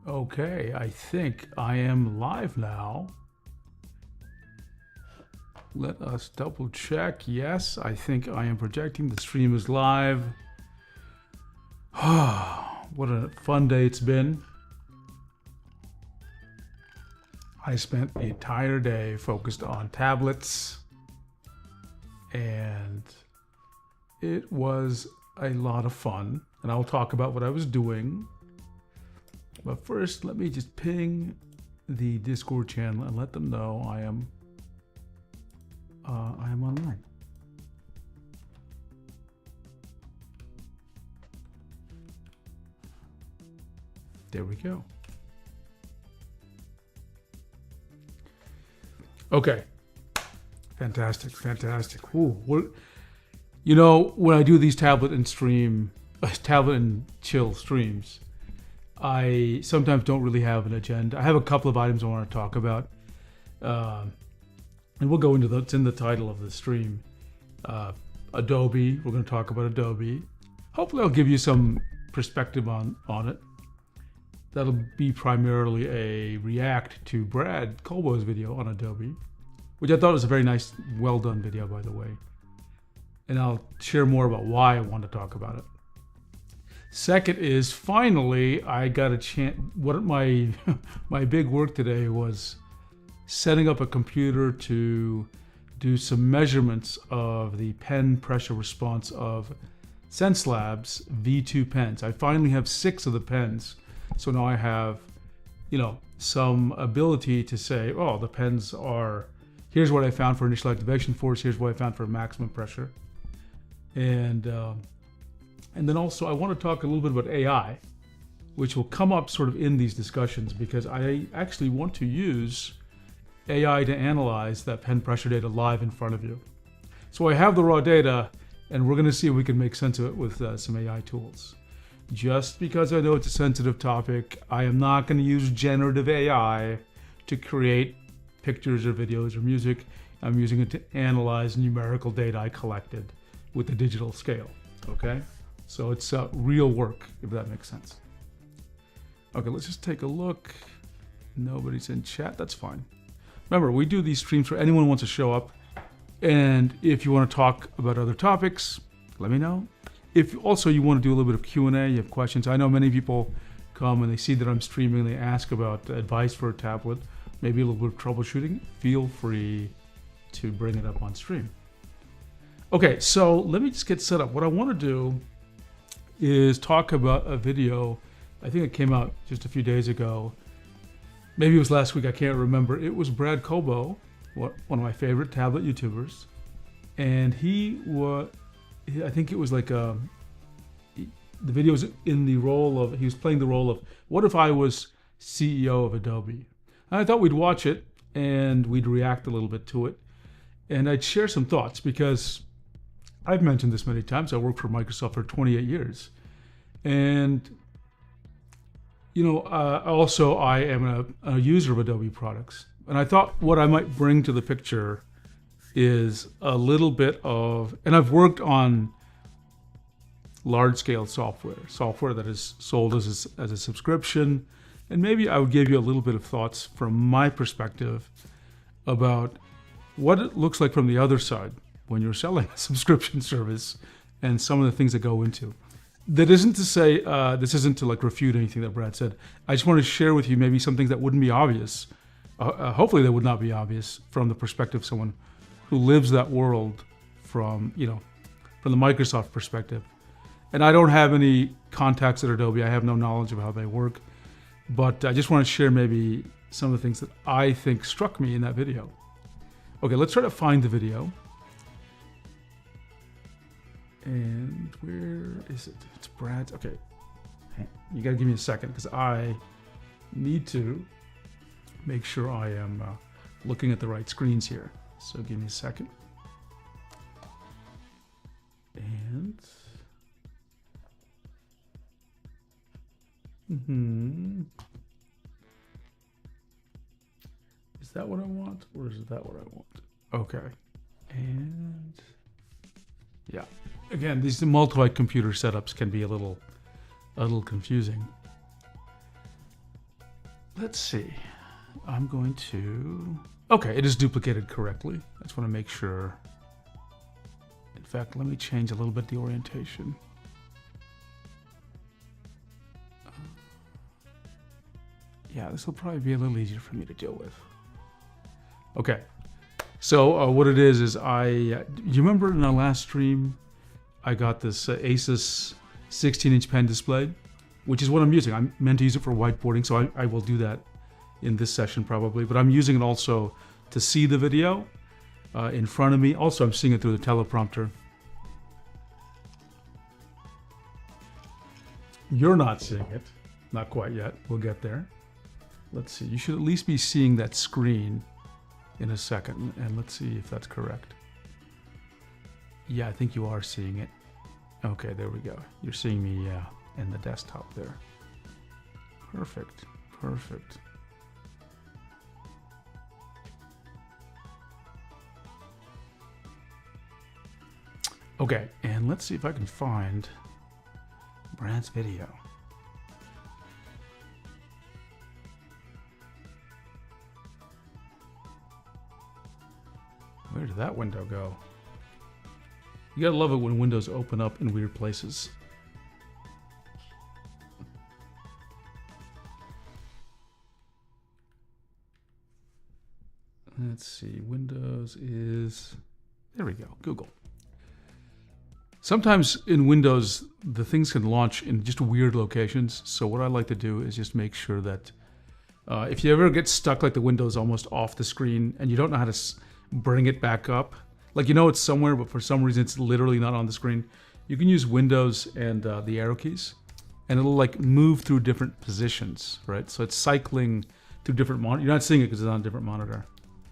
Okay, I think I am live now. Let us double check. Yes, I think I am projecting. The stream is live. What a fun day it's been. I spent the entire day focused on tablets, and it was a lot of fun. And I'll talk about what I was doing. But first, let me just ping the Discord channel and let them know I am online. There we go. Okay. Fantastic, fantastic. Ooh, you know, when I do these tablet and chill streams, I sometimes don't really have an agenda. I have a couple of items I want to talk about. And we'll go into it's in the title of the stream. Adobe, we're going to talk about Adobe. Hopefully I'll give you some perspective on it. That'll be primarily a react to Brad Colbo's video on Adobe, which I thought was a very nice, well done video, by the way. And I'll share more about why I want to talk about it. Second is, finally, I got a chance. What my big work today was setting up a computer to do some measurements of the pen pressure response of Xencelabs V2 pens. I finally have 6 of the pens, so now I have, some ability to say, oh, the pens are. Here's what I found for initial activation force. Here's what I found for maximum pressure, and then also I want to talk a little bit about AI, which will come up sort of in these discussions, because I actually want to use AI to analyze that pen pressure data live in front of you. So I have the raw data, and we're going to see if we can make sense of it with some AI tools. Just because I know it's a sensitive topic, I am not going to use generative AI to create pictures or videos or music. I'm using it to analyze numerical data I collected with a digital scale, okay? So it's real work, if that makes sense. Okay, let's just take a look. Nobody's in chat, that's fine. Remember, we do these streams for anyone who wants to show up. And if you want to talk about other topics, let me know. If also you want to do a little bit of Q&A, you have questions. I know many people come and they see that I'm streaming, they ask about advice for a tablet, maybe a little bit of troubleshooting. Feel free to bring it up on stream. Okay, so let me just get set up. What I want to do is talk about a video. I think it came out just a few days ago. Maybe it was last week, I can't remember. It was Brad Colbo, one of my favorite tablet YouTubers. And I think it was like the video was in the role of, he was playing the role of, what if I was CEO of Adobe? And I thought we'd watch it and we'd react a little bit to it. And I'd share some thoughts, because I've mentioned this many times. I worked for Microsoft for 28 years. And, also I am a user of Adobe products. And I thought what I might bring to the picture is a little bit of, and I've worked on large-scale software that is sold as a subscription. And maybe I would give you a little bit of thoughts from my perspective about what it looks like from the other side when you're selling a subscription service, and some of the things that go into. That isn't to say, this isn't to refute anything that Brad said. I just want to share with you maybe some things that wouldn't be obvious. Hopefully they would not be obvious from the perspective of someone who lives that world from the Microsoft perspective. And I don't have any contacts at Adobe. I have no knowledge of how they work. But I just want to share maybe some of the things that I think struck me in that video. Okay, let's try to find the video. And where is it? It's Brad's. Okay. You got to give me a second, because I need to make sure I am looking at the right screens here. So give me a second. And is that what I want, or is that what I want? Okay. And yeah. Again, these multi-computer setups can be a little confusing. let's see. I'm going to... Okay, it is duplicated correctly. I just want to make sure. In fact, let me change a little bit the orientation. Yeah, this will probably be a little easier for me to deal with. Okay, so what it is you remember in our last stream, I got this Asus 16-inch pen display, which is what I'm using. I'm meant to use it for whiteboarding, so I will do that in this session probably, but I'm using it also to see the video in front of me. Also, I'm seeing it through the teleprompter. You're not seeing it. Not quite yet. We'll get there. Let's see. You should at least be seeing that screen in a second, and let's see if that's correct. Yeah, I think you are seeing it. Okay, there we go. You're seeing me in the desktop there. Perfect. Perfect. Okay, and let's see if I can find Brad's video. Where did that window go? You gotta love it when windows open up in weird places. Let's see, Windows is... There we go, Google. Sometimes in Windows, the things can launch in just weird locations. So what I like to do is just make sure that if you ever get stuck, like the window's almost off the screen and you don't know how to bring it back up, like you know it's somewhere, but for some reason it's literally not on the screen, you can use Windows and the arrow keys, and it'll like move through different positions, right? So it's cycling through different monitors. You're not seeing it because it's on a different monitor.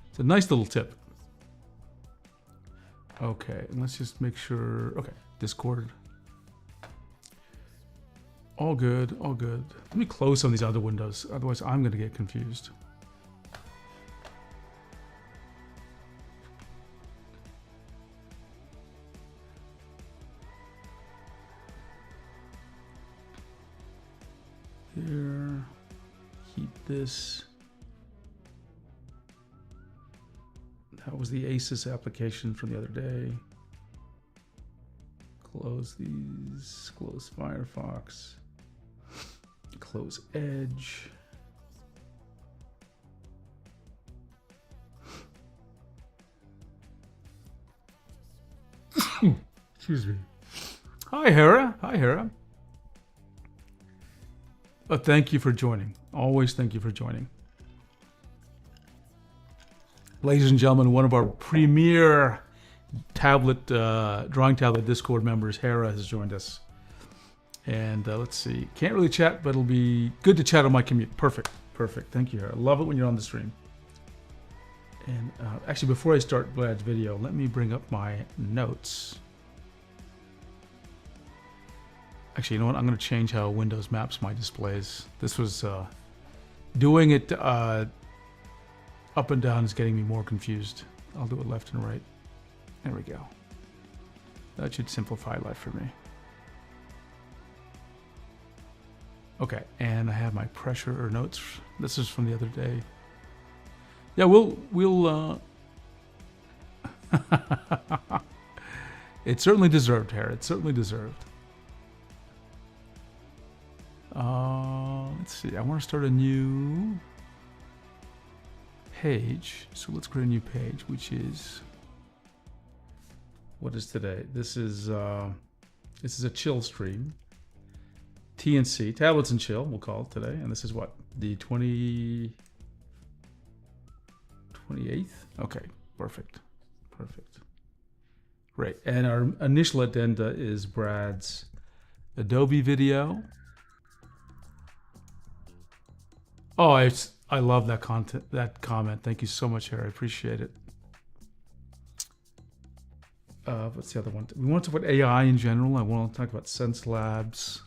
It's a nice little tip. Okay, and let's just make sure. Okay, Discord. All good, all good. Let me close some of these other windows, otherwise I'm going to get confused. There. Keep this. That was the Asus application from the other day. Close these. Close Firefox. Close Edge. Excuse me. Hi, Hera. Hi, Hera. Thank you for joining. Always thank you for joining. Ladies and gentlemen, one of our premier tablet, drawing tablet Discord members, Hera, has joined us. And let's see. Can't really chat, but it'll be good to chat on my commute. Perfect. Perfect. Thank you, Hera. Love it when you're on the stream. And actually, before I start Vlad's video, let me bring up my notes. Actually, you know what? I'm going to change how Windows maps my displays. This was doing it up and down is getting me more confused. I'll do it left and right. There we go. That should simplify life for me. Okay, and I have my pressure or notes. This is from the other day. Yeah, we'll it certainly deserved, Harry. It certainly deserved. Let's see. I want to start a new page. So let's create a new page, which is, what is today? This is a chill stream. TNC, tablets and chill, we'll call it today. And this is what? The 28th? Okay, perfect. Perfect. Great. And our initial addenda is Brad's Adobe video. Oh, I love that comment. Thank you so much, Harry. I appreciate it. What's the other one? We want to talk about AI in general. I want to talk about Xencelabs,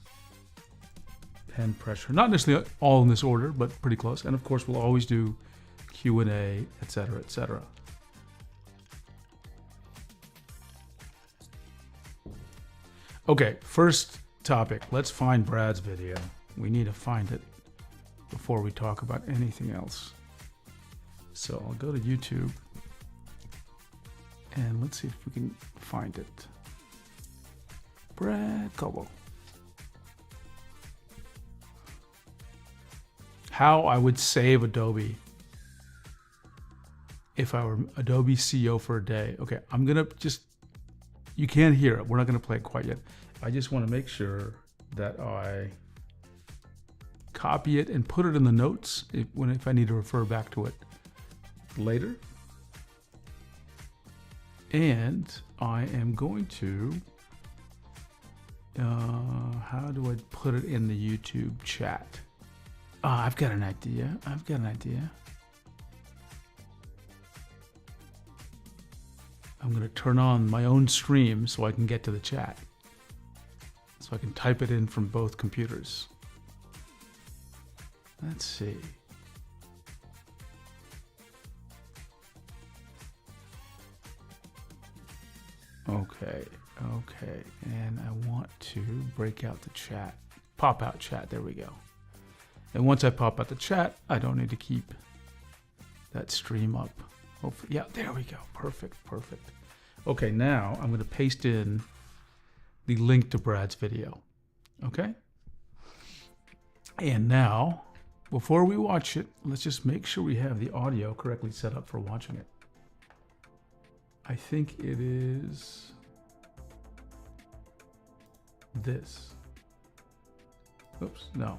pen pressure. Not necessarily all in this order, but pretty close. And of course, we'll always do Q&A, etc., etc. Okay, first topic. Let's find Brad's video. We need to find it. before we talk about anything else. So I'll go to YouTube and let's see if we can find it. Brad Coble. How I would save Adobe if I were Adobe CEO for a day. Okay, I'm gonna just, you can't hear it. We're not gonna play it quite yet. I just wanna make sure that I copy it and put it in the notes if I need to refer back to it later. And I am going to, how do I put it in the YouTube chat? I've got an idea. I'm going to turn on my own stream so I can get to the chat. So I can type it in from both computers. Let's see. Okay. And I want to break out the chat. Pop out chat. There we go. And once I pop out the chat, I don't need to keep that stream up. Hopefully, yeah, there we go. Perfect. Okay, now I'm going to paste in the link to Brad's video. Okay? And now, before we watch it, let's just make sure we have the audio correctly set up for watching it. I think it is this. Oops, no.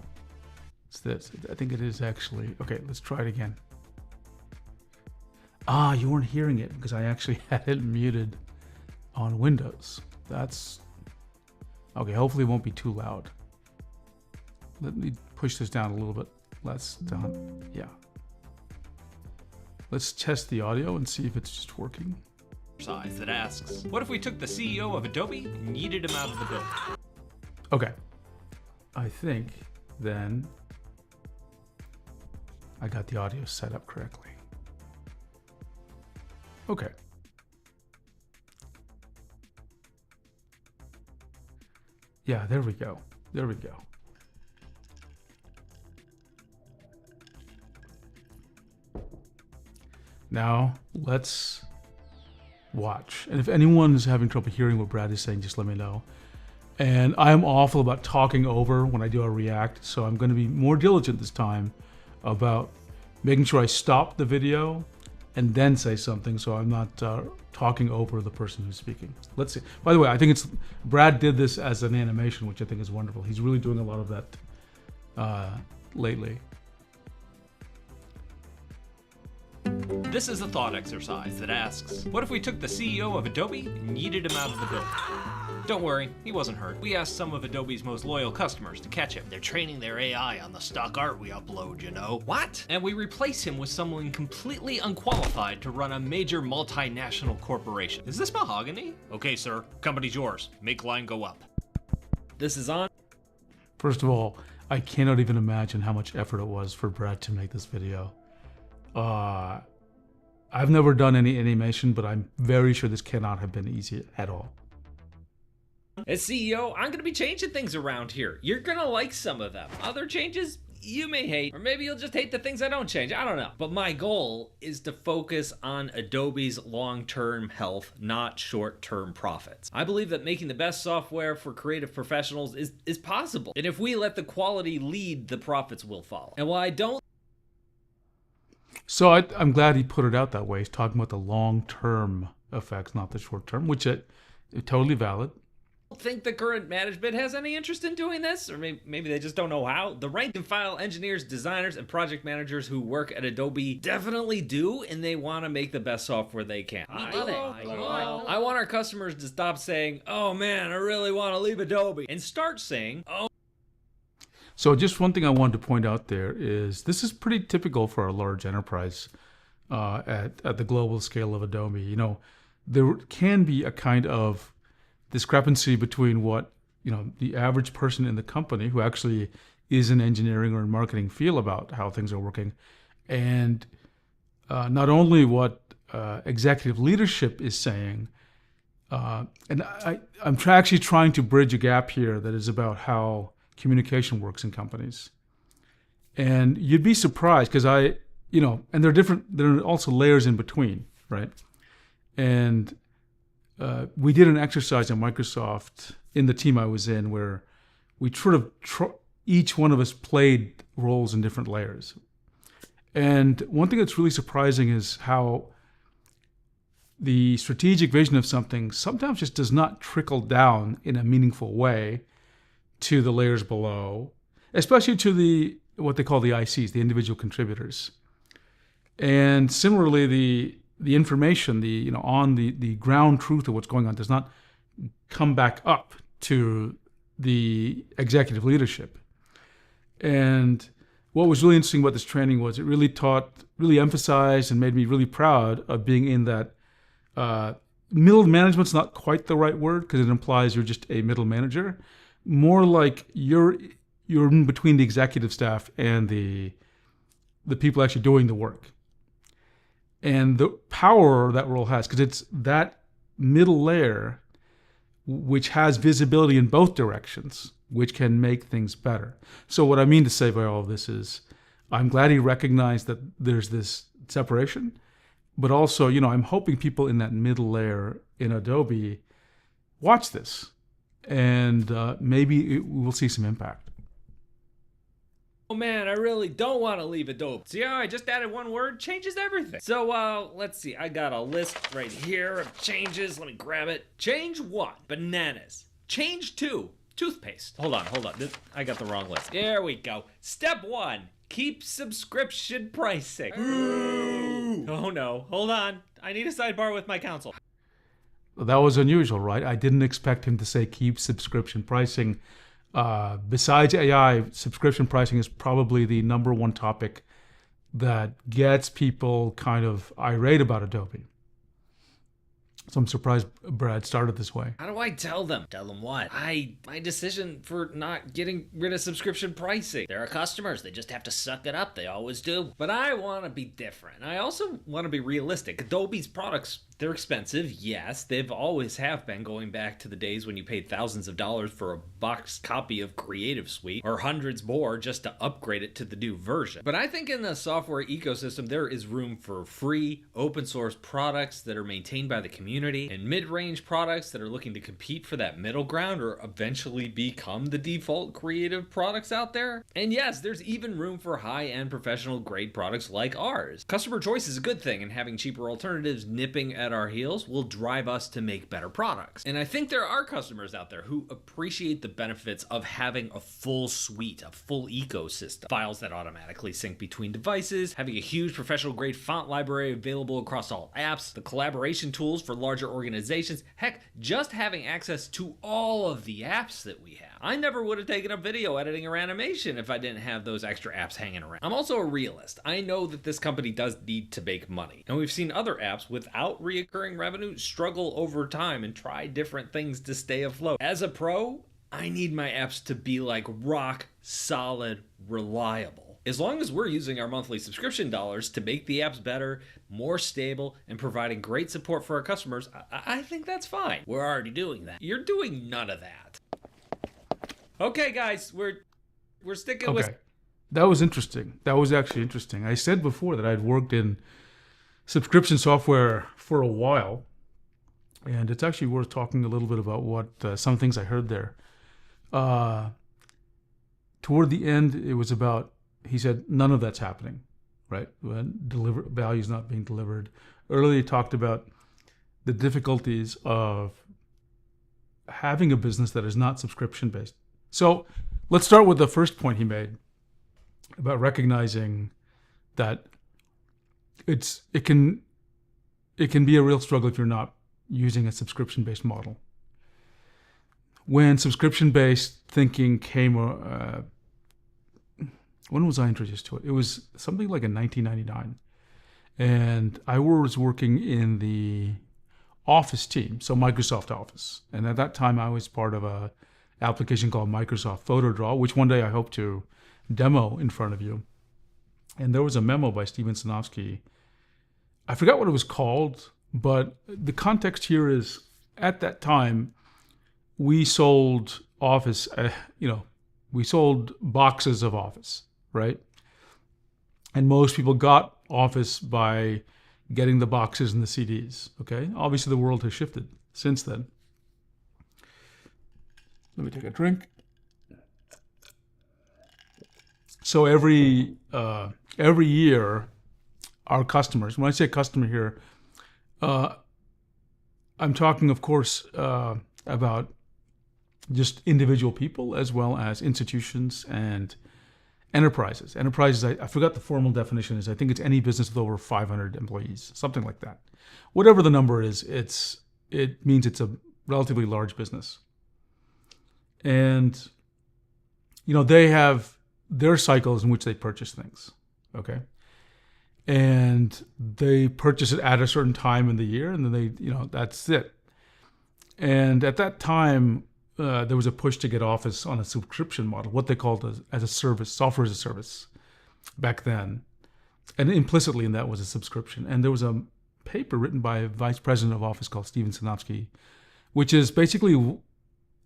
It's this. I think it is actually. Okay, let's try it again. You weren't hearing it because I actually had it muted on Windows. That's okay. Hopefully it won't be too loud. Let me push this down a little bit. Let's down. Yeah. Let's test the audio and see if it's just working. Size that asks, what if we took the CEO of Adobe and yeeted him out of the building? Okay. I think then I got the audio set up correctly. Okay. Yeah, there we go. Now, let's watch. And if anyone is having trouble hearing what Brad is saying, just let me know. And I'm awful about talking over when I do a react, so I'm going to be more diligent this time about making sure I stop the video and then say something so I'm not talking over the person who's speaking. Let's see. By the way, I think Brad did this as an animation, which I think is wonderful. He's really doing a lot of that lately. This is a thought exercise that asks, what if we took the CEO of Adobe and yeeted him out of the building? Don't worry, he wasn't hurt. We asked some of Adobe's most loyal customers to catch him. They're training their AI on the stock art we upload, you know. What? And we replace him with someone completely unqualified to run a major multinational corporation. Is this mahogany? Okay, sir, company's yours. Make line go up. This is on. First of all, I cannot even imagine how much effort it was for Brad to make this video. I've never done any animation, but I'm very sure this cannot have been easy at all. As CEO, I'm going to be changing things around here. You're going to like some of them. Other changes, you may hate. Or maybe you'll just hate the things I don't change. I don't know. But my goal is to focus on Adobe's long-term health, not short-term profits. I believe that making the best software for creative professionals is possible. And if we let the quality lead, the profits will follow. And while I don't... So I'm glad he put it out that way. He's talking about the long-term effects, not the short-term, which is totally valid. Think the current management has any interest in doing this, or maybe they just don't know how. The rank and file engineers, designers, and project managers who work at Adobe definitely do, and they want to make the best software they can. I want our customers to stop saying, oh man, I really want to leave Adobe, and start saying, oh. So just one thing I wanted to point out there is this is pretty typical for a large enterprise at the global scale of Adobe. You know, there can be a kind of discrepancy between what, you know, the average person in the company who actually is in engineering or in marketing feel about how things are working, and not only what executive leadership is saying. And I'm actually trying to bridge a gap here that is about how communication works in companies. And you'd be surprised because and there are also layers in between, right? And we did an exercise at Microsoft in the team I was in where we each one of us played roles in different layers. And one thing that's really surprising is how the strategic vision of something sometimes just does not trickle down in a meaningful way to the layers below, especially to what they call the ICs, the individual contributors. And similarly, the information, on the ground truth of what's going on does not come back up to the executive leadership. And what was really interesting about this training was it really emphasized and made me really proud of being in that middle management's not quite the right word because it implies you're just a middle manager. More like you're in between the executive staff and the people actually doing the work. And the power that role has, because it's that middle layer which has visibility in both directions, which can make things better. So what I mean to say by all of this is I'm glad he recognized that there's this separation, but also, I'm hoping people in that middle layer in Adobe watch this and maybe we'll see some impact. Oh man, I really don't want to leave Adobe. See how I just added one word? Changes everything. So let's see, I got a list right here of changes. Let me grab it. Change 1, bananas. Change 2, toothpaste. Hold on. I got the wrong list. There we go. Step 1, keep subscription pricing. Ooh. Oh no, hold on. I need a sidebar with my counsel. That was unusual, right? I didn't expect him to say keep subscription pricing. Besides AI, subscription pricing is probably the number one topic that gets people kind of irate about Adobe. So I'm surprised Brad started this way. How do I tell them? Tell them what? My decision for not getting rid of subscription pricing. There are customers. They just have to suck it up. They always do. But I want to be different. I also want to be realistic. Adobe's products, they're expensive. Yes, they've always have been, going back to the days when you paid thousands of dollars for a boxed copy of Creative Suite or hundreds more just to upgrade it to the new version. But I think in the software ecosystem, there is room for free, open source products that are maintained by the community and mid-range products that are looking to compete for that middle ground or eventually become the default creative products out there. And yes, there's even room for high-end professional grade products like ours. Customer choice is a good thing, and having cheaper alternatives nipping at our heels will drive us to make better products. And I think there are customers out there who appreciate the benefits of having a full suite, a full ecosystem. Files that automatically sync between devices, having a huge professional grade font library available across all apps, the collaboration tools for larger organizations, heck, just having access to all of the apps that we have. I never would have taken up video editing or animation if I didn't have those extra apps hanging around. I'm also a realist. I know that this company does need to make money, and we've seen other apps without reoccurring revenue struggle over time and try different things to stay afloat. As a pro, I need my apps to be like rock solid, reliable. As long as we're using our monthly subscription dollars to make the apps better, more stable, and providing great support for our customers, I think that's fine. We're already doing that. You're doing none of that. Okay, guys, we're sticking with... That was interesting. That was actually interesting. I said before that I'd worked in subscription software for a while, and it's actually worth talking a little bit about what some things I heard there. Toward the end, it was about, he said, none of that's happening, right? When value is not being delivered. Earlier, he talked about the difficulties of having a business that is not subscription-based. So let's start with the first point he made about recognizing that it can be a real struggle if you're not using a subscription-based model. When subscription-based thinking came, when was I introduced to it? It was something like in 1999. And I was working in the Office team, so Microsoft Office. And at that time, I was part of a application called Microsoft Photo Draw, which one day I hope to demo in front of you. And there was a memo by Steven Sinofsky. I forgot what it was called, but the context here is, at that time, we sold Office, we sold boxes of Office, right? And most people got Office by getting the boxes and the CDs. Okay, obviously the world has shifted since then. Let me take a drink. So every year, our customers. When I say customer here, I'm talking, of course, about just individual people as well as institutions and enterprises. Enterprises, I forgot the formal definition is. I think it's any business with over 500 employees, something like that. Whatever the number is, it means it's a relatively large business. And, they have their cycles in which they purchase things, okay? And they purchase it at a certain time in the year, and then they, that's it. And at that time, there was a push to get Office on a subscription model, what they called as a service, software as a service, back then. And implicitly in that was a subscription. And there was a paper written by a vice president of Office called Xencelabs, which is basically,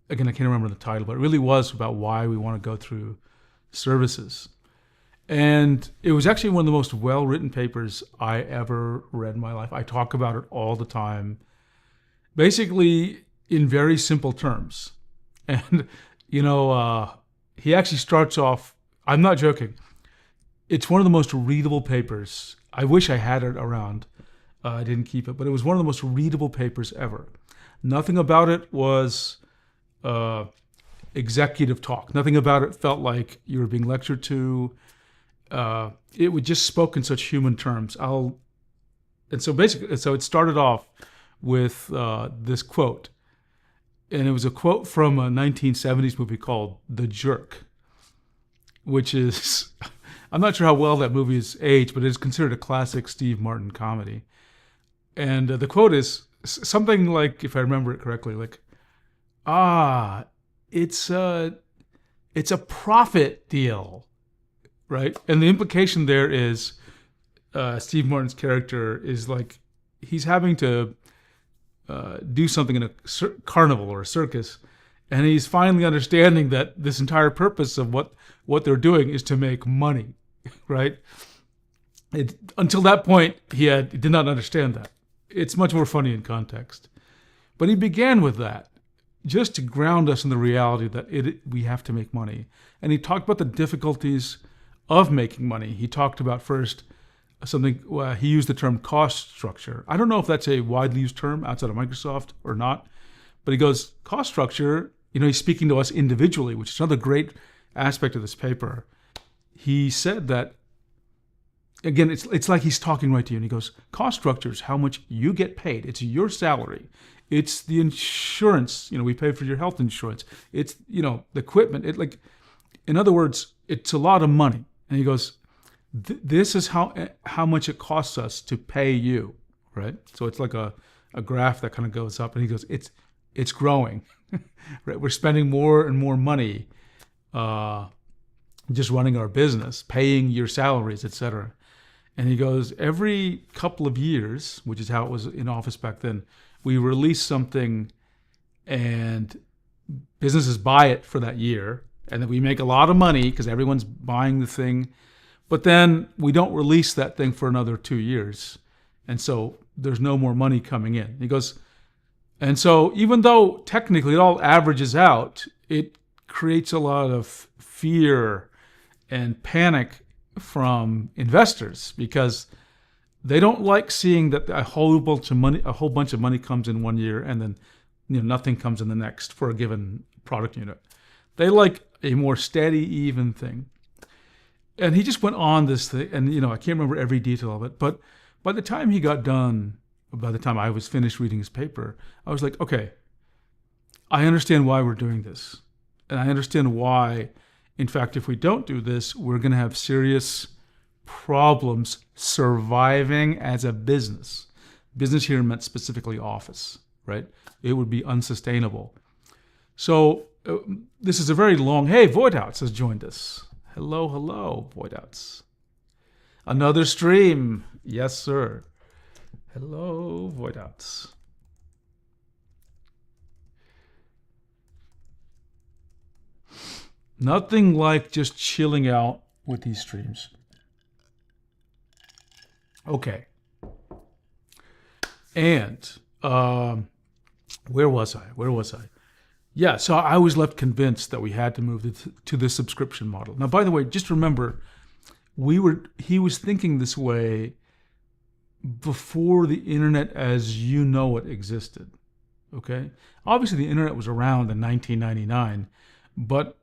again, I can't remember the title, but it really was about why we want to go through services. And it was actually one of the most well-written papers I ever read in my life. I talk about it all the time, basically in very simple terms. And, he actually starts off, I'm not joking, it's one of the most readable papers. I wish I had it around. I didn't keep it, but it was one of the most readable papers ever. Nothing about it was executive talk. Nothing about it felt like you were being lectured to. It would just spoke in such human terms. So it started off with this quote, and it was a quote from a 1970s movie called The Jerk, which is, I'm not sure how well that movie is aged, but it is considered a classic Steve Martin comedy. And the quote is something like, if I remember it correctly, like, it's a profit deal. Right? And the implication there is Steve Martin's character is like he's having to do something in a carnival or a circus, and he's finally understanding that this entire purpose of what they're doing is to make money, right? Until that point, he did not understand that. It's much more funny in context. But he began with that just to ground us in the reality that we have to make money. And he talked about the difficulties of making money. He talked about first something, he used the term cost structure. I don't know if that's a widely used term outside of Microsoft or not, but he goes, cost structure, he's speaking to us individually, which is another great aspect of this paper. He said that, again, it's like he's talking right to you, and he goes, cost structure is how much you get paid. It's your salary. It's the insurance, we pay for your health insurance. It's, the equipment. In other words, it's a lot of money. And he goes, this is how much it costs us to pay you, right? So it's like a graph that kind of goes up, and he goes, it's growing, right? We're spending more and more money just running our business, paying your salaries, etc. And he goes, every couple of years, which is how it was in Office back then, we release something and businesses buy it for that year. And then we make a lot of money because everyone's buying the thing. But then we don't release that thing for another 2 years. And so there's no more money coming in. He goes, and so even though technically it all averages out, it creates a lot of fear and panic from investors because they don't like seeing that a whole bunch of money comes in 1 year and then nothing comes in the next for a given product unit. They like a more steady, even thing. And he just went on this thing, and I can't remember every detail of it, but by the time he got done, by the time I was finished reading his paper, I was like, okay, I understand why we're doing this. And I understand why, in fact, if we don't do this, we're going to have serious problems surviving as a business. Business here meant specifically Office, right? It would be unsustainable. So this is a very long, hey, Voidouts has joined us. Hello, Voidouts. Another stream. Yes, sir. Hello, Voidouts. Nothing like just chilling out with these streams. Okay. And where was I? Yeah, so I was left convinced that we had to move to the subscription model. Now, by the way, just remember, he was thinking this way before the internet as you know it existed. Okay? Obviously, the internet was around in 1999, but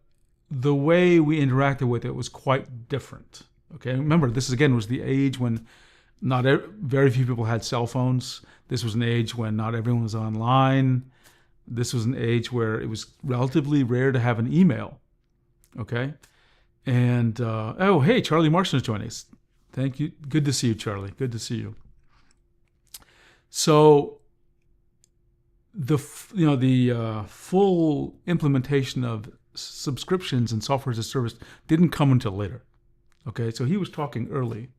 the way we interacted with it was quite different. Okay? Remember, this again was the age when very few people had cell phones. This was an age when not everyone was online. This was an age where it was relatively rare to have an email. Okay? And, oh, hey, Charlie Marson is joining us. Thank you. Good to see you, Charlie. Good to see you. So, the full implementation of subscriptions and software as a service didn't come until later. Okay? So he was talking early.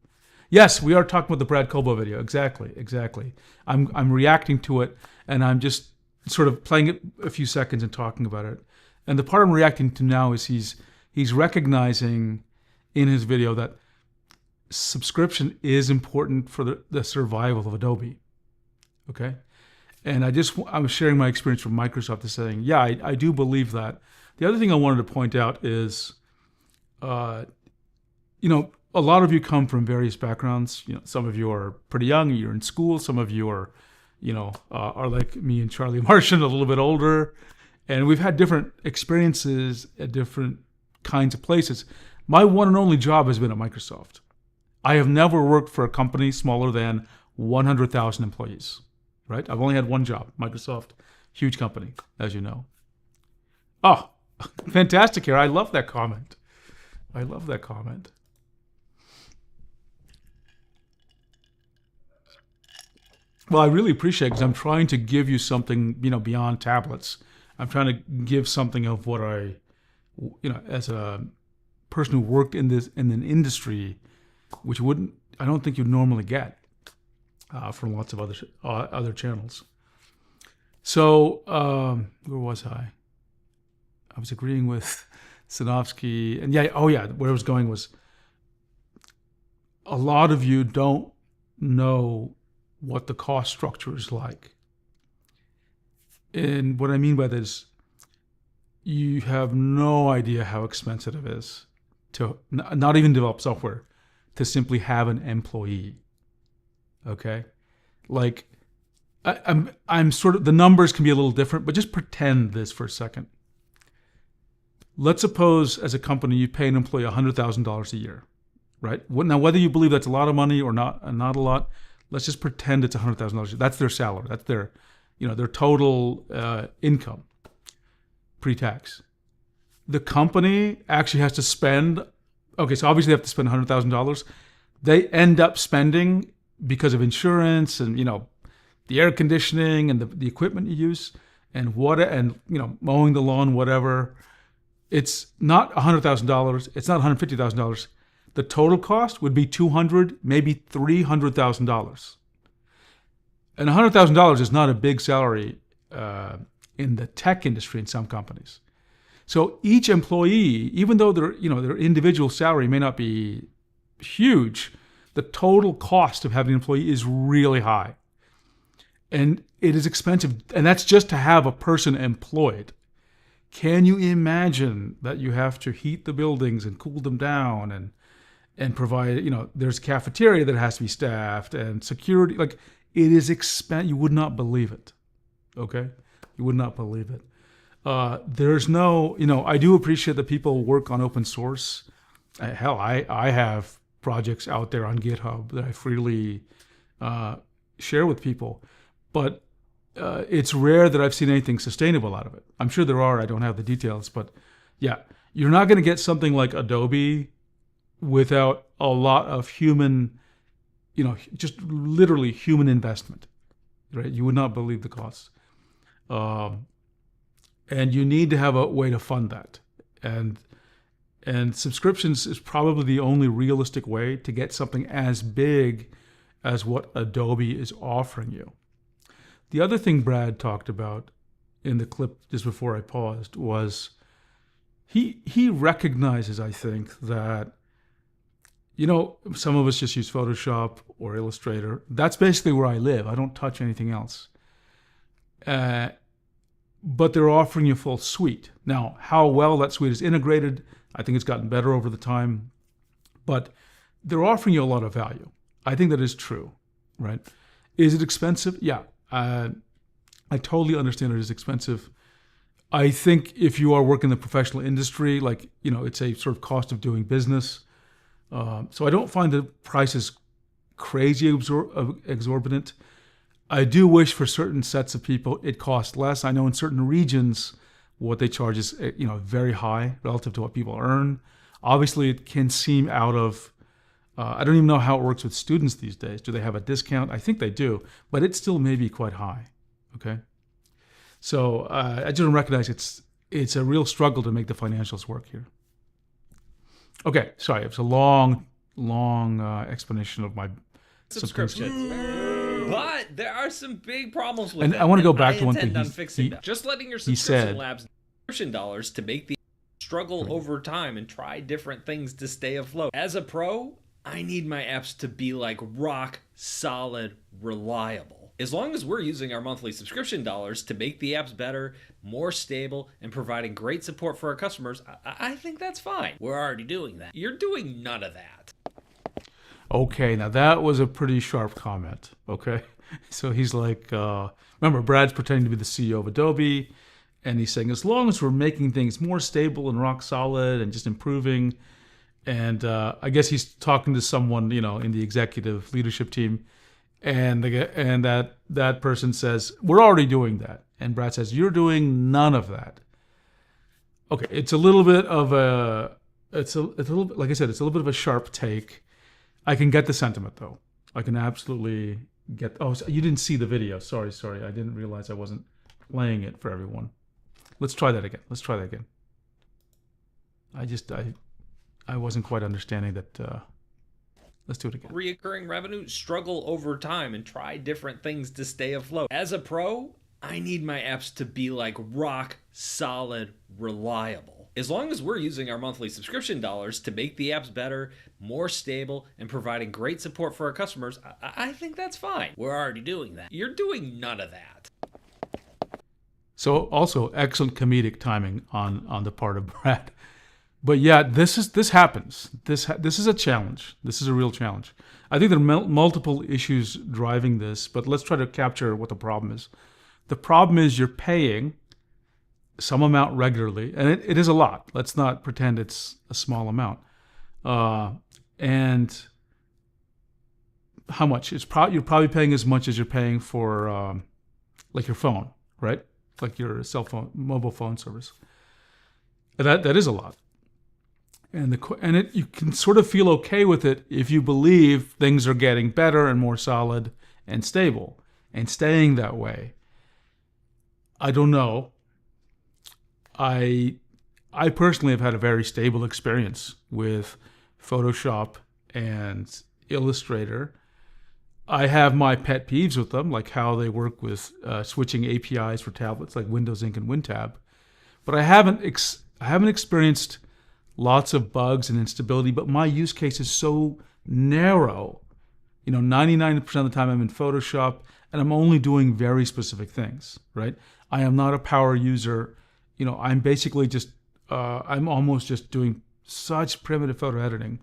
Yes, we are talking about the Brad Cobo video. Exactly. I'm reacting to it, and I'm just sort of playing it a few seconds and talking about it. And the part I'm reacting to now is he's recognizing in his video that subscription is important for the survival of Adobe. Okay? And I'm sharing my experience from Microsoft is saying, yeah, I do believe that. The other thing I wanted to point out is, a lot of you come from various backgrounds. Some of you are pretty young, you're in school. Some of you are like me and Charlie Marson, a little bit older. And we've had different experiences at different kinds of places. My one and only job has been at Microsoft. I have never worked for a company smaller than 100,000 employees, right? I've only had one job, Microsoft, huge company, as you know. Oh, fantastic here. I love that comment. Well, I really appreciate it because I'm trying to give you something, beyond tablets. I'm trying to give something of what as a person who worked in an industry, which I don't think you'd normally get from lots of other channels. So where was I? I was agreeing with Sinofsky, and where I was going was a lot of you don't know what the cost structure is like. And what I mean by this, you have no idea how expensive it is to not even develop software, to simply have an employee. Okay? Like, I'm sort of, the numbers can be a little different, but just pretend this for a second. Let's suppose as a company you pay an employee $100,000 a year, right? Now, whether you believe that's a lot of money or not a lot, let's just pretend it's $100,000. That's their salary. That's their total income, pre-tax. The company actually has to spend. Okay, so obviously they have to spend $100,000. They end up spending, because of insurance and the air conditioning and the equipment you use and mowing the lawn, whatever. It's not $100,000. It's not $150,000. The total cost would be $200,000, maybe $300,000. And $100,000 is not a big salary in the tech industry in some companies. So each employee, even though their individual salary may not be huge, the total cost of having an employee is really high. And it is expensive. And that's just to have a person employed. Can you imagine that you have to heat the buildings and cool them down and provide, there's a cafeteria that has to be staffed and security. Like, it is expensive. You would not believe it. Okay? You would not believe it. There's no, I do appreciate that people work on open source. Hell, I have projects out there on GitHub that I freely share with people. But it's rare that I've seen anything sustainable out of it. I'm sure there are. I don't have the details. But yeah, you're not going to get something like Adobe without a lot of human, just literally human investment, right? You would not believe the costs. And you need to have a way to fund that. And subscriptions is probably the only realistic way to get something as big as what Adobe is offering you. The other thing Brad talked about in the clip just before I paused was he recognizes, I think, that some of us just use Photoshop or Illustrator. That's basically where I live. I don't touch anything else. But they're offering you a full suite. Now, how well that suite is integrated, I think it's gotten better over the time. But they're offering you a lot of value. I think that is true, right? Is it expensive? Yeah. I totally understand it is expensive. I think if you are working in the professional industry, it's a sort of cost of doing business. So I don't find the prices crazy exorbitant. I do wish for certain sets of people it costs less. I know in certain regions what they charge is very high relative to what people earn. Obviously, it can seem out of. I don't even know how it works with students these days. Do they have a discount? I think they do, but it still may be quite high. Okay, so I just recognize it's a real struggle to make the financials work here. Okay, sorry, it was a long explanation of my subscriptions. But there are some big problems with it. And I want to go back to one thing. Just letting your subscription labs subscription dollars to make the struggle over time and try different things to stay afloat. As a pro, I need my apps to be like rock solid, reliable. As long as we're using our monthly subscription dollars to make the apps better, more stable, and providing great support for our customers, I think that's fine. We're already doing that. You're doing none of that. Okay, now that was a pretty sharp comment, okay? So he's like, remember, Brad's pretending to be the CEO of Adobe, and he's saying, as long as we're making things more stable and rock solid and just improving, and I guess he's talking to someone, in the executive leadership team, and that person says, we're already doing that. And Brad says, you're doing none of that. Okay, it's a little bit of like I said, it's a little bit of a sharp take. I can get the sentiment, though. I can absolutely get... Oh, so you didn't see the video. Sorry. I didn't realize I wasn't playing it for everyone. Let's try that again. I wasn't quite understanding that... Let's do it again. Reoccurring revenue, struggle over time, and try different things to stay afloat. As a pro, I need my apps to be like rock solid, reliable. As long as we're using our monthly subscription dollars to make the apps better, more stable, and providing great support for our customers, I think that's fine. We're already doing that. You're doing none of that. So also excellent comedic timing on the part of Brad. But yeah, this happens. This is a challenge. This is a real challenge. I think there are multiple issues driving this, but let's try to capture what the problem is. The problem is you're paying some amount regularly, and it is a lot. Let's not pretend it's a small amount. And how much? You're probably paying as much as you're paying for like your phone, right? Like your cell phone, mobile phone service. That is a lot. And you can sort of feel okay with it if you believe things are getting better and more solid and stable and staying that way. I don't know. I personally have had a very stable experience with Photoshop and Illustrator. I have my pet peeves with them, like how they work with switching APIs for tablets like Windows Ink and WinTab. But I haven't experienced lots of bugs and instability, but my use case is so narrow. 99% of the time I'm in Photoshop and I'm only doing very specific things, right? I am not a power user. I'm basically just, I'm almost just doing such primitive photo editing.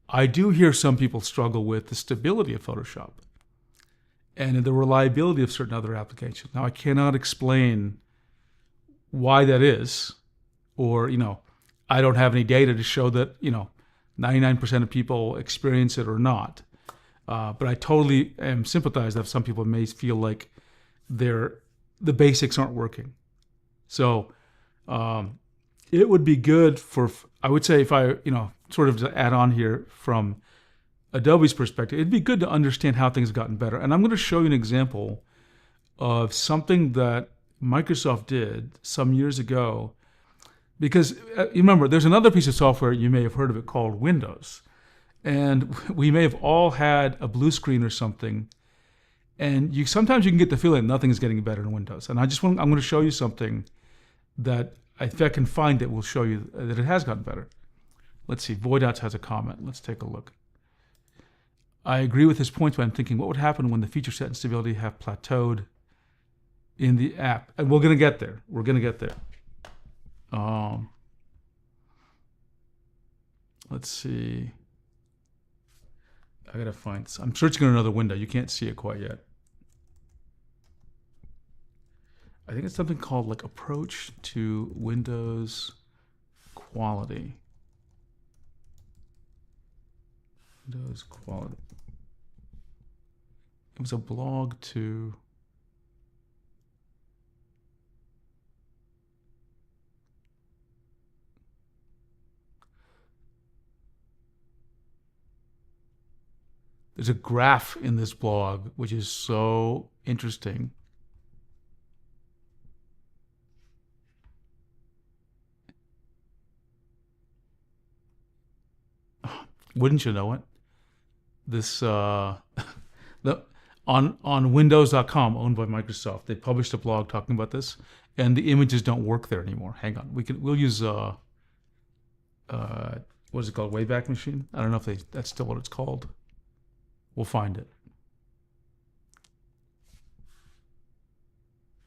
I do hear some people struggle with the stability of Photoshop and the reliability of certain other applications. Now, I cannot explain why that is, or, I don't have any data to show that, 99% of people experience it or not. But I totally am sympathized that some people may feel like the basics aren't working. So it would be good I would say if I, sort of to add on here from Adobe's perspective, it'd be good to understand how things have gotten better. And I'm going to show you an example of something that Microsoft did some years ago. Because you remember, there's another piece of software, you may have heard of it, called Windows. And we may have all had a blue screen or something. And sometimes you can get the feeling nothing's getting better in Windows. And I'm going to show you something that if I can find it will show you that it has gotten better. Let's see, Voidouts has a comment. Let's take a look. I agree with his points, but I'm thinking, what would happen when the feature set and stability have plateaued in the app? And we're going to get there. We're going to get there. Let's see. I got to find this. I'm searching in another window. You can't see it quite yet. I think it's something called like approach to Windows quality. Windows quality. It was a blog to there's a graph in this blog which is so interesting. Wouldn't you know it? This on Windows.com, owned by Microsoft, they published a blog talking about this, and the images don't work there anymore. Hang on, we'll use what is it called, Wayback Machine? I don't know if that's still what it's called. We'll find it.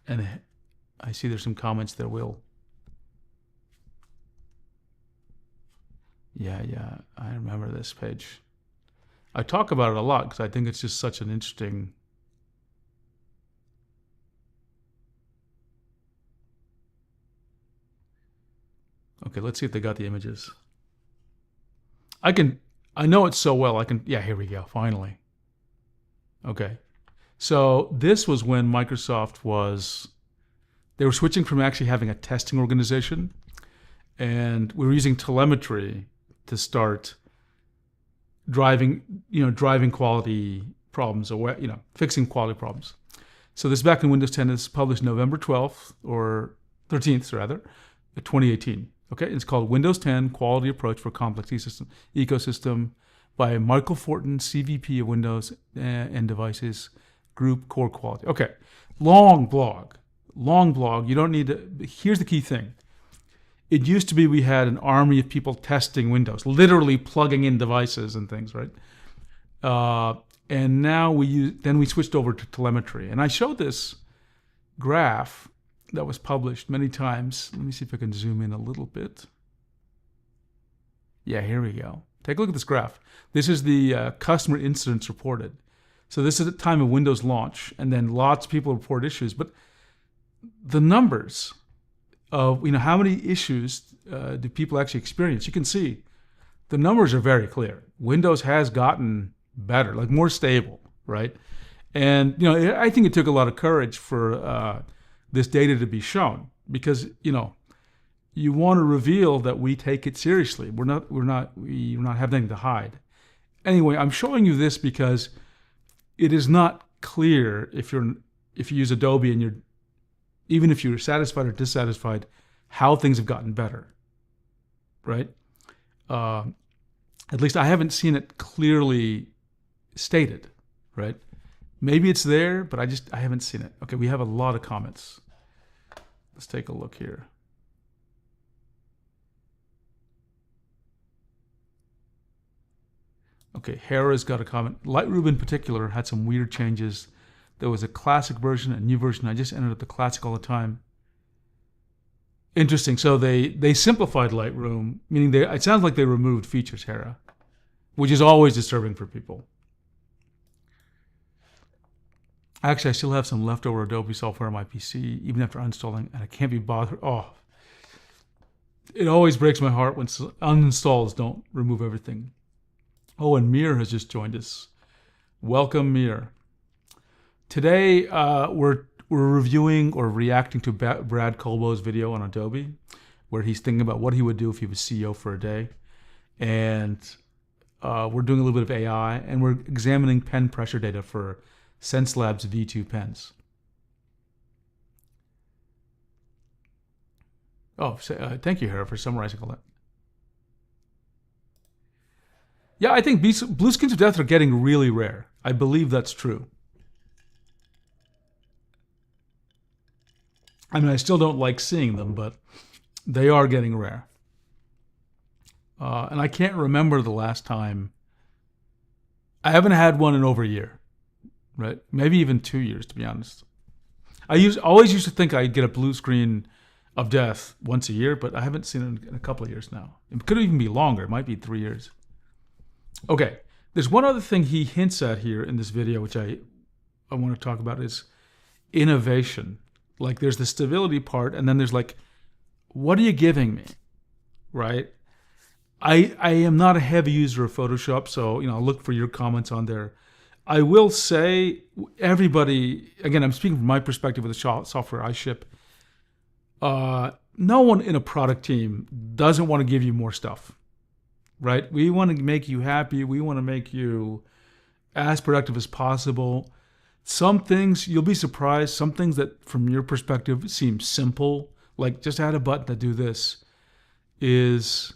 And I see there's some comments there, Will. Yeah, I remember this page. I talk about it a lot because I think it's just such an interesting. Okay, let's see if they got the images. I know it so well. Yeah, here we go, finally. Okay. So this was when Microsoft they were switching from actually having a testing organization, and we were using telemetry to start driving quality problems, or fixing quality problems. So this is back in Windows 10. This is published November 12th or 13th rather, 2018. Okay, it's called Windows 10 Quality Approach for Complex Ecosystem by Michael Fortin, CVP of Windows and Devices Group Core Quality. Okay, long blog. You don't need to. Here's the key thing. It used to be we had an army of people testing Windows, literally plugging in devices and things, right? And now we switched over to telemetry. And I showed this graph that was published many times. Let me see if I can zoom in a little bit. Yeah, here we go. Take a look at this graph. This is the customer incidents reported. So this is at the time of Windows launch, and then lots of people report issues. But the numbers of how many issues do people actually experience, you can see the numbers are very clear. Windows has gotten better, like more stable, right? And I think it took a lot of courage for this data to be shown, because you want to reveal that we take it seriously. We're not have anything to hide. Anyway, I'm showing you this because it is not clear if you use Adobe and even if you're satisfied or dissatisfied, how things have gotten better, right? At least I haven't seen it clearly stated, right? Maybe it's there, but I haven't seen it. Okay, we have a lot of comments. Let's take a look here. Okay, Hera's got a comment. Lightroom in particular had some weird changes. There was a classic version, a new version. I just ended up the classic all the time. Interesting. So they simplified Lightroom, meaning it sounds like they removed features, Hera, which is always disturbing for people. Actually, I still have some leftover Adobe software on my PC, even after uninstalling, and I can't be bothered. Oh, it always breaks my heart when uninstalls don't remove everything. Oh, and Mir has just joined us. Welcome, Mir. Today, we're reviewing or reacting to Brad Colbo's video on Adobe, where he's thinking about what he would do if he was CEO for a day. And we're doing a little bit of AI, and we're examining pen pressure data for Xencelabs V2 pens. Oh, thank you, Hera, for summarizing all that. Yeah, I think blue skins of death are getting really rare. I believe that's true. I mean, I still don't like seeing them, but they are getting rare. And I can't remember the last time. I haven't had one in over a year, right? Maybe even 2 years, to be honest. Always used to think I'd get a blue screen of death once a year, but I haven't seen it in a couple of years now. It could even be longer. It might be 3 years. Okay, there's one other thing he hints at here in this video, which I want to talk about, is innovation. Like, there's the stability part, and then there's like, what are you giving me, right? I am not a heavy user of Photoshop, so I'll look for your comments on there. I will say, everybody, again, I'm speaking from my perspective with the software I ship. No one in a product team doesn't want to give you more stuff, right? We want to make you happy. We want to make you as productive as possible. Some things, you'll be surprised, some things that from your perspective seem simple, like just add a button to do this, is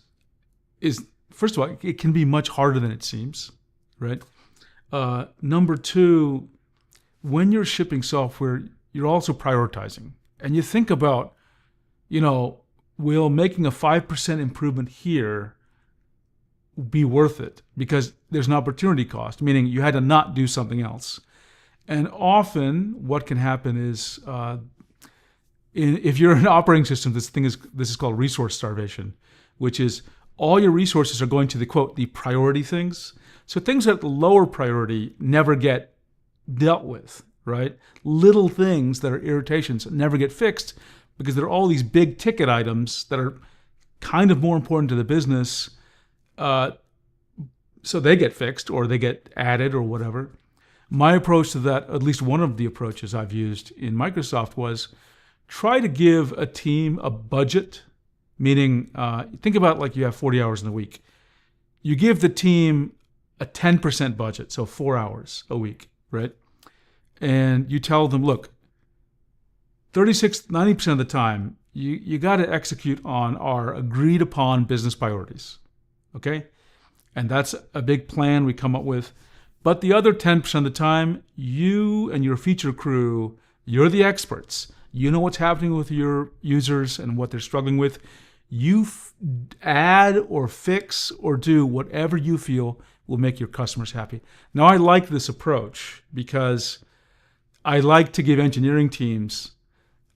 first of all, it can be much harder than it seems, right? Number two, when you're shipping software, you're also prioritizing. And you think about, will making a 5% improvement here be worth it? Because there's an opportunity cost, meaning you had to not do something else. And often what can happen is, if you're an operating system, this is called resource starvation, which is all your resources are going to the, quote, the priority things. So things at the lower priority never get dealt with, right? Little things that are irritations never get fixed because there are all these big ticket items that are kind of more important to the business. So they get fixed or they get added or whatever. My approach to that, at least one of the approaches I've used in Microsoft, was try to give a team a budget, meaning think about like you have 40 hours in the week. You give the team a 10% budget, so 4 hours a week, right? And you tell them, look, 90% of the time, you got to execute on our agreed upon business priorities, okay? And that's a big plan we come up with. But the other 10% of the time, you and your feature crew, you're the experts. You know what's happening with your users and what they're struggling with. You add or fix or do whatever you feel will make your customers happy. Now, I like this approach because I like to give engineering teams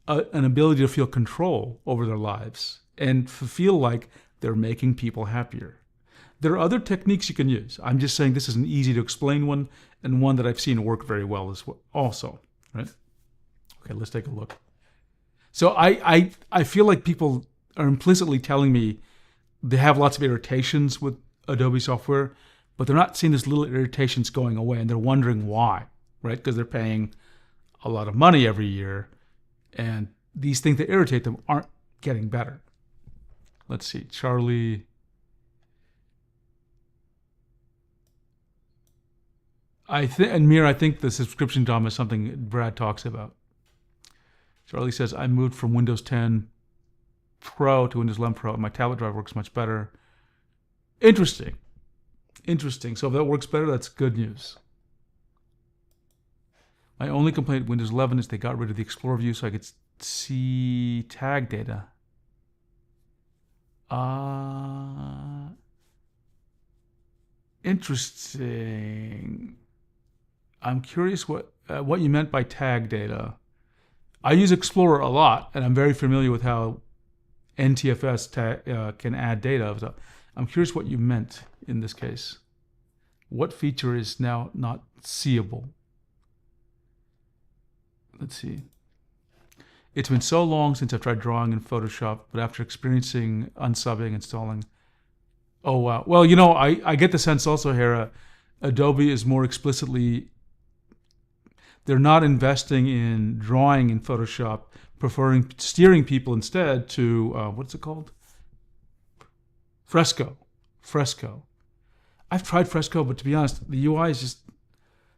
an ability to feel control over their lives and feel like they're making people happier. There are other techniques you can use. I'm just saying this is an easy to explain one and one that I've seen work very well as well also, right? Okay, let's take a look. So I feel like people are implicitly telling me they have lots of irritations with Adobe software, but they're not seeing these little irritations going away, and they're wondering why, right? Because they're paying a lot of money every year, and these things that irritate them aren't getting better. Let's see, Charlie. And Mir, I think the subscription DOM is something Brad talks about. Charlie says, I moved from Windows 10 Pro to Windows 11 Pro, and my tablet drive works much better. Interesting. So if that works better, that's good news. My only complaint with Windows 11 is they got rid of the Explorer view so I could see tag data. Interesting. I'm curious what you meant by tag data. I use Explorer a lot, and I'm very familiar with how NTFS can add data. So I'm curious what you meant in this case. What feature is now not seeable? Let's see. It's been so long since I've tried drawing in Photoshop, but after experiencing unsubbing, installing... Oh, wow. Well, I get the sense also, Hera, Adobe is more explicitly... They're not investing in drawing in Photoshop, steering people instead to, what's it called? Fresco. I've tried Fresco, but to be honest, the UI is just,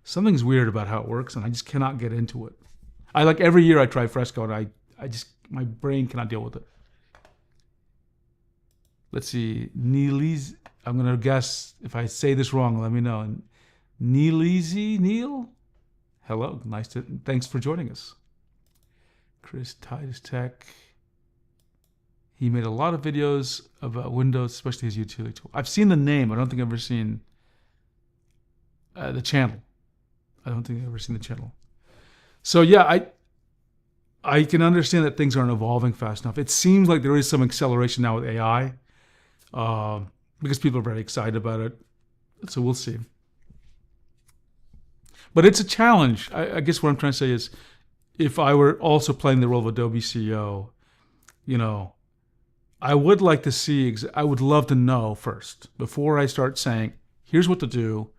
something's weird about how it works, and I just cannot get into it. Every year I try Fresco, and I just, my brain cannot deal with it. Let's see, Neeliz, I'm going to guess, if I say this wrong, let me know. Neil? Hello, thanks for joining us. Chris, Titus Tech. He made a lot of videos about Windows, especially his utility tool. I've seen the name. I don't think I've ever seen the channel. I don't think I've ever seen the channel. So yeah, I can understand that things aren't evolving fast enough. It seems like there is some acceleration now with AI because people are very excited about it. So we'll see. But it's a challenge. I guess what I'm trying to say is, if I were also playing the role of Adobe CEO, I would like to see, I would love to know first, before I start saying, here's what to do,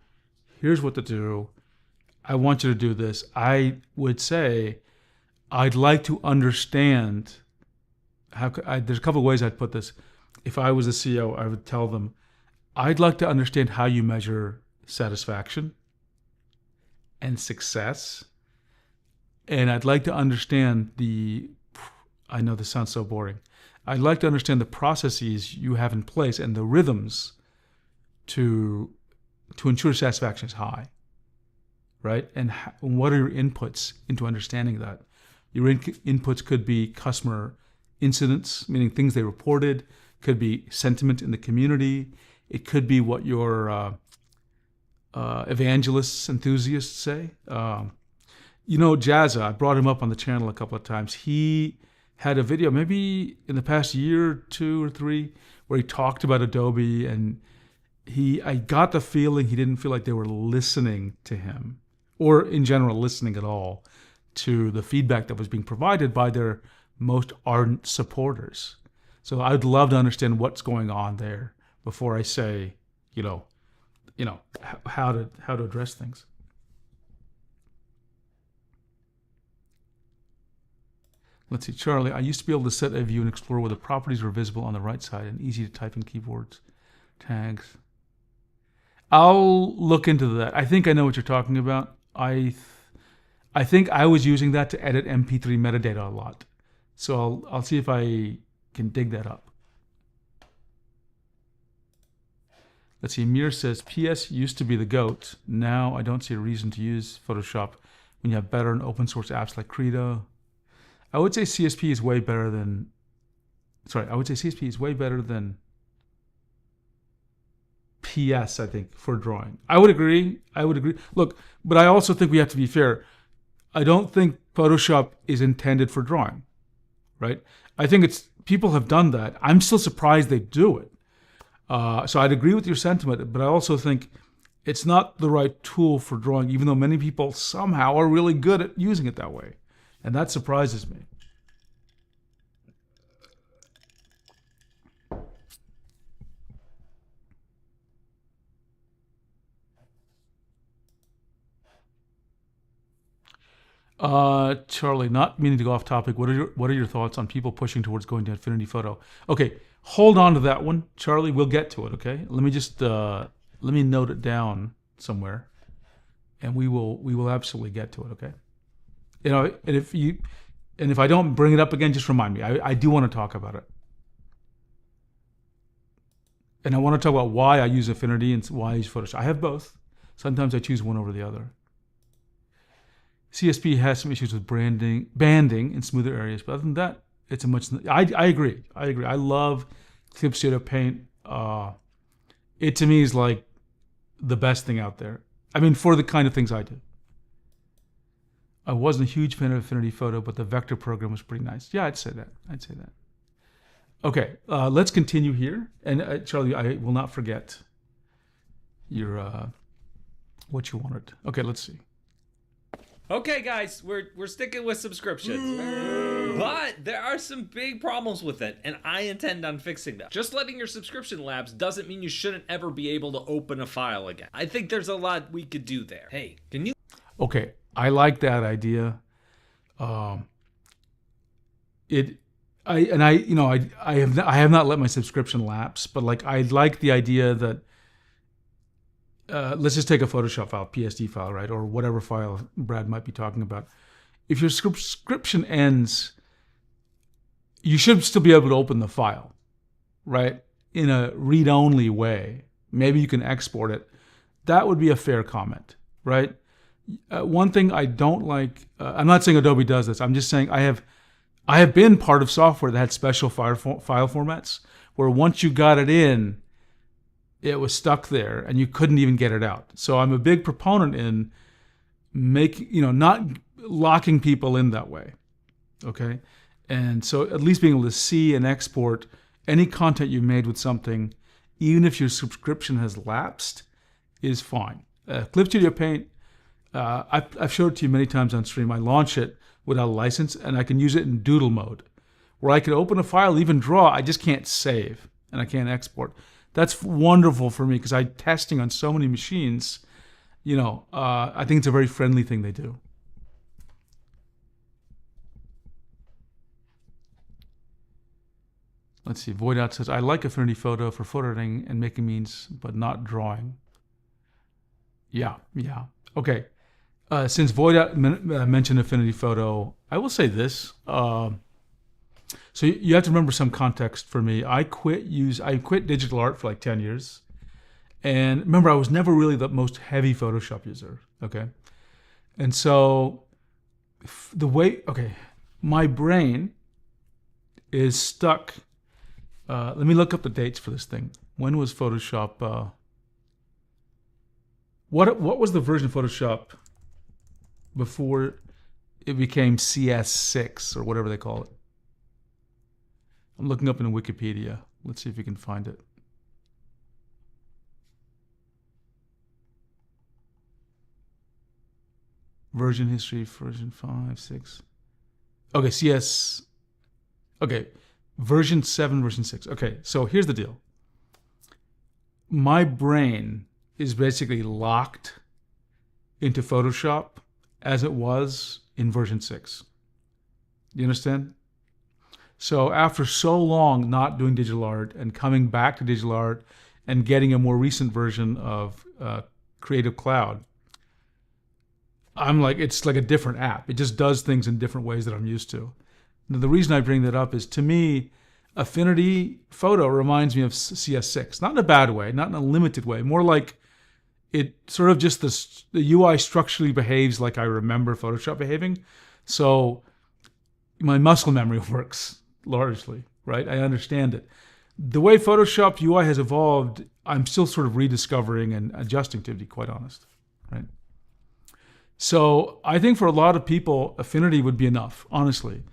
I want you to do this. I would say, I'd like to understand there's a couple of ways I'd put this. If I was a CEO, I would tell them, I'd like to understand how you measure satisfaction and success. And I'd like to understand I know this sounds so boring. I'd like to understand the processes you have in place and the rhythms to ensure satisfaction is high, right? And what are your inputs into understanding that? Your inputs could be customer incidents, meaning things they reported, could be sentiment in the community. It could be what your evangelists, enthusiasts say. Jazza, I brought him up on the channel a couple of times. He had a video, maybe in the past year, 2 or 3, where he talked about Adobe, and I got the feeling he didn't feel like they were listening to him, or in general listening at all to the feedback that was being provided by their most ardent supporters. So I'd love to understand what's going on there before I say, how to address things. Let's see, Charlie, I used to be able to set a view and explore where the properties were visible on the right side and easy to type in keyboards, tags. I'll look into that. I think I know what you're talking about. I think I was using that to edit MP3 metadata a lot. So I'll see if I can dig that up. Let's see, Mir says, PS used to be the GOAT. Now I don't see a reason to use Photoshop when you have better and open source apps like Credo. I would say CSP is way better than PS, I think, for drawing. I would agree. Look, but I also think we have to be fair. I don't think Photoshop is intended for drawing, right? I think people have done that. I'm still surprised they do it. So I'd agree with your sentiment, but I also think it's not the right tool for drawing, even though many people somehow are really good at using it that way. And that surprises me. Charlie, not meaning to go off topic, what are your thoughts on people pushing towards going to Infinity Photo? Okay, hold on to that one, Charlie. We'll get to it. Okay, let me just let me note it down somewhere, and we will absolutely get to it. Okay, and if I don't bring it up again, just remind me. I do want to talk about it, and I want to talk about why I use Affinity and why I use Photoshop. I have both. Sometimes I choose one over the other. CSP has some issues with banding in smoother areas, but other than that, it's a much. I agree. I love Clip Studio Paint. It to me is like the best thing out there. I mean, for the kind of things I do. I wasn't a huge fan of Affinity Photo, but the vector program was pretty nice. Yeah, I'd say that. Okay, let's continue here. And Charlie, I will not forget your what you wanted. Okay, let's see. Okay, guys, we're sticking with subscriptions. But there are some big problems with it, and I intend on fixing them. Just letting your subscription lapse doesn't mean you shouldn't ever be able to open a file again. I think there's a lot we could do there. Hey, can you... Okay, I like that idea. I have not let my subscription lapse, but like I like the idea that let's just take a Photoshop file, PSD file, right? Or whatever file Brad might be talking about. If your subscription ends, you should still be able to open the file, right? In a read-only way. Maybe you can export it. That would be a fair comment, right? One thing I don't like, I'm not saying Adobe does this. I'm just saying I have I have been part of software that had special file formats where once you got it in, it was stuck there and you couldn't even get it out. So I'm a big proponent in not locking people in that way. Okay. And so at least being able to see and export any content you made with something, even if your subscription has lapsed, is fine. Clip Studio Paint, I've showed it to you many times on stream. I launch it without a license, and I can use it in doodle mode, where I could open a file, even draw. I just can't save, and I can't export. That's wonderful for me because I'm testing on so many machines. I think it's a very friendly thing they do. Let's see. Voidout says, I like Affinity Photo for photo editing and making memes, but not drawing. Yeah. Okay. Since Voidout mentioned Affinity Photo, I will say this. So you have to remember some context for me. I quit digital art for like 10 years. And remember, I was never really the most heavy Photoshop user. Okay. And so my brain is stuck. Let me look up the dates for this thing. When was Photoshop? What was the version of Photoshop before it became CS6 or whatever they call it? I'm looking up in Wikipedia. Let's see if you can find it. Version history, version 5, 6. Okay, CS. Okay, version 7, version 6. Okay, so here's the deal. My brain is basically locked into Photoshop as it was in version 6. You understand? So after so long not doing digital art and coming back to digital art and getting a more recent version of Creative Cloud, it's like a different app. It just does things in different ways that I'm used to. Now, the reason I bring that up is, to me, Affinity Photo reminds me of CS6. Not in a bad way, not in a limited way. More like it sort of just the UI structurally behaves like I remember Photoshop behaving. So my muscle memory works largely, right? I understand it. The way Photoshop UI has evolved, I'm still sort of rediscovering and adjusting to be quite honest, right? So I think for a lot of people, Affinity would be enough, honestly.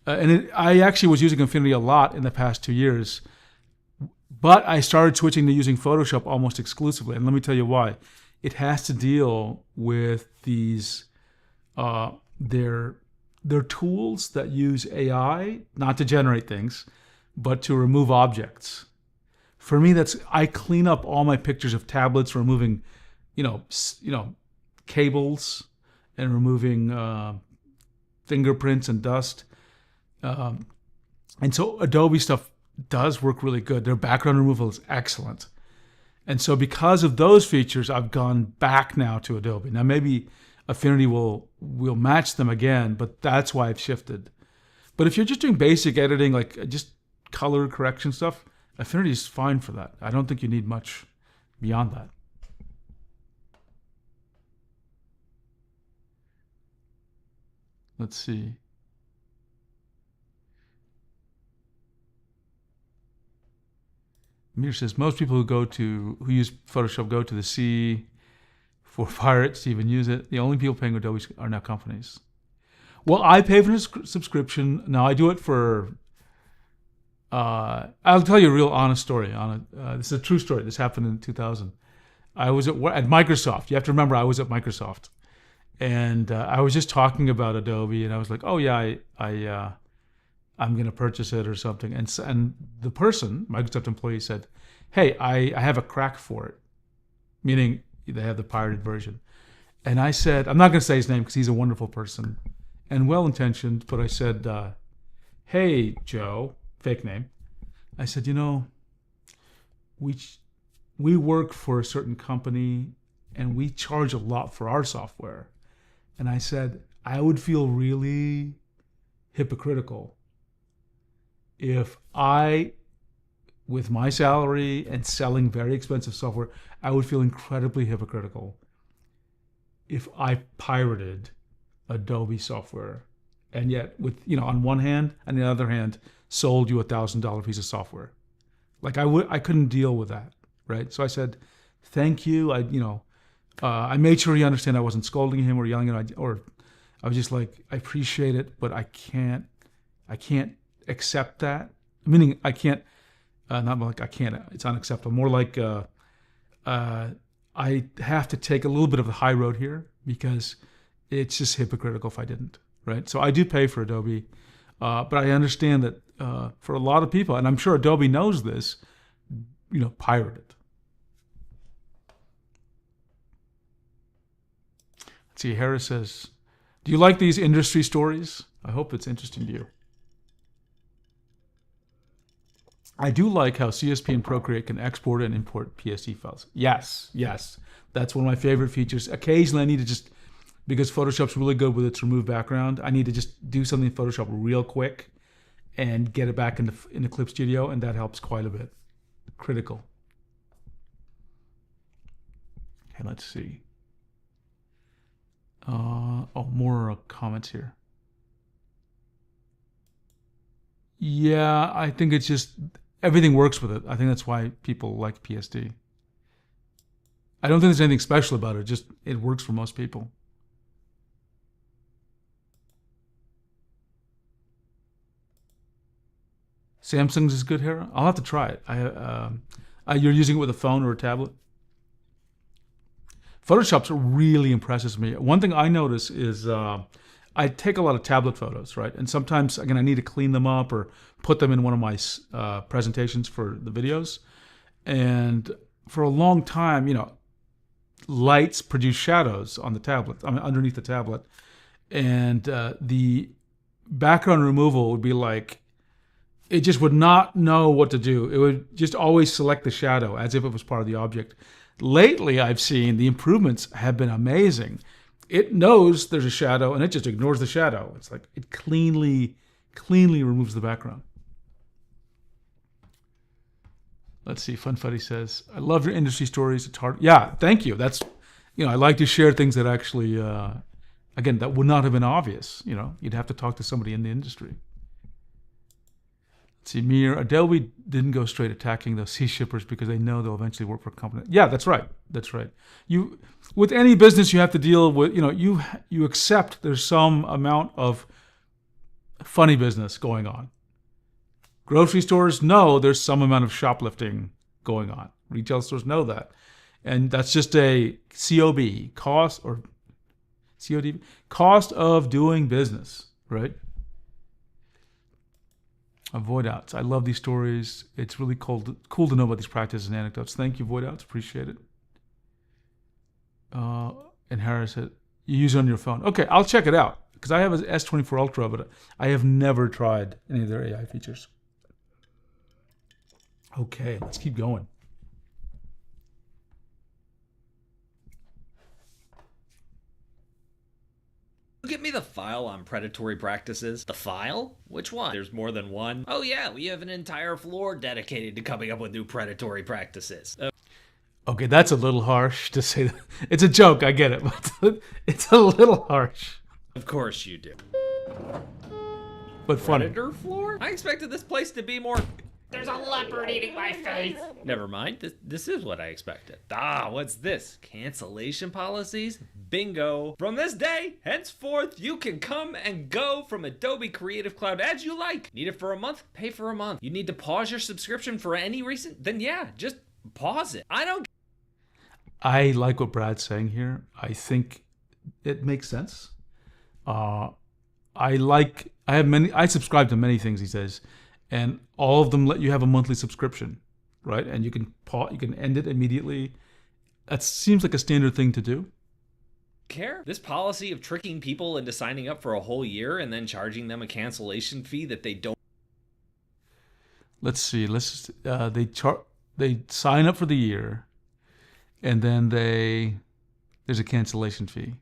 I actually was using Affinity a lot in the past 2 years, but I started switching to using Photoshop almost exclusively. And let me tell you why. It has to deal with these, their tools that use AI, not to generate things, but to remove objects. For me, I clean up all my pictures of tablets, removing, cables and removing fingerprints and dust. And so Adobe stuff does work really good. Their background removal is excellent. And so because of those features, I've gone back now to Adobe. Now maybe Affinity will match them again, but that's why I've shifted. But if you're just doing basic editing, like just color correction stuff, Affinity is fine for that. I don't think you need much beyond that. Let's see. Mir says most people who use Photoshop go to the sea for pirates to even use it. The only people paying Adobe are now companies. Well, I pay for a subscription. Now I do it for. I'll tell you a real honest story on it. This is a true story. This happened in 2000. I was at Microsoft. You have to remember I was at Microsoft, and I was just talking about Adobe, and I was like, "Oh yeah, I'm going to purchase it or something." And the person, Microsoft employee, said, "Hey, I have a crack for it," meaning they have the pirated version. And I said, I'm not going to say his name because he's a wonderful person and well-intentioned, but I said, "Hey, Joe," fake name. I said, we work for a certain company and we charge a lot for our software. And I said, I would feel really hypocritical if I, with my salary and selling very expensive software, I would feel incredibly hypocritical if I pirated Adobe software and yet with, on one hand, and the other hand, sold you $1,000 piece of software. Like I couldn't deal with that, right? So I said, thank you. I made sure he understood I wasn't scolding him or yelling at him, or I was just like, I appreciate it, but I can't accept that. Meaning I can't, not like I can't, it's unacceptable. More like I have to take a little bit of the high road here because it's just hypocritical if I didn't, right? So I do pay for Adobe, but I understand that for a lot of people, and I'm sure Adobe knows this, pirate it. Let's see, Harris says, do you like these industry stories? I hope it's interesting to you. I do like how CSP and Procreate can export and import PSD files. Yes. That's one of my favorite features. Occasionally I need to just, because Photoshop's really good with its remove background, I need to just do something in Photoshop real quick and get it back into Clip Studio, and that helps quite a bit. Critical. Okay, let's see. More comments here. Yeah, I think it's just, everything works with it. I think that's why people like PSD. I don't think there's anything special about it. Just, it works for most people. Samsung's is good here. I'll have to try it. You're using it with a phone or a tablet? Photoshop really impresses me. One thing I notice is I take a lot of tablet photos, right? And sometimes, again, I need to clean them up or put them in one of my presentations for the videos. And for a long time, lights produce shadows on the tablet, underneath the tablet. And the background removal would be like, it just would not know what to do. It would just always select the shadow as if it was part of the object. Lately, I've seen the improvements have been amazing. It knows there's a shadow and it just ignores the shadow. It's like it cleanly removes the background. Let's see. Fun Fuddy says, I love your industry stories. It's hard. Yeah, thank you. That's, I like to share things that actually, again, that would not have been obvious. You'd have to talk to somebody in the industry. See, Mir, Adobe didn't go straight attacking those C shippers because they know they'll eventually work for a company. Yeah, that's right. With any business, you have to deal with, you accept there's some amount of funny business going on. Grocery stores know there's some amount of shoplifting going on. Retail stores know that. And that's just a COB, cost of doing business, right? Void outs. I love these stories. It's really cool to know about these practices and anecdotes. Thank you, Void outs. Appreciate it. And Harris said, you use it on your phone. Okay, I'll check it out because I have an S24 Ultra, but I have never tried any of their AI features. Okay, let's keep going. Get me the file on predatory practices. The file? Which one? There's more than one. Oh yeah, we have an entire floor dedicated to coming up with new predatory practices. Okay, that's a little harsh to say that. It's a joke, I get it, but it's a little harsh. Of course you do. But funny. Predator floor? I expected this place to be more... There's a leopard eating my face. Never mind. This is what I expected. What's this? Cancellation policies? Bingo. From this day, henceforth, you can come and go from Adobe Creative Cloud as you like. Need it for a month? Pay for a month. You need to pause your subscription for any reason? Then yeah, just pause it. I like what Brad's saying here. I think it makes sense. I subscribe to many things he says. And all of them let you have a monthly subscription, right? And you can end it immediately. That seems like a standard thing to do. Care? This policy of tricking people into signing up for a whole year and then charging them a cancellation fee that they don't. Let's see. They sign up for the year, and then there's a cancellation fee.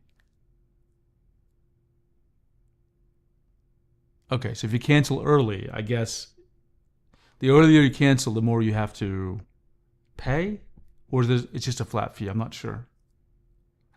Okay, so if you cancel early, I guess the earlier you cancel, the more you have to pay? Or it's just a flat fee? I'm not sure.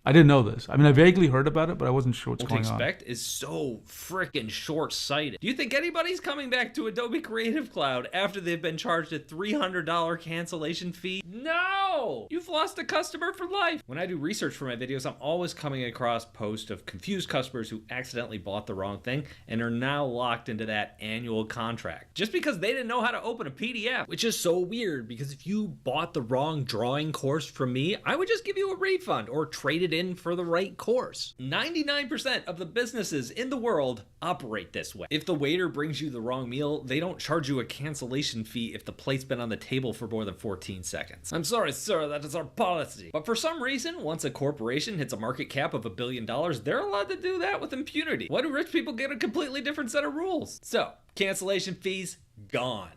I didn't know this. I mean, I vaguely heard about it, but I wasn't sure what's What to going on. expect is so freaking short-sighted. Do you think anybody's coming back to Adobe Creative Cloud after they've been charged a $300 cancellation fee? No! You've lost a customer for life. When I do research for my videos, I'm always coming across posts of confused customers who accidentally bought the wrong thing and are now locked into that annual contract just because they didn't know how to open a PDF, which is so weird because if you bought the wrong drawing course from me, I would just give you a refund or trade it in for the right course. 99% of the businesses in the world operate this way. If the waiter brings you the wrong meal, they don't charge you a cancellation fee if the plate's been on the table for more than 14 seconds. I'm sorry, sir, that is our policy. But for some reason, once a corporation hits a market cap of $1 billion, they're allowed to do that with impunity. Why do rich people get a completely different set of rules? So, cancellation fees, gone.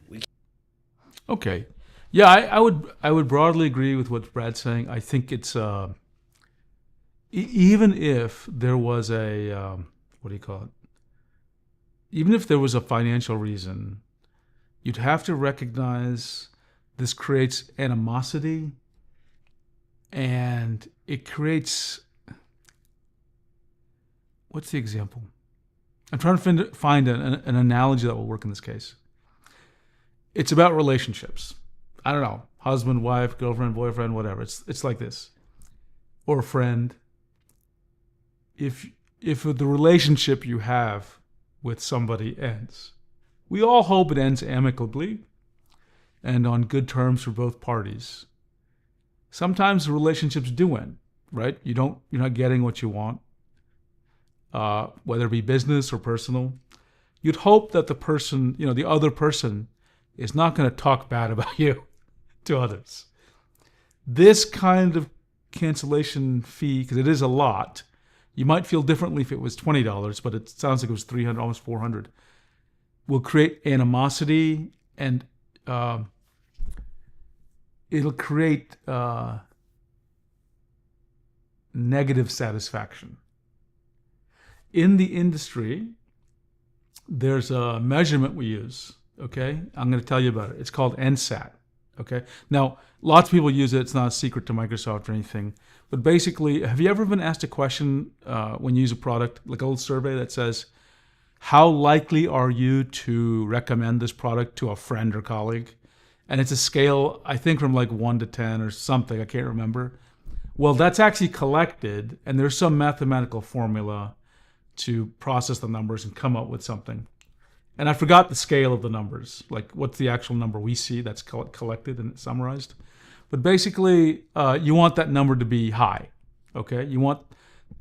Okay. Yeah, I would broadly agree with what Brad's saying. I think it's even if there was a what do you call it? Even if there was a financial reason, you'd have to recognize this creates animosity, and it creates. What's the example? I'm trying to find an analogy that will work in this case. It's about relationships. I don't know, husband, wife, girlfriend, boyfriend, whatever. It's like this, or a friend. If the relationship you have with somebody ends, we all hope it ends amicably and on good terms for both parties. Sometimes relationships do end, right? You're not getting what you want, whether it be business or personal. You'd hope that the person, the other person, is not going to talk bad about you to others. This kind of cancellation fee, because it is a lot. You might feel differently if it was $20, but it sounds like it was $300, almost $400. Will create animosity, and it'll create negative satisfaction. In the industry, there's a measurement we use. Okay, I'm going to tell you about it. It's called NSAT. Okay, now lots of people use it. It's not a secret to Microsoft or anything. But basically, have you ever been asked a question when you use a product, like a little survey that says, how likely are you to recommend this product to a friend or colleague? And it's a scale, I think, from like 1 to 10 or something. I can't remember. Well, that's actually collected, and there's some mathematical formula to process the numbers and come up with something. And I forgot the scale of the numbers, like what's the actual number we see that's collected and summarized. But basically, you want that number to be high, okay?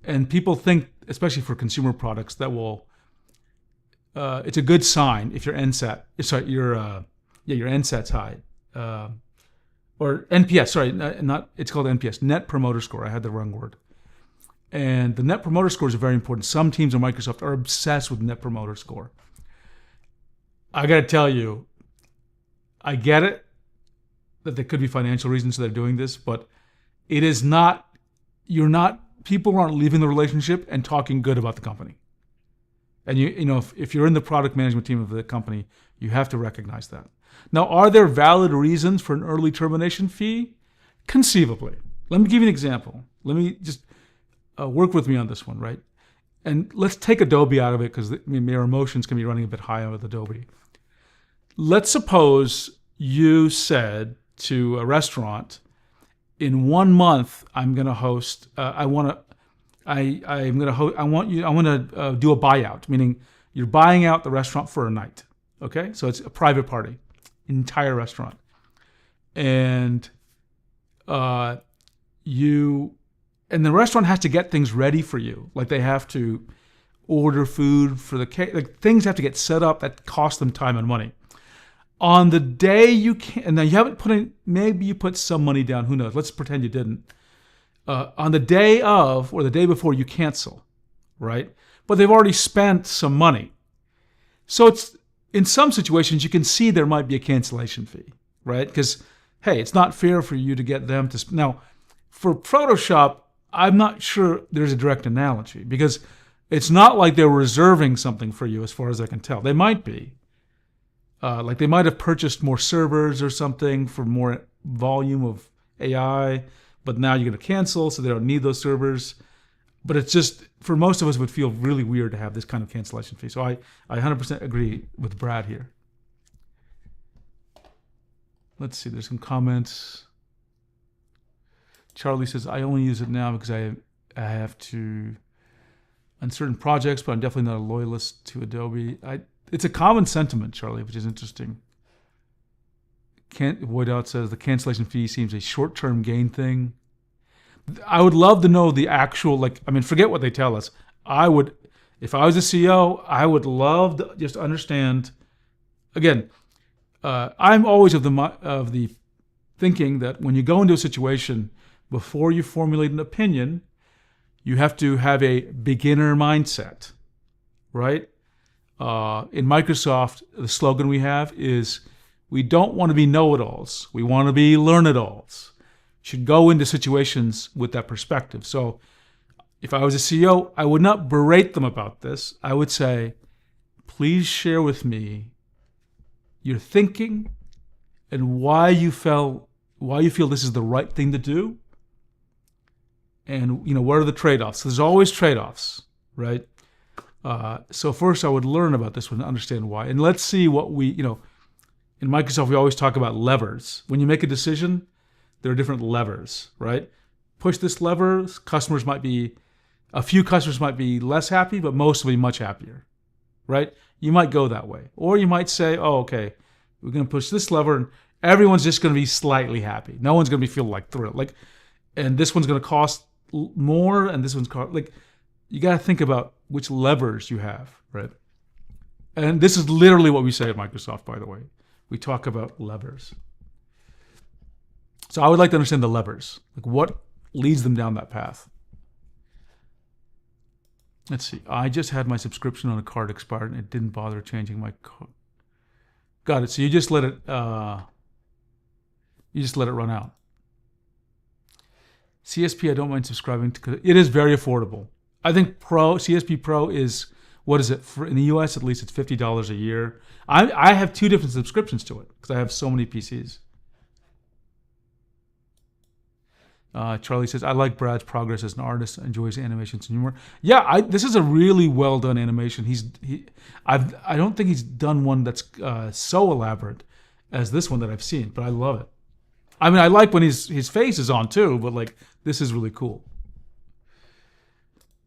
And people think, especially for consumer products, that it's a good sign if your NSAT, your NSAT's high, or NPS. Sorry, it's called NPS, Net Promoter Score. I had the wrong word. And the Net Promoter Score is very important. Some teams at Microsoft are obsessed with Net Promoter Score. I got to tell you, I get it that there could be financial reasons they're doing this, but it is not, people aren't leaving the relationship and talking good about the company. And if you're in the product management team of the company, you have to recognize that. Now, are there valid reasons for an early termination fee? Conceivably. Let me give you an example. Let me just work with me on this one, right? And let's take Adobe out of it because your emotions can be running a bit high with Adobe. Let's suppose you said to a restaurant, in 1 month, I'm going to host. I want to do a buyout, meaning you're buying out the restaurant for a night. Okay, so it's a private party, entire restaurant, and the restaurant has to get things ready for you, like they have to order food for the cake. Like things have to get set up that cost them time and money. On the day you can, and now you haven't put in, maybe you put some money down, who knows? Let's pretend you didn't. On the day of or the day before, you cancel, right? But they've already spent some money. So it's, in some situations, you can see there might be a cancellation fee, right? Because, hey, it's not fair for you to get them to, now, for Photoshop, I'm not sure there's a direct analogy because it's not like they're reserving something for you as far as I can tell. They might be. Like they might have purchased more servers or something for more volume of AI, but now you're going to cancel, so they don't need those servers. But it's just, for most of us, it would feel really weird to have this kind of cancellation fee. So I 100% agree with Brad here. Let's see, there's some comments. Charlie says, I only use it now because I have to on certain projects, but I'm definitely not a loyalist to Adobe. It's a common sentiment, Charlie, which is interesting. Voidout says the cancellation fee seems a short-term gain thing. I would love to know the actual, forget what they tell us. If I was a CEO, I would love to just understand. Again, I'm always of the thinking that when you go into a situation, before you formulate an opinion, you have to have a beginner mindset, right? In Microsoft, the slogan we have is, we don't want to be know-it-alls. We want to be learn-it-alls. You should go into situations with that perspective. So if I was a CEO, I would not berate them about this. I would say, please share with me your thinking and why you feel this is the right thing to do. And what are the trade-offs? So there's always trade-offs, right? So first I would learn about this one and understand why. And let's see what in Microsoft, we always talk about levers. When you make a decision, there are different levers, right? Push this lever, a few customers might be less happy, but most will be much happier, right? You might go that way. Or you might say, oh, okay, we're going to push this lever and everyone's just going to be slightly happy. No one's going to feel thrilled. And this one's going to cost more and this one's you got to think about which levers you have, right? And this is literally what we say at Microsoft, by the way. We talk about levers. So I would like to understand the levers. What leads them down that path? Let's see. I just had my subscription on a card expired and it didn't bother changing my card. Got it. So you just let it run out. CSP, I don't mind subscribing to. It is very affordable. I think CSP Pro is, what is it? In the US, at least, it's $50 a year. I have 2 different subscriptions to it because I have so many PCs. Charlie says, I like Brad's progress as an artist, enjoys animations and humor. Yeah, this is a really well done animation. I don't think he's done one that's so elaborate as this one that I've seen, but I love it. I mean, I like when his face is on too, but this is really cool.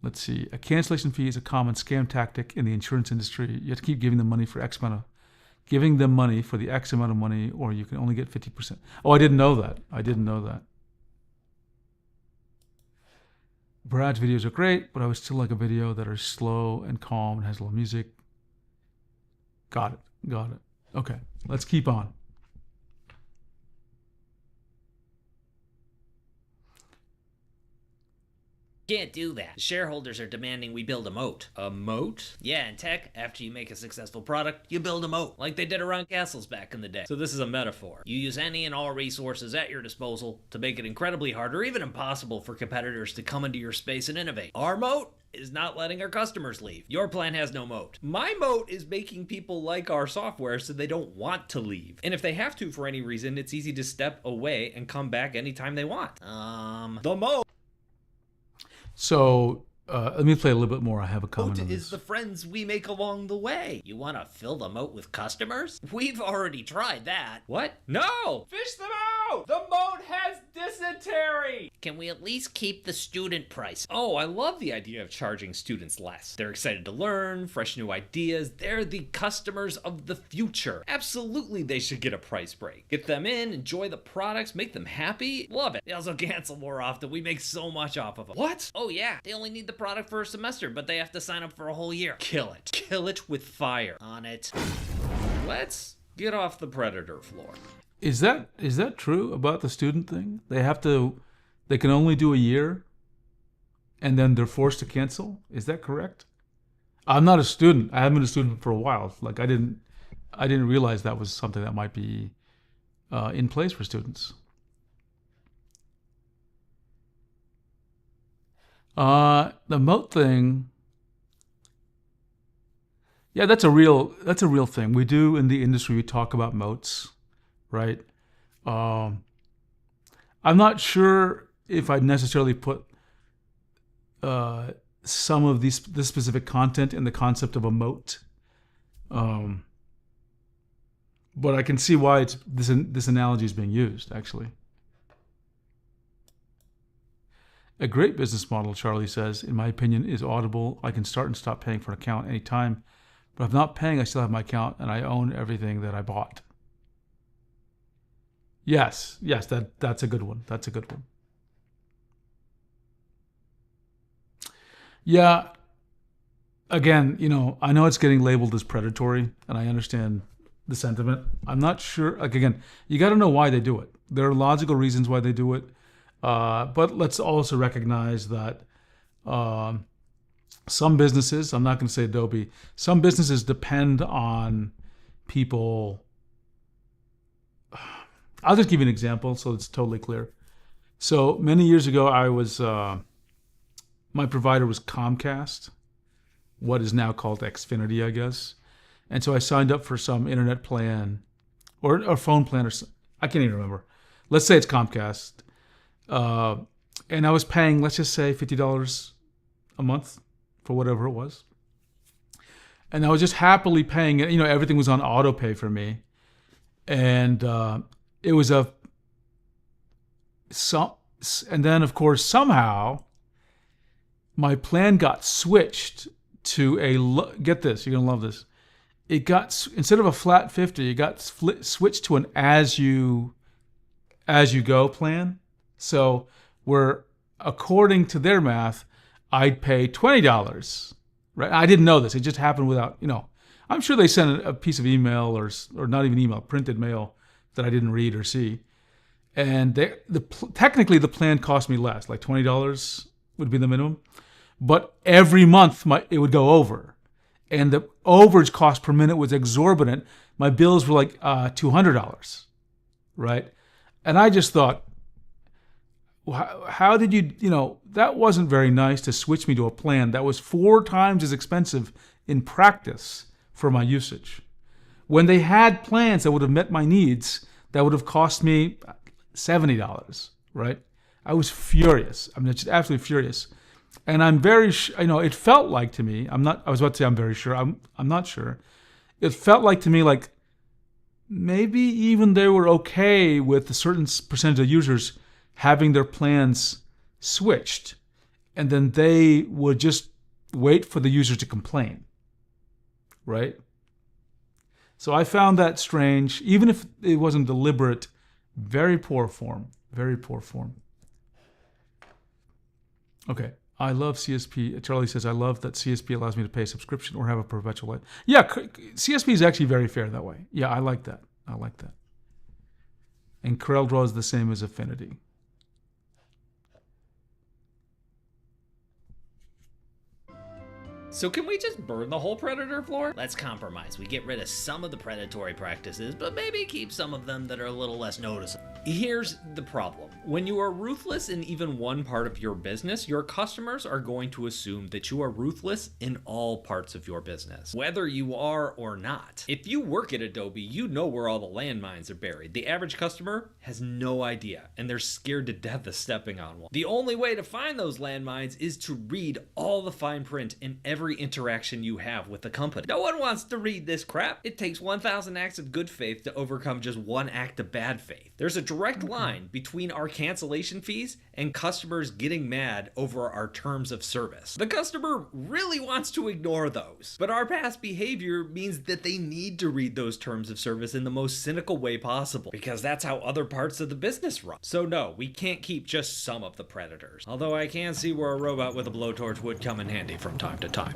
Let's see. A cancellation fee is a common scam tactic in the insurance industry. You have to keep giving them money for the X amount of money, or you can only get 50%. Oh, I didn't know that. Brad's videos are great, but I would still like a video that are slow and calm and has a little music. Got it. Okay, let's keep on. Can't do that. Shareholders are demanding we build a moat. A moat? Yeah, in tech, after you make a successful product, you build a moat, like they did around castles back in the day. So this is a metaphor. You use any and all resources at your disposal to make it incredibly hard or even impossible for competitors to come into your space and innovate. Our moat is not letting our customers leave. Your plan has no moat. My moat is making people like our software so they don't want to leave. And if they have to for any reason, it's easy to step away and come back anytime they want. The moat. So let me play a little bit more. I have a comment on this. Is the friends we make along the way. You want to fill the moat with customers? We've already tried that. What? No! Fish them out! The moat has dysentery! Can we at least keep the student price? Oh, I love the idea of charging students less. They're excited to learn, fresh new ideas. They're the customers of the future. Absolutely, they should get a price break. Get them in, enjoy the products, make them happy. Love it. They also cancel more often. We make so much off of them. What? Oh yeah, they only need the product for a semester, but they have to sign up for a whole year. Kill it. Kill it with fire. On it. Let's get off the predator floor. Is that true about the student thing? They can only do a year and then they're forced to cancel? Is that correct? I'm not a student. I haven't been a student for a while. I didn't realize that was something that might be in place for students. The moat thing. Yeah, that's a real thing. We do in the industry, we talk about moats, right? I'm not sure if I'd necessarily put some of this specific content in the concept of a moat. But I can see why this analogy is being used, actually. A great business model, Charlie says, in my opinion, is Audible. I can start and stop paying for an account anytime. But if I'm not paying, I still have my account and I own everything that I bought. Yes, that's a good one. That's a good one. Yeah, again, I know it's getting labeled as predatory, and I understand the sentiment. I'm not sure. Like, again, you got to know why they do it. There are logical reasons why they do it. But let's also recognize that some businesses, I'm not going to say Adobe, some businesses depend on people. I'll just give you an example so it's totally clear. So many years ago, my provider was Comcast, what is now called Xfinity, I guess. And so I signed up for some internet plan or phone plan, or I can't even remember. Let's say it's Comcast. And I was paying, let's just say $50 a month for whatever it was. And I was just happily paying it. Everything was on auto pay for me. And it was and then of course, somehow my plan got switched to get this, you're going to love this. It got, instead of a flat 50, it got switched to an as you go plan. So where, according to their math, I'd pay $20, right? I didn't know this. It just happened without, I'm sure they sent a piece of email or not even email, printed mail that I didn't read or see. And technically the plan cost me less, like $20 would be the minimum. But every month it would go over. And the overage cost per minute was exorbitant. My bills were like $200, right? And I just thought, how did you, that wasn't very nice to switch me to a plan that was 4 times as expensive in practice for my usage. When they had plans that would have met my needs, that would have cost me $70, right? I was furious. I mean, just absolutely furious. And I'm very, it felt like to me, I was about to say I'm very sure, I'm not sure. It felt like to me like maybe even they were okay with a certain percentage of users having their plans switched, and then they would just wait for the user to complain, right? So I found that strange, even if it wasn't deliberate. Very poor form, very poor form. Okay, I love CSP. Charlie says, I love that CSP allows me to pay a subscription or have a perpetual license. Yeah, CSP is actually very fair that way. Yeah, I like that. And CorelDRAW is the same as Affinity. So can we just burn the whole predator floor? Let's compromise. We get rid of some of the predatory practices, but maybe keep some of them that are a little less noticeable. Here's the problem. When you are ruthless in even one part of your business, your customers are going to assume that you are ruthless in all parts of your business, whether you are or not. If you work at Adobe, you know where all the landmines are buried. The average customer has no idea, and they're scared to death of stepping on one. The only way to find those landmines is to read all the fine print in every interaction you have with the company. No one wants to read this crap. It takes 1,000 acts of good faith to overcome just one act of bad faith. There's a direct line between our cancellation fees and customers getting mad over our terms of service. The customer really wants to ignore those, but our past behavior means that they need to read those terms of service in the most cynical way possible, because that's how other parts of the business run. So no, we can't keep just some of the predators. Although I can see where a robot with a blowtorch would come in handy from time to time.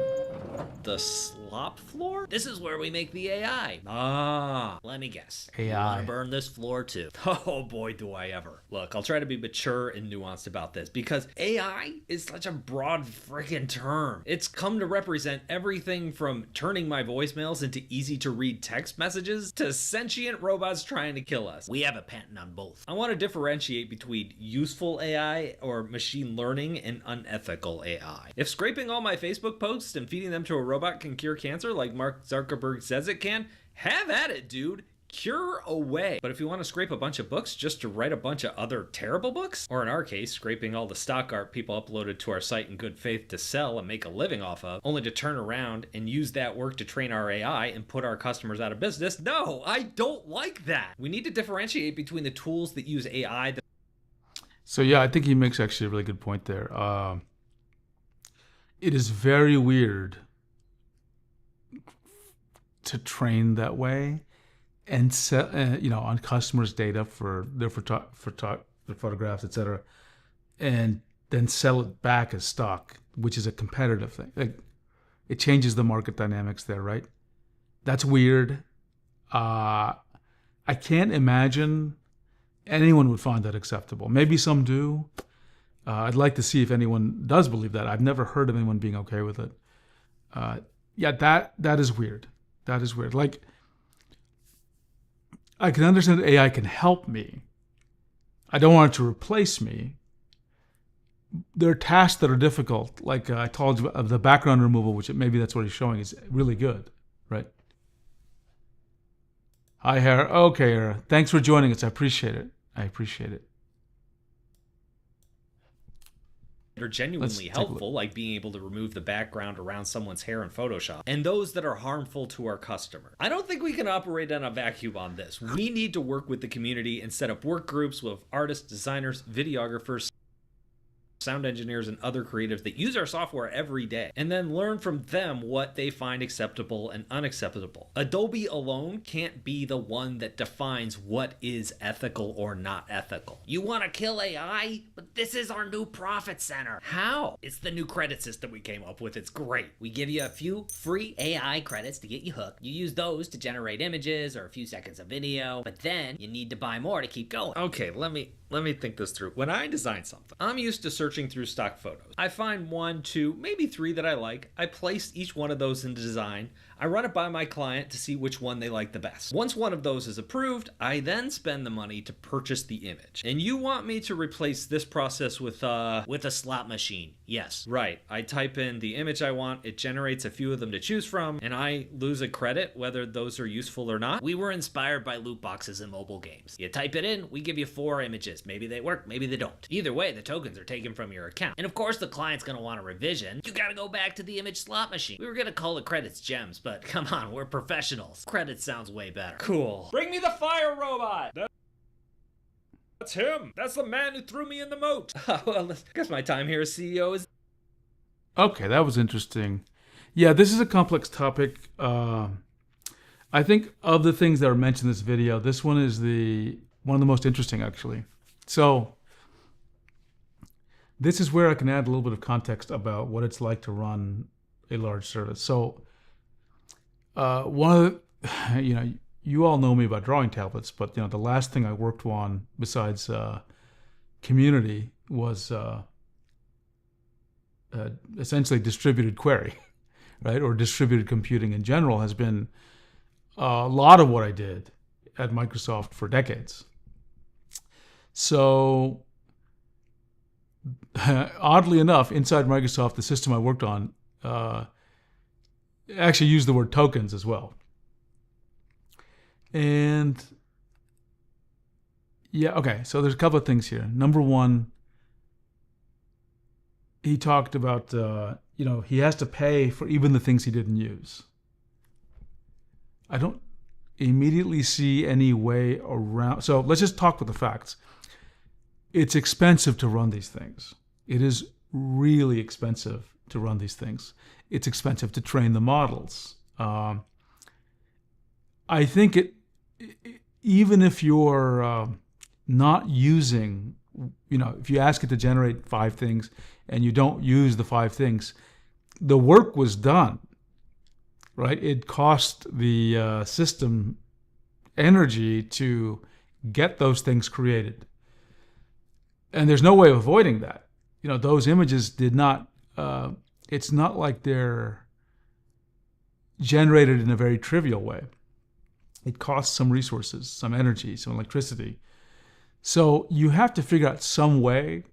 The slop floor? This is where we make the AI. Let me guess. AI. You want to burn this floor too? Oh boy, do I ever. Look, I'll try to be mature and nuanced about this, because AI is such a broad friggin' term. It's come to represent everything from turning my voicemails into easy to read text messages to sentient robots trying to kill us. We have a patent on both. I want to differentiate between useful AI or machine learning and unethical AI. If scraping all my Facebook posts and feeding them to a robot can cure cancer like Mark Zuckerberg says it can, have at it, dude. cure away. But if you want to scrape a bunch of books just to write a bunch of other terrible books, or in our case, scraping all the stock art people uploaded to our site in good faith to sell and make a living off of, only to turn around and use that work to train our AI and put our customers out of business, no, I don't like that. We need to differentiate between the tools that use AI. So yeah, I think he makes actually a really good point there. It is very weird to train that way and set, on customers' data for their their photographs, etc., and then sell it back as stock, which is a competitive thing. Like, it changes the market dynamics there, right? That's weird. I can't imagine anyone would find that acceptable. Maybe some do. I'd like to see if anyone does believe that. I've never heard of anyone being okay with it. That is weird. That is weird. Like, I can understand that AI can help me. I don't want it to replace me. There are tasks that are difficult. Like I told you, of the background removal, which maybe that's what he's showing, is really good, right? Hi, Hera. Okay, Hera. Thanks for joining us. I appreciate it. Are genuinely helpful, like being able to remove the background around someone's hair in Photoshop, and those that are harmful to our customer. I don't think we can operate in a vacuum on this. We need to work with the community and set up work groups with artists, designers, videographers, sound engineers, and other creatives that use our software every day, and then learn from them what they find acceptable and unacceptable. Adobe alone can't be the one that defines what is ethical or not ethical. You want to kill AI? But this is our new profit center. How? It's the new credit system we came up with. It's great. We give you a few free AI credits to get you hooked. You use those to generate images or a few seconds of video, but then you need to buy more to keep going. Okay, let me think this through. When I design something, I'm used to searching through stock photos. I find 1, 2, maybe 3 that I like. I place each one of those into design. I run it by my client to see which one they like the best. Once one of those is approved, I then spend the money to purchase the image. And you want me to replace this process with a slot machine? Yes. Right. I type in the image I want, it generates a few of them to choose from, and I lose a credit whether those are useful or not. We were inspired by loot boxes in mobile games. You type it in, we give you 4 images. Maybe they work, maybe they don't. Either way, the tokens are taken from your account. And of course, the client's gonna want a revision. You gotta go back to the image slot machine. We were gonna call the credits gems, but come on, we're professionals. Credits sounds way better. Cool. Bring me the fire robot! That's him! That's the man who threw me in the moat! Well, I guess my time here as CEO is... Okay, that was interesting. Yeah, this is a complex topic. I think of the things that are mentioned in this video, this one is one of the most interesting, actually. So this is where I can add a little bit of context about what it's like to run a large service. So one of the, you all know me about drawing tablets, but the last thing I worked on besides community was essentially distributed query, right? Or distributed computing in general has been a lot of what I did at Microsoft for decades. So oddly enough, inside Microsoft, the system I worked on actually used the word tokens as well. And yeah, okay, so there's a couple of things here. Number one, he talked about, he has to pay for even the things he didn't use. I don't immediately see any way around. So let's just talk with the facts. It's expensive to run these things. It is really expensive to run these things. It's expensive to train the models. I think even if you're not using, if you ask it to generate 5 things and you don't use the 5 things, the work was done, right? It cost the system energy to get those things created. And there's no way of avoiding that. Those images did not, it's not like they're generated in a very trivial way. It costs some resources, some energy, some electricity. So you have to figure out some way,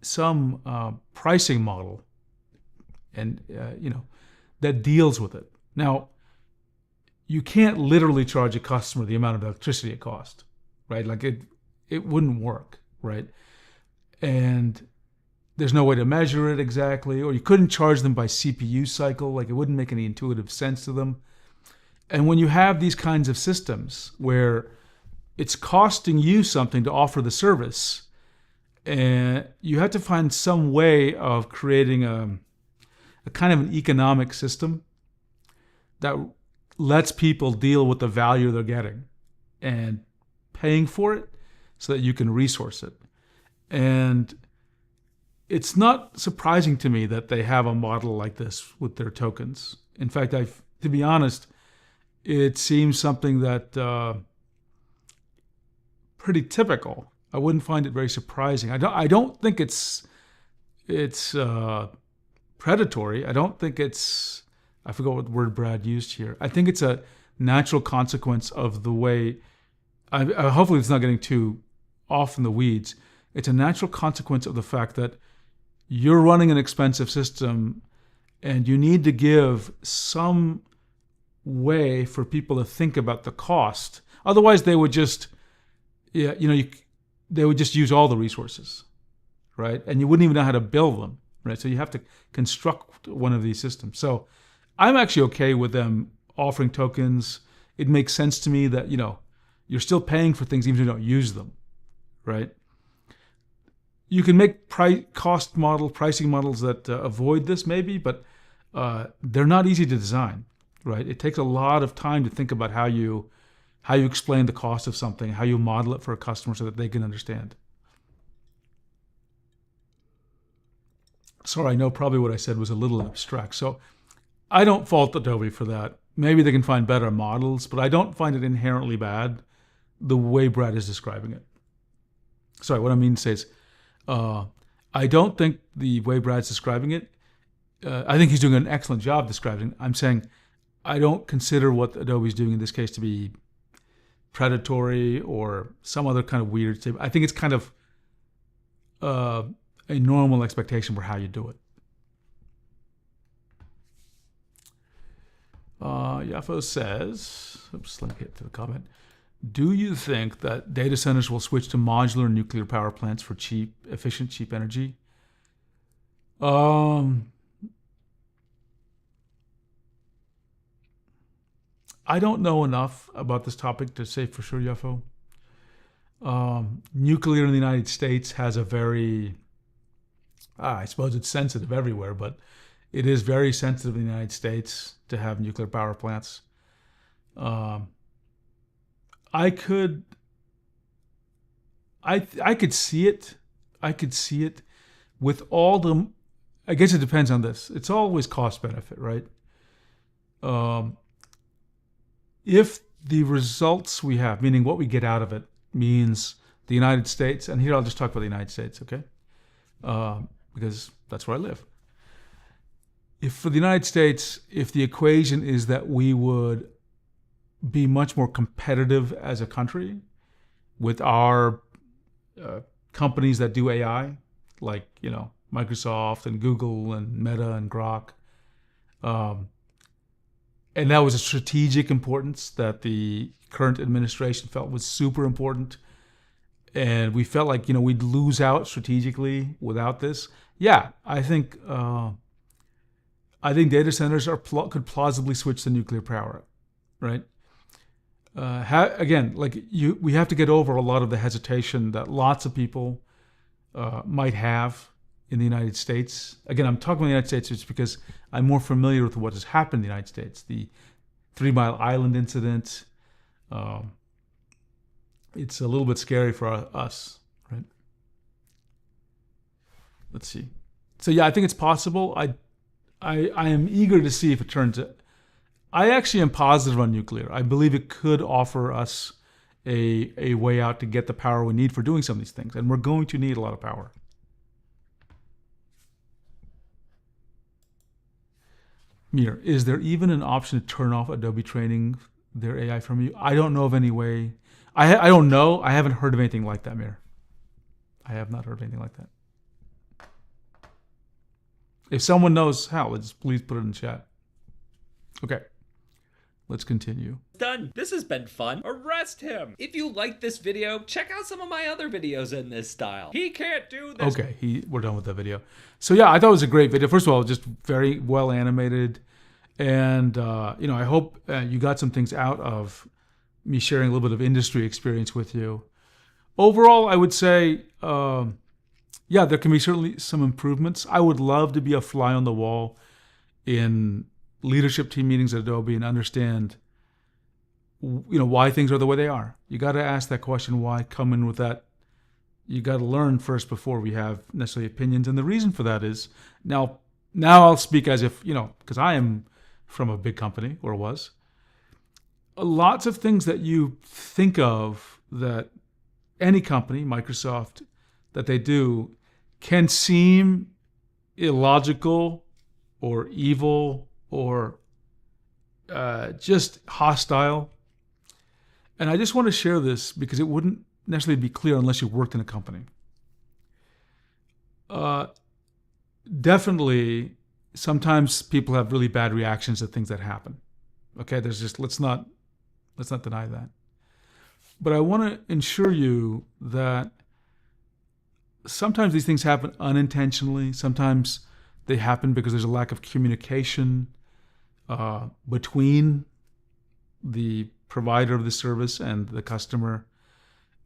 some pricing model, and that deals with it. Now, you can't literally charge a customer the amount of electricity it cost, right? Like it wouldn't work, right? And there's no way to measure it exactly, or you couldn't charge them by CPU cycle, like it wouldn't make any intuitive sense to them. And when you have these kinds of systems where it's costing you something to offer the service, and you have to find some way of creating a kind of an economic system that lets people deal with the value they're getting and paying for it so that you can resource it. And it's not surprising to me that they have a model like this with their tokens. In fact, to be honest, it seems something that pretty typical. I wouldn't find it very surprising. I don't think it's predatory. I don't think it's, I forgot what word Brad used here. I think it's a natural consequence of the way, hopefully it's not getting too off in the weeds. It's a natural consequence of the fact that you're running an expensive system and you need to give some way for people to think about the cost. Otherwise they would just, they would just use all the resources, right? And you wouldn't even know how to bill them, right? So you have to construct one of these systems. So I'm actually okay with them offering tokens. It makes sense to me that, you're still paying for things even if you don't use them, right? You can make pricing models that avoid this maybe, but they're not easy to design, right? It takes a lot of time to think about how you explain the cost of something, how you model it for a customer so that they can understand. Sorry, I know probably what I said was a little abstract. So I don't fault Adobe for that. Maybe they can find better models, but I don't find it inherently bad the way Brad is describing it. Sorry, what I mean to say is, I don't think the way Brad's describing it, I think he's doing an excellent job describing it. I'm saying I don't consider what Adobe's doing in this case to be predatory or some other kind of weird thing. I think it's kind of a normal expectation for how you do it. Yafo says, oops, let me get to the comment. Do you think that data centers will switch to modular nuclear power plants for efficient, cheap energy? I don't know enough about this topic to say for sure, Yafo. Nuclear in the United States has a very, I suppose it's sensitive everywhere, but it is very sensitive in the United States to have nuclear power plants. I could see it. I could see it with all the, I guess it depends on this. It's always cost benefit, right? If the results we have, meaning what we get out of it, means the United States, and here I'll just talk about the United States, okay? Because that's where I live. If for the United States, if the equation is that we would be much more competitive as a country with our companies that do AI, like Microsoft and Google and Meta and Grok, and that was a strategic importance that the current administration felt was super important, and we felt like we'd lose out strategically without this. Yeah, I think data centers could plausibly switch to nuclear power, right? Again, we have to get over a lot of the hesitation that lots of people might have in the United States. Again, I'm talking about the United States just because I'm more familiar with what has happened in the United States. The 3 Mile Island incident. It's a little bit scary for us, right? Let's see. So yeah, I think it's possible. I am eager to see if it turns it. I actually am positive on nuclear. I believe it could offer us a way out to get the power we need for doing some of these things. And we're going to need a lot of power. Mir, is there even an option to turn off Adobe training their AI from you? I don't know of any way. I don't know. I haven't heard of anything like that, Mir. I have not heard of anything like that. If someone knows how, please put it in the chat. Okay. let's continue. Done. This has been fun. Arrest him! If you liked this video, check out some of my other videos in this style. He can't do this. Okay, we're done with that video. So yeah, I thought it was a great video. First of all, just very well animated. And, I hope you got some things out of me sharing a little bit of industry experience with you. Overall, I would say, there can be certainly some improvements. I would love to be a fly on the wall in leadership team meetings at Adobe and understand, why things are the way they are. You got to ask that question, why, come in with that. You got to learn first before we have necessarily opinions. And the reason for that is, now I'll speak as if, because I am from a big company, or was. Lots of things that you think of that any company, Microsoft, that they do can seem illogical or evil or just hostile. And I just want to share this because it wouldn't necessarily be clear unless you worked in a company. Definitely, sometimes people have really bad reactions to things that happen. Okay, let's not deny that. But I want to assure you that sometimes these things happen unintentionally. Sometimes they happen because there's a lack of communication between the provider of the service and the customer.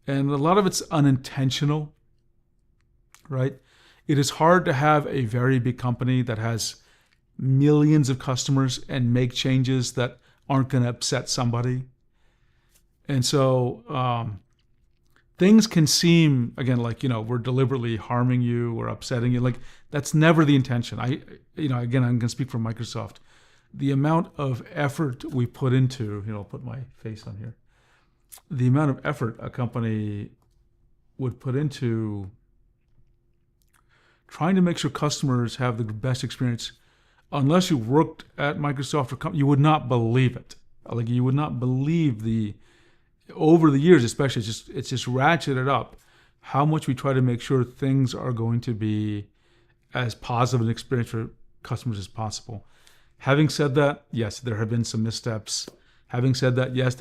And a lot of it's unintentional, right? It is hard to have a very big company that has millions of customers and make changes that aren't going to upset somebody. And so things can seem, again, like, we're deliberately harming you or upsetting you. Like, that's never the intention. Again, I'm going to speak for Microsoft. The amount of effort we put into, I'll put my face on here. The amount of effort a company would put into trying to make sure customers have the best experience. Unless you worked at Microsoft or company, you would not believe it. Like, you would not believe over the years, especially, it's just ratcheted up how much we try to make sure things are going to be as positive an experience for customers as possible. Having said that, yes, there have been some missteps. Having said that, yes,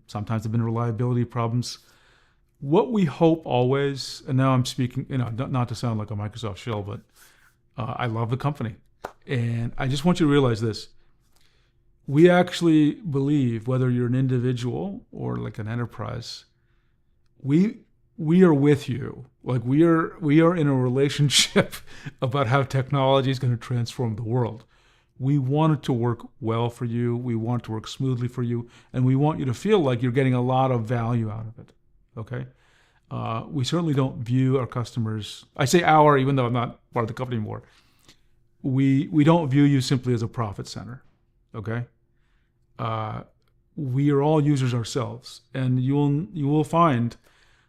sometimes there have been reliability problems. What we hope always, and now I'm speaking, not to sound like a Microsoft shill, but I love the company. And I just want you to realize this. We actually believe, whether you're an individual or like an enterprise, we are with you. Like, we are in a relationship about how technology is going to transform the world. We want it to work well for you. We want it to work smoothly for you. And we want you to feel like you're getting a lot of value out of it. Okay? We certainly don't view our customers, I say our, even though I'm not part of the company anymore. We don't view you simply as a profit center. Okay? We are all users ourselves. And you will find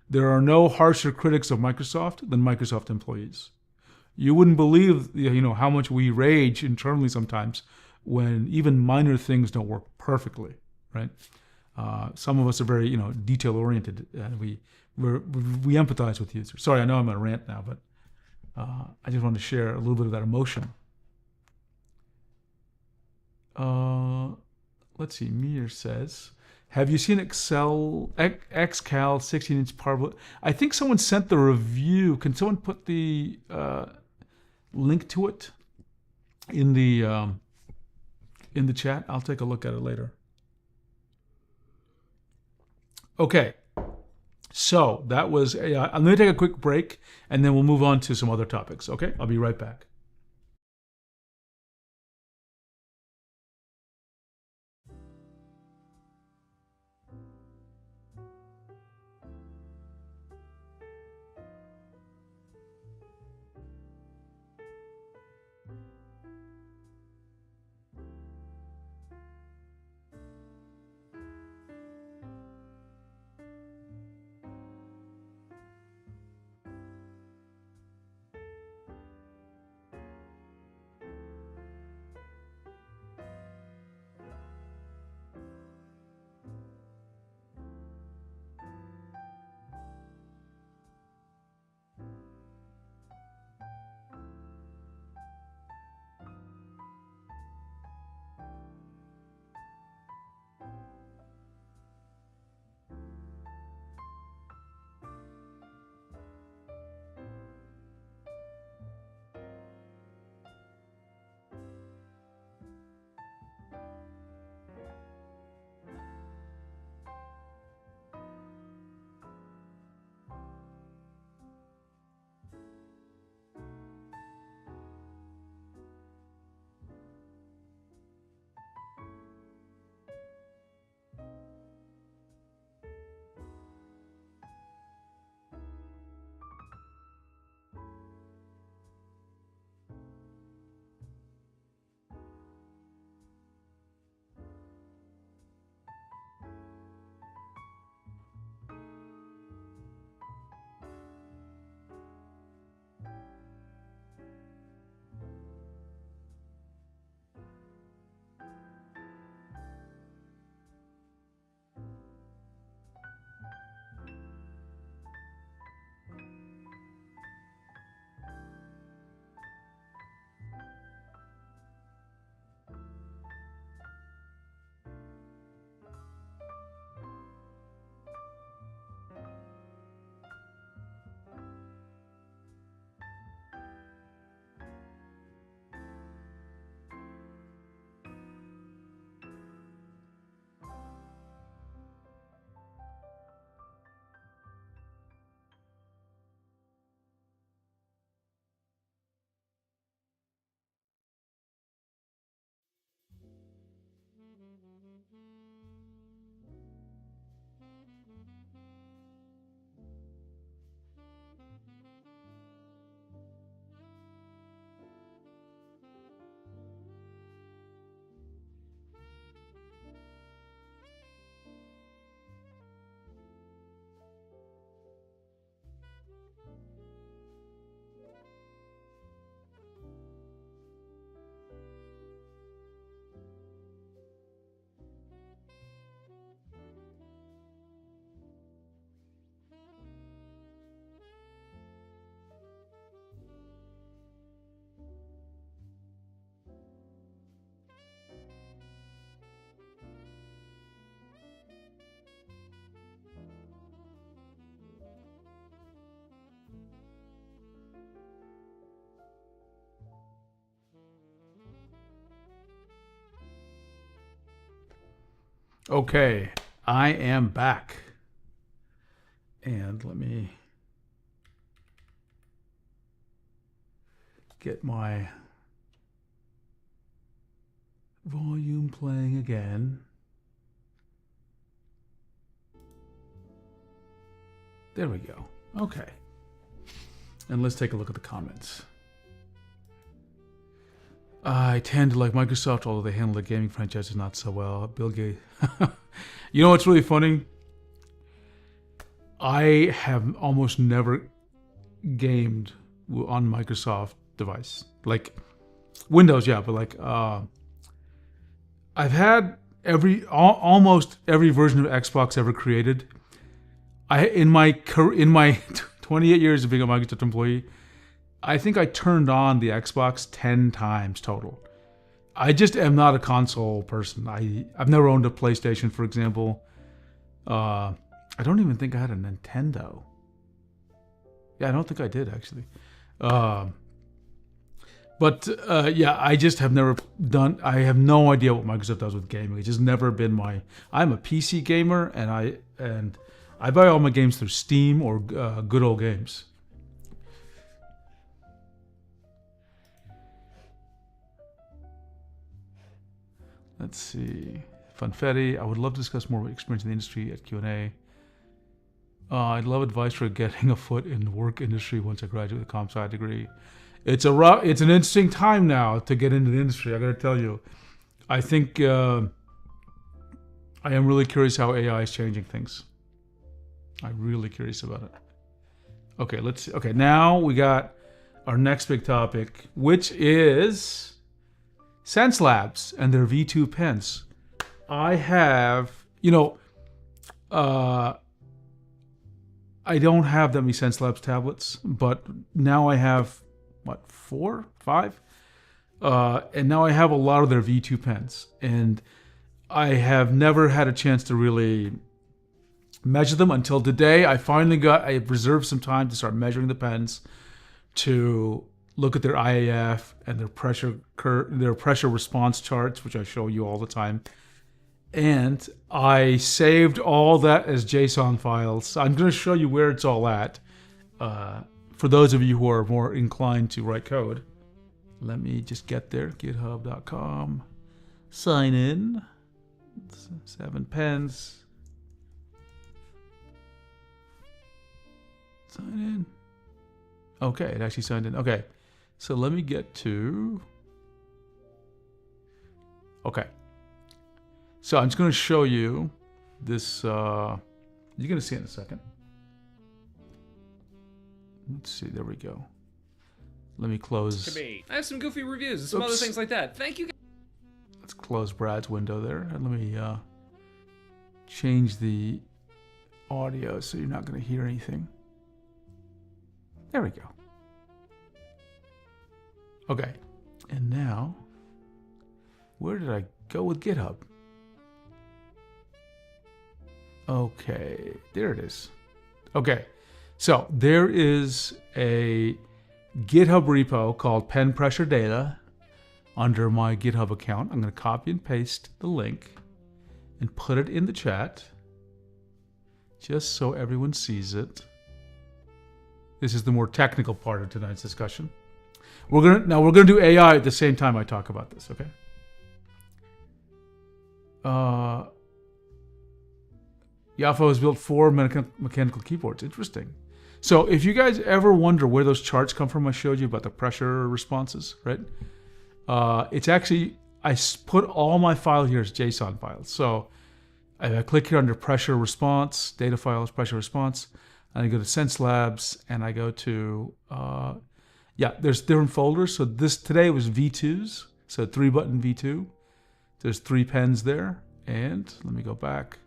there are no harsher critics of Microsoft than Microsoft employees. You wouldn't believe, how much we rage internally sometimes when even minor things don't work perfectly, right? Some of us are very, detail oriented, and we empathize with users. Sorry, I know I'm on a rant now, but I just wanted to share a little bit of that emotion. Let's see. Meir says, "Have you seen XCal 16-inch Parvo?" I think someone sent the review. Can someone put the link to it in the chat? I'll take a look at it later. Okay, so that was I'm going to take a quick break, and then we'll move on to some other topics. Okay, I'll be right back. Okay, I am back. And let me get my volume playing again. There we go. Okay. And let's take a look at the comments. I tend to like Microsoft, although they handle the gaming franchises not so well. Bill Gates. You know what's really funny? I have almost never gamed on Microsoft device. Like Windows, yeah, but like I've had almost every version of Xbox ever created. In my 28 years of being a Microsoft employee, I think I turned on the Xbox 10 times total. I just am not a console person. I've never owned a PlayStation, for example. I don't even think I had a Nintendo. Yeah, I don't think I did, actually. Yeah, I just have never done... I have no idea what Microsoft does with gaming. It's just never been my... I'm a PC gamer, and I buy all my games through Steam or Good Old Games. Let's see. Funfetti. I would love to discuss more experience in the industry at Q&A. I'd love advice for getting a foot in the work industry once I graduate with a comp sci degree. It's an interesting time now to get into the industry. I got to tell you, I think I am really curious how AI is changing things. I'm really curious about it. Okay, let's see. Okay, now we got our next big topic, which is Xencelabs and their V2 pens. I have, I don't have that many Xencelabs tablets, but now I have, 4, 5? And now I have a lot of their V2 pens. And I have never had a chance to really measure them until today. I reserved some time to start measuring the pens, to look at their IAF and their pressure response charts, which I show you all the time. And I saved all that as JSON files. I'm going to show you where it's all at. For those of you who are more inclined to write code. Let me just get there. GitHub.com. Sign in. 7 pens. Sign in. Okay, it actually signed in. Okay, so let me get to... Okay. So I'm just going to show you this. You're going to see it in a second. Let's see. There we go. Let me close. I have some goofy reviews and some other things like that. Thank you. Let's close Brad's window there. And let me change the audio so you're not going to hear anything. There we go. Okay. And now, where did I go with GitHub? Okay, there it is. Okay, so there is a GitHub repo called Pen Pressure Data under my GitHub account. I'm going to copy and paste the link and put it in the chat just so everyone sees it. This is the more technical part of tonight's discussion. We're gonna do AI at the same time I talk about this, okay? Yafo has built 4 mechanical keyboards. Interesting. So if you guys ever wonder where those charts come from, I showed you about the pressure responses, right? It's actually, I put all my file here as JSON files. So I click here under pressure response, data files, pressure response, and I go to Xencelabs, and I go to, there's different folders. So this today was V2s, so 3-button V2. There's 3 pens there, and let me go back.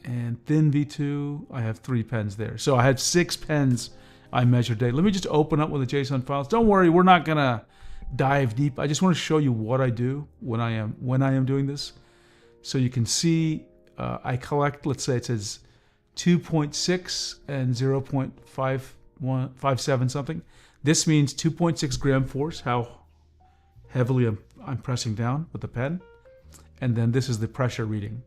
And thin V2, I have 3 pens there. So I had 6 pens I measured today. Let me just open up with the JSON files. Don't worry, we're not gonna dive deep. I just want to show you what I do when I am doing this. So you can see I collect, let's say it says 2.6 and 0.57 something. This means 2.6 gram force, how heavily I'm pressing down with the pen. And then this is the pressure reading.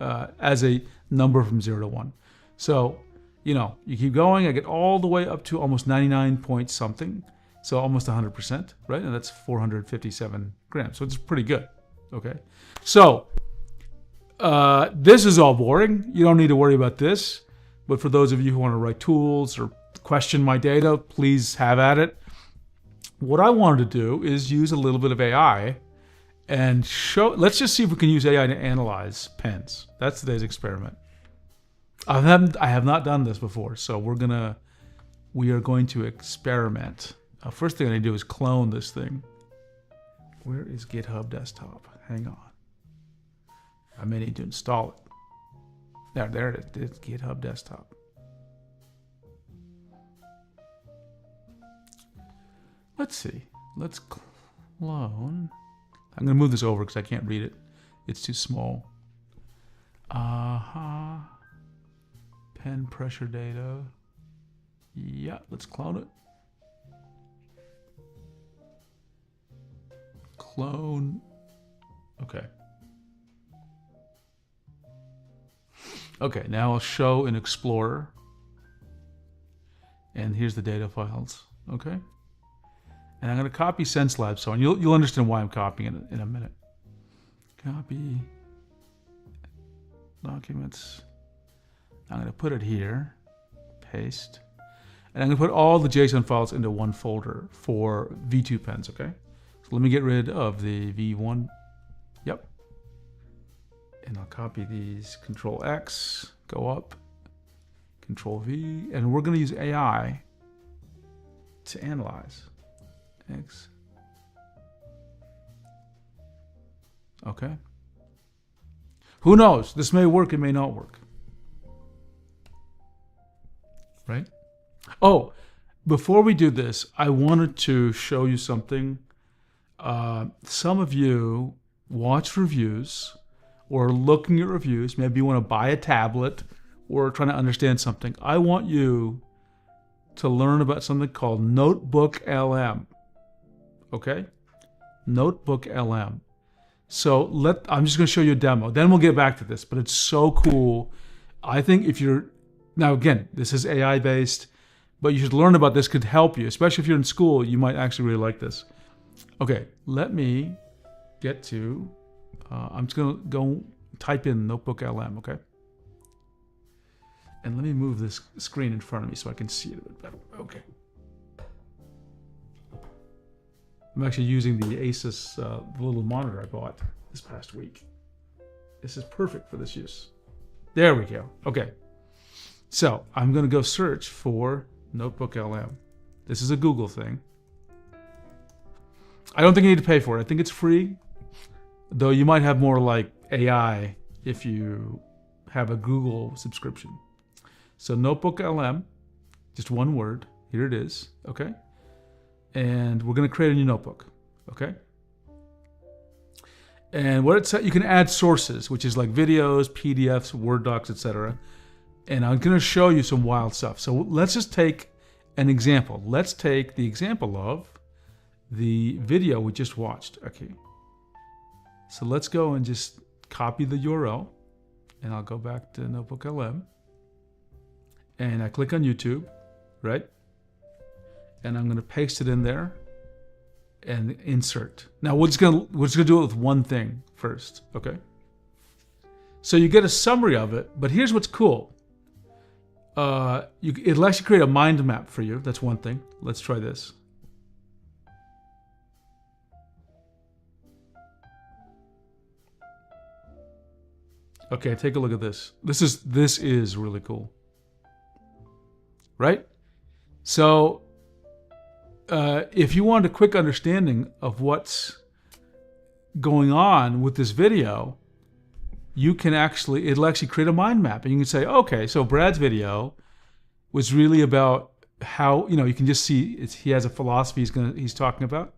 as a number from 0 to 1. So, you keep going. I get all the way up to almost 99 point something. So almost 100%, right? And that's 457 grams. So it's pretty good. Okay. So this is all boring. You don't need to worry about this. But for those of you who want to write tools or question my data, please have at it. What I wanted to do is use a little bit of AI and let's just see if we can use AI to analyze pens. That's today's experiment. I have not done this before, so we are going to experiment. First thing I need to do is clone this thing. Where is GitHub Desktop? Hang on. I may need to install it. There it is. It's GitHub Desktop. Let's see. Let's clone. I'm going to move this over because I can't read it. It's too small. Pen pressure data. Yeah, let's clone it. Clone. Okay. Okay, now I'll show in Explorer. And here's the data files. Okay. And I'm going to copy Xencelabs, and you'll understand why I'm copying it in a minute. Copy documents. I'm going to put it here. Paste. And I'm going to put all the JSON files into one folder for V2 pens, okay? So let me get rid of the V1. Yep. And I'll copy these. Control X, go up. Control V. And we're going to use AI to analyze. X. Okay. Who knows? This may work, it may not work. Right? Oh, before we do this, I wanted to show you something. Some of you watch reviews or looking at reviews. Maybe you want to buy a tablet or trying to understand something. I want you to learn about something called Notebook LM. Okay? Notebook LM. So I'm just going to show you a demo. Then we'll get back to this, but it's so cool. I think now again, this is AI based, but you should learn about this. Could help you, especially if you're in school. You might actually really like this. Okay, let me get to, I'm just going to go type in Notebook LM, okay? And let me move this screen in front of me so I can see it a bit better. Okay. I'm actually using the Asus the little monitor I bought this past week. This is perfect for this use. There we go. Okay. So I'm going to go search for Notebook LM. This is a Google thing. I don't think you need to pay for it. I think it's free. Though you might have more like AI if you have a Google subscription. So Notebook LM, just one word. Here it is. Okay. And we're going to create a new notebook. Okay. And what it said, you can add sources, which is like videos, PDFs, Word docs, etc. And I'm going to show you some wild stuff. So let's just take an example. Let's take the example of the video we just watched. Okay. So let's go and just copy the URL. And I'll go back to Notebook LM. And I click on YouTube, right? And I'm going to paste it in there and insert. Now we're just going to do it with one thing first, okay? So you get a summary of it, but here's what's cool. It'll actually create a mind map for you. That's one thing. Let's try this. Okay, take a look at this. This is really cool. Right? So if you want a quick understanding of what's going on with this video, it'll actually create a mind map. And you can say, okay, so Brad's video was really about how, you can just see he has a philosophy he's talking about.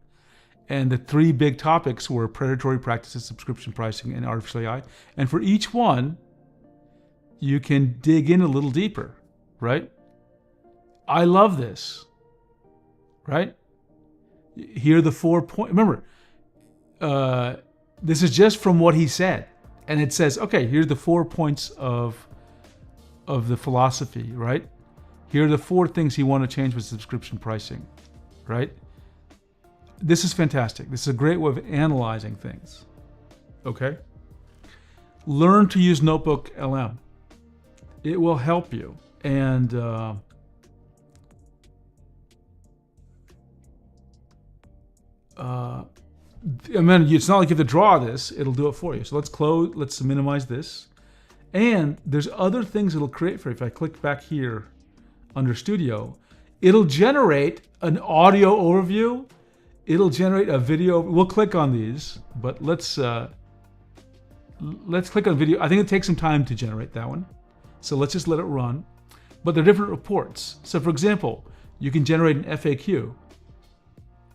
And the three big topics were predatory practices, subscription pricing, and artificial AI. And for each one, you can dig in a little deeper, right? I love this, right? Here are the 4 points. Remember, this is just from what he said. and it says, okay, here's the 4 points of the philosophy, right? Here are the 4 things you want to change with subscription pricing, right? This is fantastic. This is a great way of analyzing things, okay? Learn to use Notebook LM. It will help you. And I mean, it's not like you have to draw this, it'll do it for you. So let's minimize this. And there's other things it'll create for you. If I click back here under Studio, it'll generate an audio overview. It'll generate a video. We'll click on these, but let's click on video. I think it takes some time to generate that one. So let's just let it run. But they're different reports. So for example, you can generate an FAQ,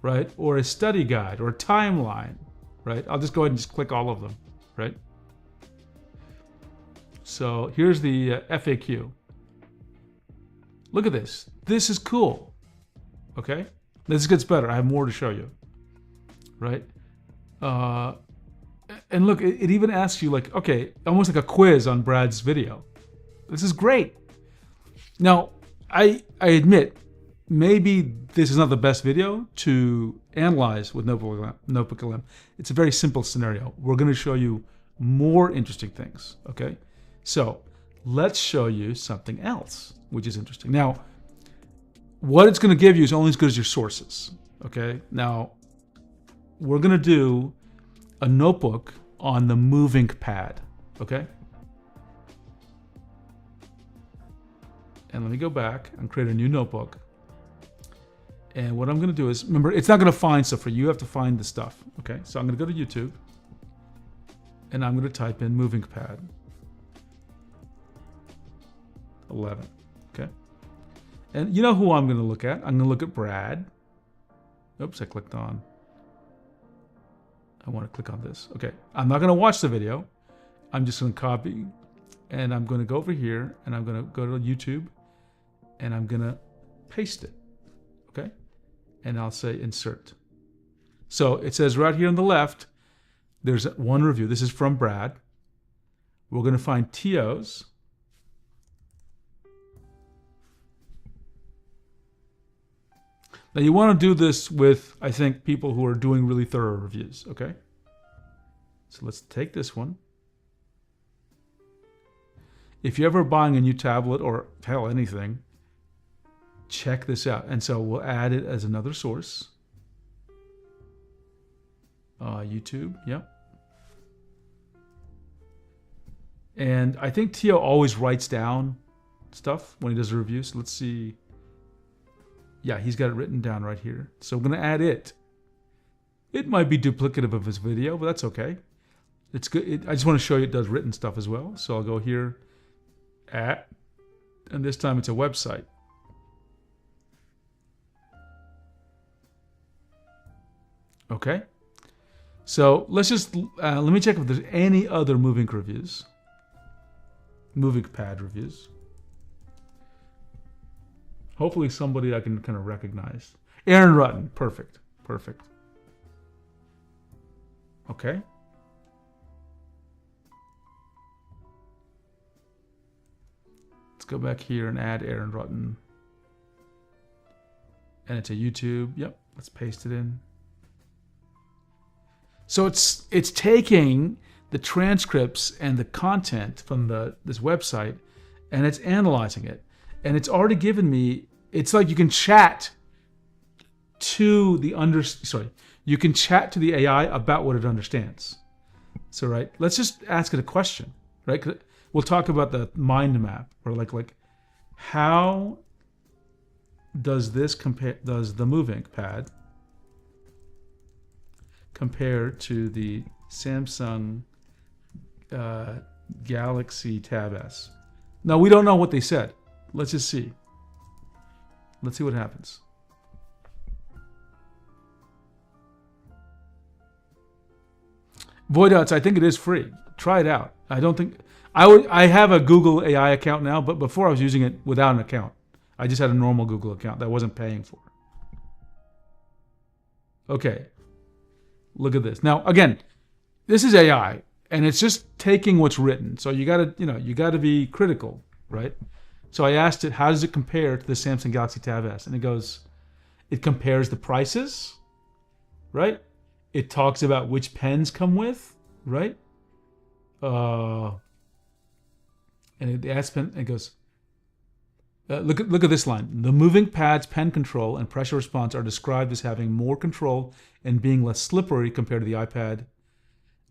right? Or a study guide or a timeline, right? I'll just go ahead and just click all of them, right? So here's the FAQ. Look at this. This is cool, okay? This gets better. I have more to show you, right? And look, it even asks you like, okay, almost like a quiz on Brad's video. This is great. Now, I admit, maybe this is not the best video to analyze with Notebook LM. It's a very simple scenario. We're going to show you more interesting things, okay? So let's show you something else, which is interesting. Now, what it's going to give you is only as good as your sources, okay? Now, we're going to do a notebook on the moving pad, okay? And let me go back and create a new notebook. And what I'm going to do is, remember, it's not going to find stuff for you. You have to find the stuff, okay? So I'm going to go to YouTube, and I'm going to type in moving pad 11, okay? And you know who I'm going to look at? I'm going to look at Brad. Oops, I clicked on. I want to click on this. Okay, I'm not going to watch the video. I'm just going to copy, and I'm going to go over here, and I'm going to go to YouTube, and I'm going to paste it, okay? And I'll say insert. So it says right here on the left, there's one review. This is from Brad. We're going to find TOs. Now you want to do this with, I think, people who are doing really thorough reviews, okay? So let's take this one. If you're ever buying a new tablet or hell, anything, check this out. And so we'll add it as another source. YouTube, yep. And I think Tio always writes down stuff when he does a review. So let's see. Yeah, he's got it written down right here. So I'm going to add it. It might be duplicative of his video, but that's okay. It's good. I just want to show you it does written stuff as well. So I'll go here, at, and this time it's a website. Okay. So let's just, let me check if there's any other moving reviews. Moving pad reviews. Hopefully somebody I can kind of recognize. Aaron Rutten, perfect, perfect. Okay. Let's go back here and add Aaron Rutten. And it's a YouTube, yep, let's paste it in. So it's taking the transcripts and the content from this website and it's analyzing it. And it's already given me, it's like you can chat to you can chat to the AI about what it understands. So, right, let's just ask it a question, right? We'll talk about the mind map, or like how does this compare, does the moving pad compare to the Samsung Galaxy Tab S? Now, we don't know what they said. Let's just see. Let's see what happens. Voidouts, I think it is free. Try it out. I don't think I have a Google AI account now, but before I was using it without an account. I just had a normal Google account that I wasn't paying for. Okay. Look at this. Now, again, this is AI, And it's just taking what's written. So you gotta be critical, right? So I asked it, how does it compare to the Samsung Galaxy Tab S? And it goes, it compares the prices, right? It talks about which pens come with, right? And the S Pen, it goes, look at this line. The moving pad's pen control and pressure response are described as having more control and being less slippery compared to the iPad.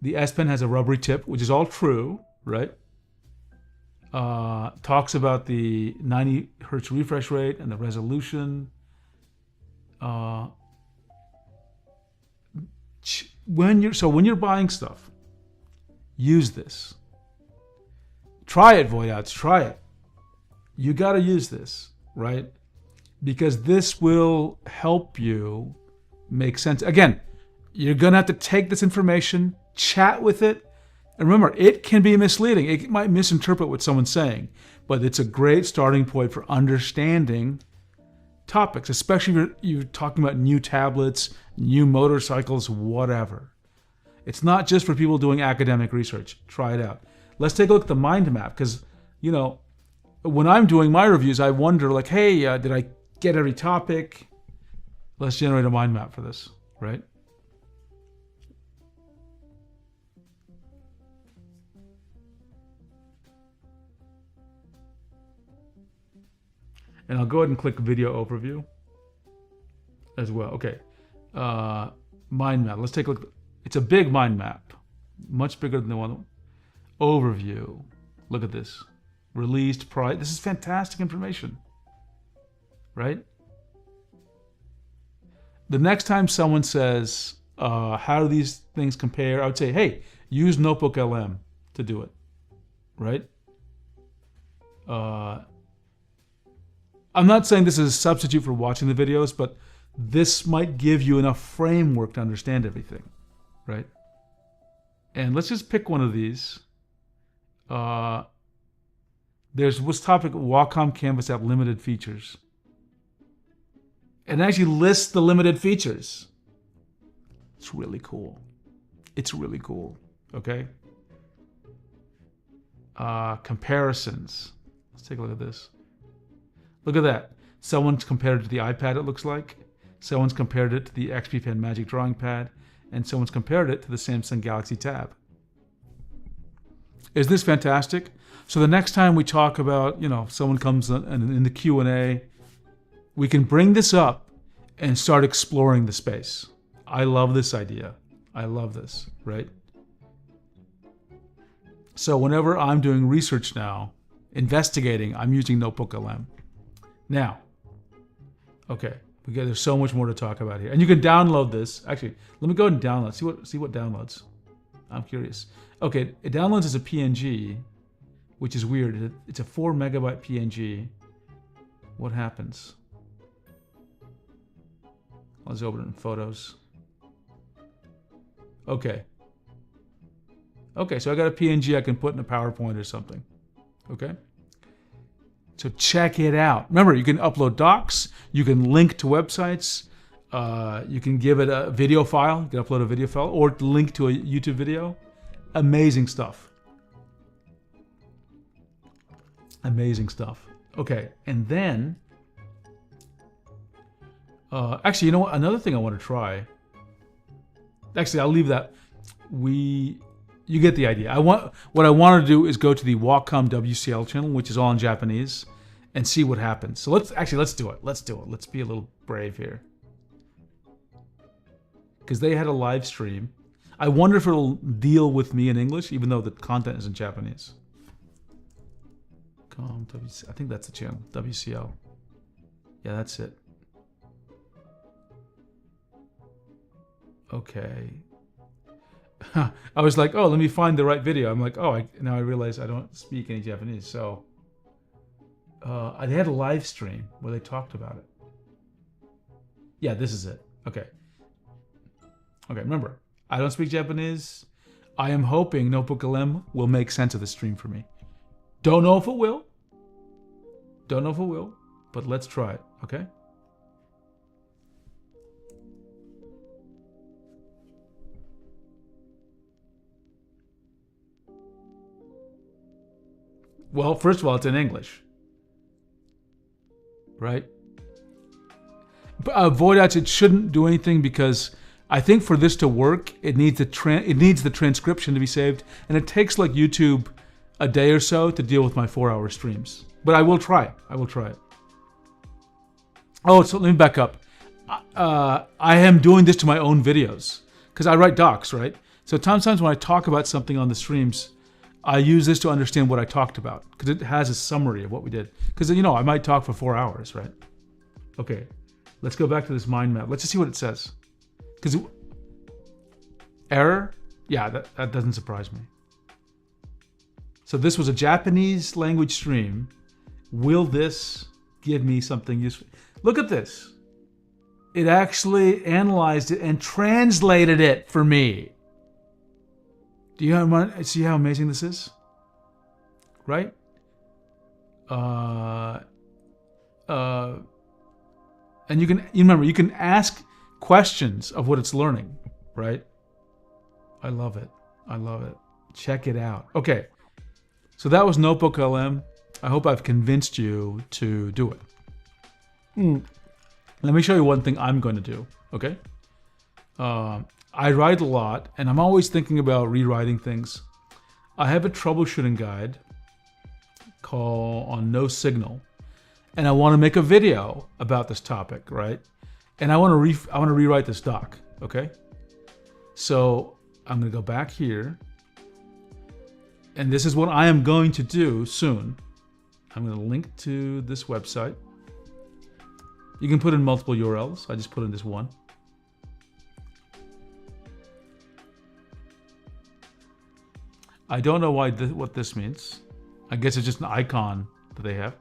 The S Pen has a rubbery tip, which is all true, right? Talks about the 90 hertz refresh rate and the resolution. When you're buying stuff, use this. Try it, Voyouts, try it. You got to use this, right? Because this will help you make sense. Again, you're going to have to take this information, chat with it. And remember, it can be misleading. It might misinterpret what someone's saying, but it's a great starting point for understanding topics, especially if you're talking about new tablets, new motorcycles, whatever. It's not just for people doing academic research. Try it out. Let's take a look at the mind map, because, when I'm doing my reviews, I wonder, like, hey, did I get every topic? Let's generate a mind map for this, right? And I'll go ahead and click video overview as well. Okay. Mind map. Let's take a look. It's a big mind map. Much bigger than the one. Overview. Look at this. Released price. This is fantastic information. Right? The next time someone says, how do these things compare? I would say, hey, use Notebook LM to do it. Right? I'm not saying this is a substitute for watching the videos, but this might give you enough framework to understand everything, right? And let's just pick one of these. There's what's topic Wacom Canvas app limited features. And it actually lists the limited features. It's really cool. It's really cool, okay? Comparisons. Let's take a look at this. Look at that. Someone's compared it to the iPad, it looks like. Someone's compared it to the XP Pen Magic Drawing Pad. And someone's compared it to the Samsung Galaxy Tab. Isn't this fantastic? So the next time we talk about, someone comes in the Q&A, we can bring this up and start exploring the space. I love this idea. I love this, right? So whenever I'm doing research now, investigating, I'm using Notebook LM. Now, okay, there's so much more to talk about here. And you can download this. Actually, let me go ahead and download. See what downloads. I'm curious. Okay, it downloads as a PNG, which is weird. It's a 4 megabyte PNG. What happens? Let's open it in Photos. Okay. Okay, so I got a PNG I can put in a PowerPoint or something. Okay? So check it out. Remember, you can upload docs. You can link to websites. You can give it a video file. You can upload a video file or link to a YouTube video. Amazing stuff. Amazing stuff. Okay, and then... actually, you know what? Another thing I want to try. Actually, I'll leave that. You get the idea. What I want to do is go to the Wacom WCL channel, which is all in Japanese, and see what happens. So let's do it. Let's do it. Let's be a little brave here. Because they had a live stream. I wonder if it'll deal with me in English, even though the content is in Japanese. I think that's the channel, WCL. Yeah, that's it. Okay. I was like, oh, let me find the right video. I'm like, oh, now I realize I don't speak any Japanese. So they had a live stream where they talked about it. Yeah, this is it. Okay. Okay, remember, I don't speak Japanese. I am hoping Notebook LM will make sense of the stream for me. Don't know if it will. Don't know if it will, but let's try it, okay? Well, first of all, it's in English, right? Void outs, it shouldn't do anything because I think for this to work, it needs the transcription to be saved, and it takes like YouTube a day or so to deal with my 4-hour streams. But I will try. I will try it. Oh, so let me back up. I am doing this to my own videos because I write docs, right? So sometimes when I talk about something on the streams, I use this to understand what I talked about because it has a summary of what we did. Because, you know, I might talk for 4 hours, right? Okay, let's go back to this mind map. Let's just see what it says. Because error? Yeah, that doesn't surprise me. So this was a Japanese language stream. Will this give me something useful? Look at this. It actually analyzed it and translated it for me. Do you see how amazing this is? Right? And you remember, you can ask questions of what it's learning, right? I love it. I love it. Check it out. Okay. So that was Notebook LM. I hope I've convinced you to do it. Let me show you one thing I'm going to do, okay? I write a lot, and I'm always thinking about rewriting things. I have a troubleshooting guide called on No Signal, and I want to make a video about this topic, right? And I want to rewrite this doc, okay? So I'm going to go back here, and this is what I am going to do soon. I'm going to link to this website. You can put in multiple URLs. I just put in this one. I don't know what this means. I guess it's just an icon that they have.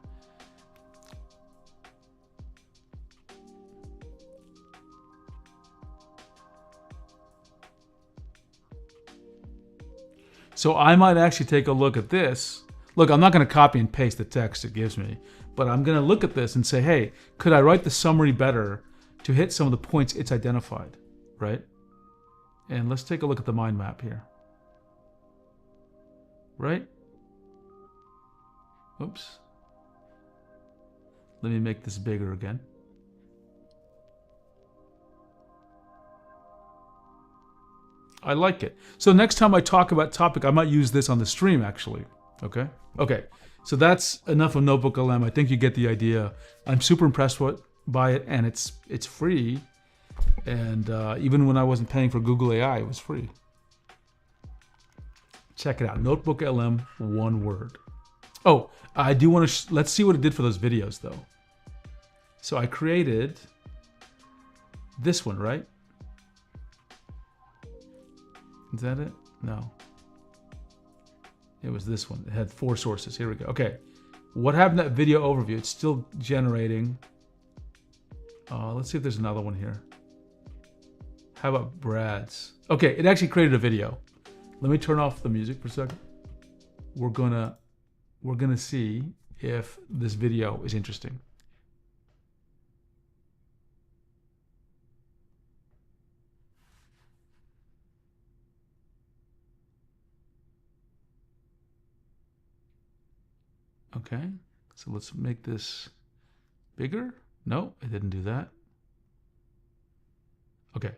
So I might actually take a look at this. Look, I'm not going to copy and paste the text it gives me, but I'm going to look at this and say, hey, could I write the summary better to hit some of the points it's identified, right? And let's take a look at the mind map here. Right? Oops. Let me make this bigger again. I like it. So next time I talk about topic, I might use this on the stream actually. Okay? Okay. So that's enough of Notebook LM. I think you get the idea. I'm super impressed by it, and it's free. And even when I wasn't paying for Google AI, it was free. Check it out. Notebook LM, one word. Oh, I do want to, let's see what it did for those videos though. So I created this one, right? Is that it? No. It was this one. It had 4 sources. Here we go. Okay. What happened to that video overview? It's still generating. Let's see if there's another one here. How about Brad's? Okay, it actually created a video. Let me turn off the music for a second. We're gonna see if this video is interesting. Okay, so let's make this bigger. No, it didn't do that. Okay.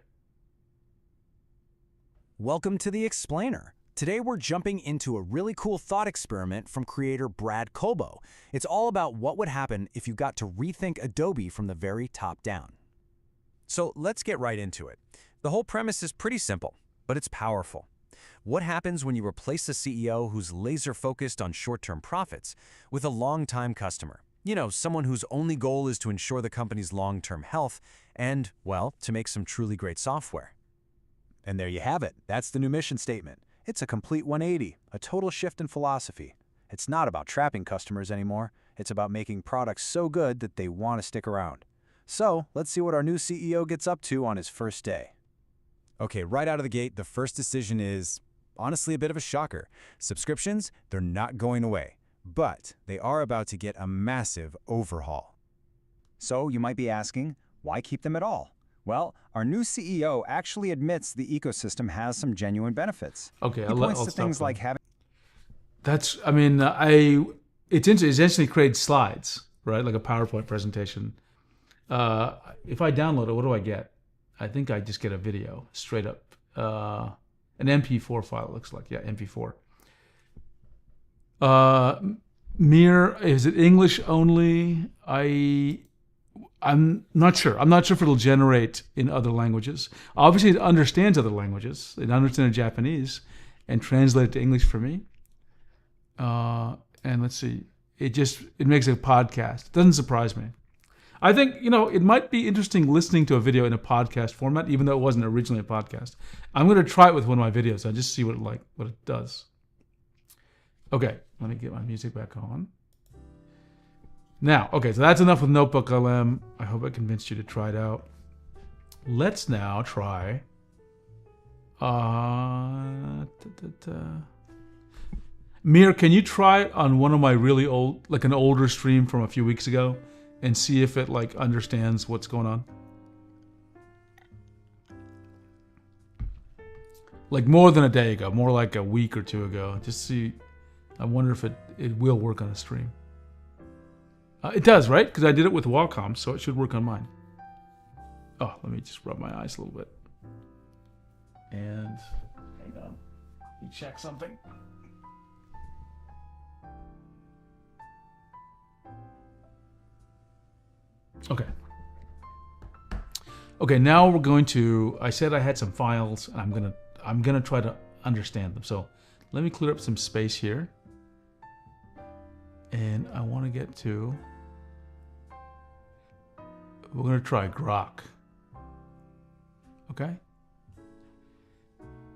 Welcome to The Explainer. Today we're jumping into a really cool thought experiment from creator Brad Colbo. It's all about what would happen if you got to rethink Adobe from the very top down. So let's get right into it. The whole premise is pretty simple, but it's powerful. What happens when you replace a CEO who's laser-focused on short-term profits with a long-time customer? You know, someone whose only goal is to ensure the company's long-term health and, well, to make some truly great software. And there you have it. That's the new mission statement. It's a complete 180, a total shift in philosophy. It's not about trapping customers anymore. It's about making products so good that they want to stick around. So let's see what our new CEO gets up to on his first day. Okay, right out of the gate, the first decision is honestly a bit of a shocker. Subscriptions, they're not going away, but they are about to get a massive overhaul. So you might be asking, why keep them at all? Well, our new CEO actually admits the ecosystem has some genuine benefits. Okay, he points to things like having... That's, I mean, I it's essentially creates slides, right? Like a PowerPoint presentation. If I download it, what do I get? I think I just get a video straight up. An MP4 file, it looks like. Yeah, MP4. Mir, is it English only? I'm not sure. I'm not sure if it'll generate in other languages. Obviously, it understands other languages. It understands Japanese and translates it to English for me. And let's see. It makes a podcast. It doesn't surprise me. I think, it might be interesting listening to a video in a podcast format, even though it wasn't originally a podcast. I'm going to try it with one of my videos. I'll just see what it does. Okay, let me get my music back on. Now, okay, so that's enough with Notebook LM. I hope I convinced you to try it out. Let's now try Mir, can you try it on one of my really old, like an older stream from a few weeks ago, and see if it understands what's going on? Like more than a day ago, more like a week or two ago. Just see. I wonder if it will work on a stream. It does, right? Because I did it with Wacom, so it should work on mine. Oh, let me just rub my eyes a little bit. And hang on. Let me check something. Okay. Okay, now we're going to, I said I had some files, and I'm gonna try to understand them. So let me clear up some space here. And I want to get to, we're going to try Grok. Okay?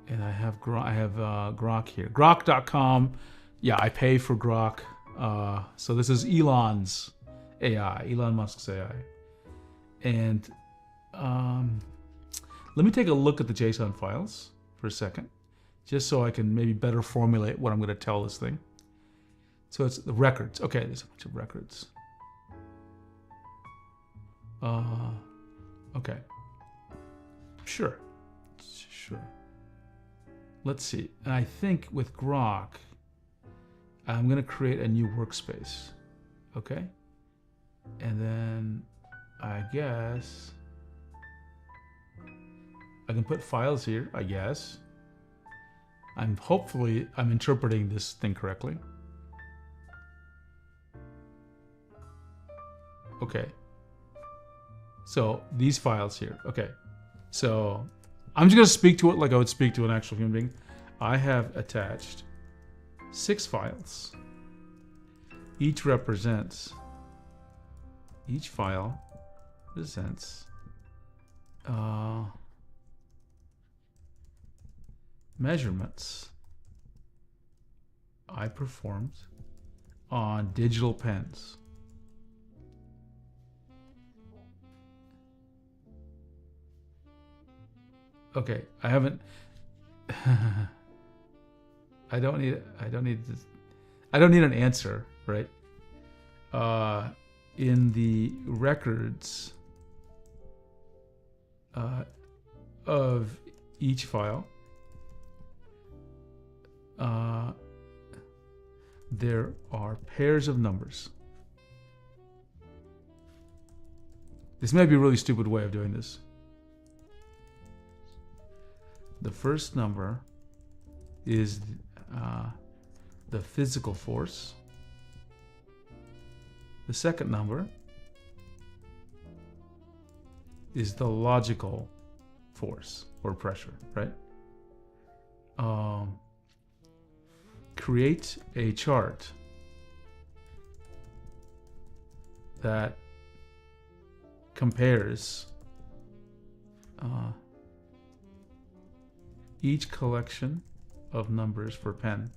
And I have Grok here. Grok.com. Yeah, I pay for Grok. So this is Elon's AI, Elon Musk's AI. And let me take a look at the JSON files for a second, just so I can maybe better formulate what I'm going to tell this thing. So it's the records. Okay, there's a bunch of records. Okay. Sure. Let's see. And I think with Grok, I'm going to create a new workspace. Okay? And then I guess I can put files here, I guess. Hopefully I'm interpreting this thing correctly. Okay. So these files here. Okay. So I'm just going to speak to it like I would speak to an actual human being. I have attached 6 files. Each file represents measurements I performed on digital pens. Okay, I haven't. I don't need this. I don't need an answer, right? In the records of each file, there are pairs of numbers. This may be a really stupid way of doing this. The first number is the physical force. The second number is the logical force or pressure, right? Create a chart that compares each collection of numbers for pen.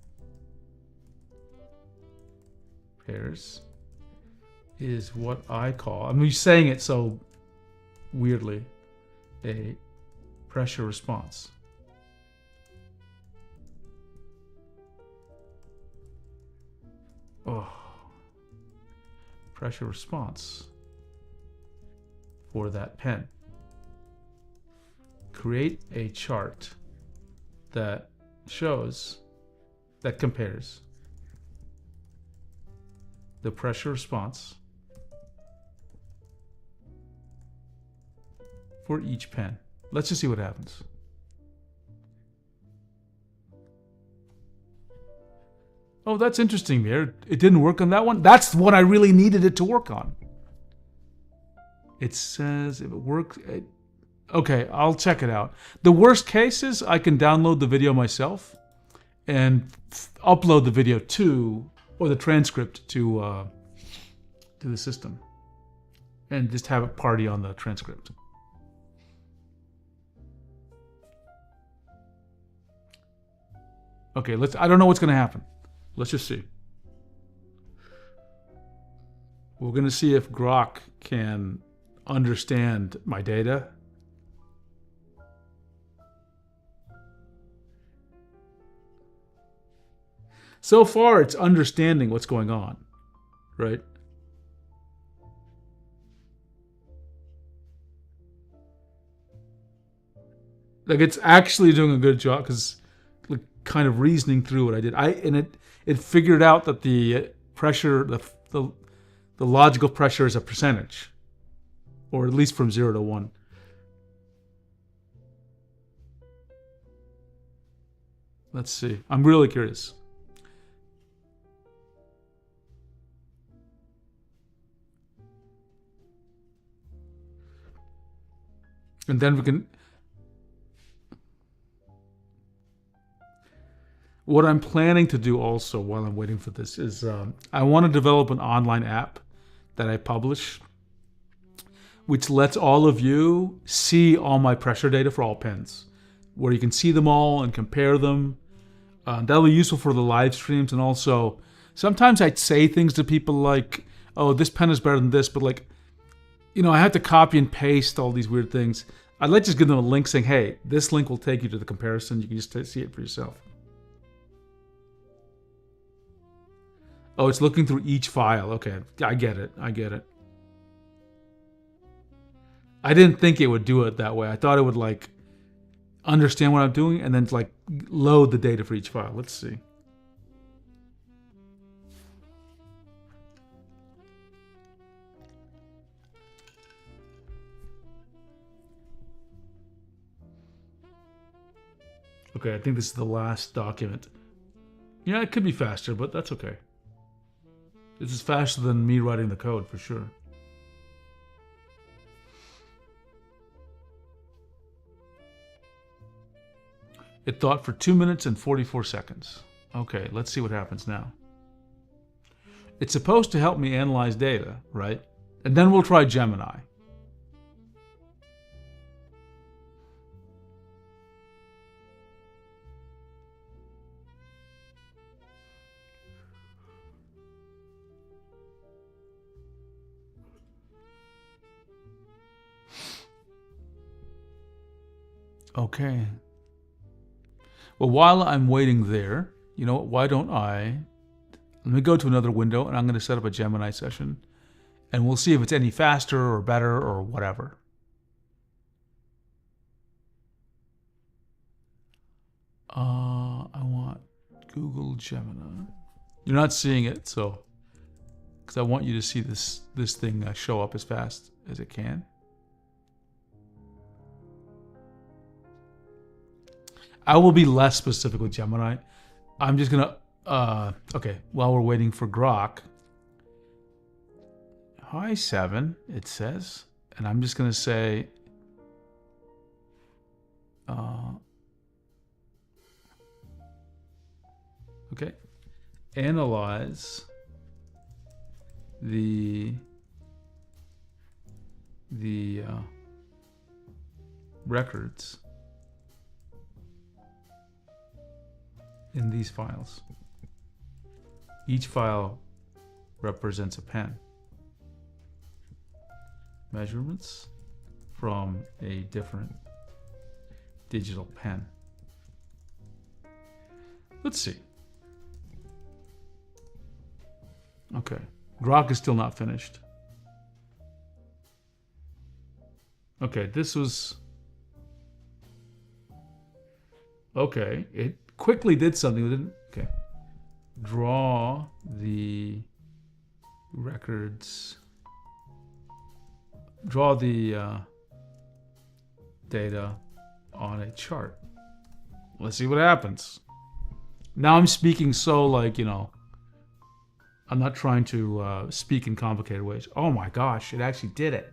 Pairs is what I call, I'm saying it so weirdly, a pressure response. Oh, pressure response for that pen. Create a chart that compares the pressure response for each pen. Let's just see what happens. Oh, that's interesting there. It didn't work on that one. That's what I really needed it to work on. It says if it works. Okay, I'll check it out. The worst case is I can download the video myself and upload the video to, or the transcript to the system, and just have it party on the transcript. Okay, I don't know what's going to happen. Let's just see. We're going to see if Grok can understand my data. So far, it's understanding what's going on, right? Like, it's actually doing a good job because, like, kind of reasoning through what I did. It figured out that the pressure, the logical pressure is a percentage, or at least from 0 to 1. Let's see. I'm really curious. And then we can... What I'm planning to do also while I'm waiting for this is I want to develop an online app that I publish, which lets all of you see all my pressure data for all pens, where you can see them all and compare them. That'll be useful for the live streams, and also sometimes I'd say things to people like, oh, this pen is better than this, but like, you know, I have to copy and paste all these weird things. I'd like to just give them a link saying, hey, this link will take you to the comparison. You can just see it for yourself. Oh, it's looking through each file. Okay, I get it. I didn't think it would do it that way. I thought it would like understand what I'm doing and then like load the data for each file. Let's see. Okay, I think this is the last document. Yeah, it could be faster, but that's okay. This is faster than me writing the code, for sure. It thought for 2 minutes and 44 seconds. Okay, let's see what happens now. It's supposed to help me analyze data, right? And then we'll try Gemini. Okay. Well, while I'm waiting there, you know what, why don't let me go to another window and I'm going to set up a Gemini session and we'll see if it's any faster or better or whatever. I want Google Gemini. You're not seeing it, so, because I want you to see this thing show up as fast as it can. I will be less specific with Gemini. I'm just gonna, okay, while we're waiting for Grok. Hi 7, it says, and I'm just gonna say, okay, analyze the records in these files. Each file represents a pen. Measurements from a different digital pen. Let's see. Okay, Grok is still not finished. Okay, this was... Okay, it quickly did something, didn't? Okay. Draw the records. Draw the data on a chart. Let's see what happens. Now I'm speaking so like, you know, I'm not trying to speak in complicated ways. Oh my gosh, it actually did it.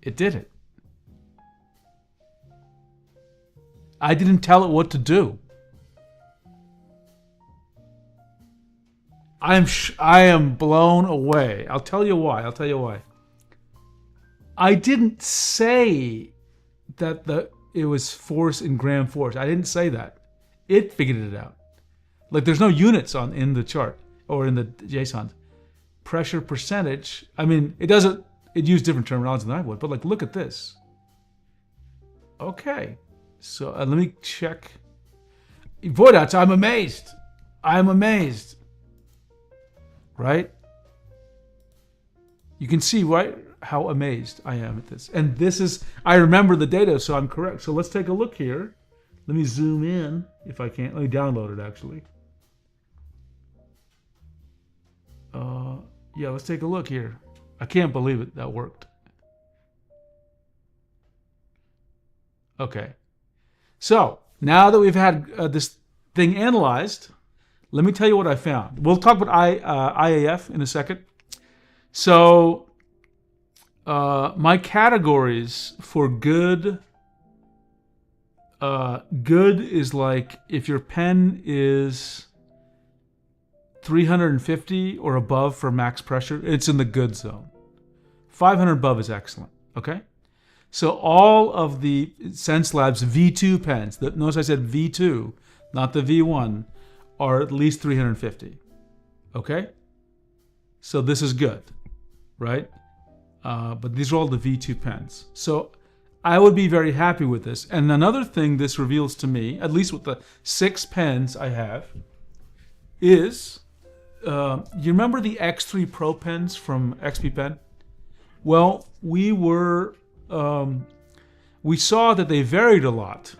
It did it. I didn't tell it what to do. I am blown away. I'll tell you why. I didn't say that it was force in gram force. I didn't say that. It figured it out. Like there's no units in the chart or in the JSON. Pressure percentage. I mean, it used different terminology than I would, but like look at this. Okay. So let me check. Voidouts, I'm amazed. I'm amazed. Right? You can see, right, how amazed I am at this. And this is, I remember the data, so I'm correct. So let's take a look here. Let me zoom in, if I can. Let me download it, actually. Yeah, let's take a look here. I can't believe it. That worked. Okay. So, now that we've had this thing analyzed, let me tell you what I found. We'll talk about IAF in a second. So, my categories for good is like if your pen is 350 or above for max pressure, it's in the good zone. 500 above is excellent, okay? So all of the Xencelabs V2 pens, notice I said V2, not the V1, are at least 350, okay? So this is good, right? But these are all the V2 pens. So I would be very happy with this. And another thing this reveals to me, at least with the 6 pens I have, is, you remember the X3 Pro pens from XP Pen? Well, we saw that they varied a lot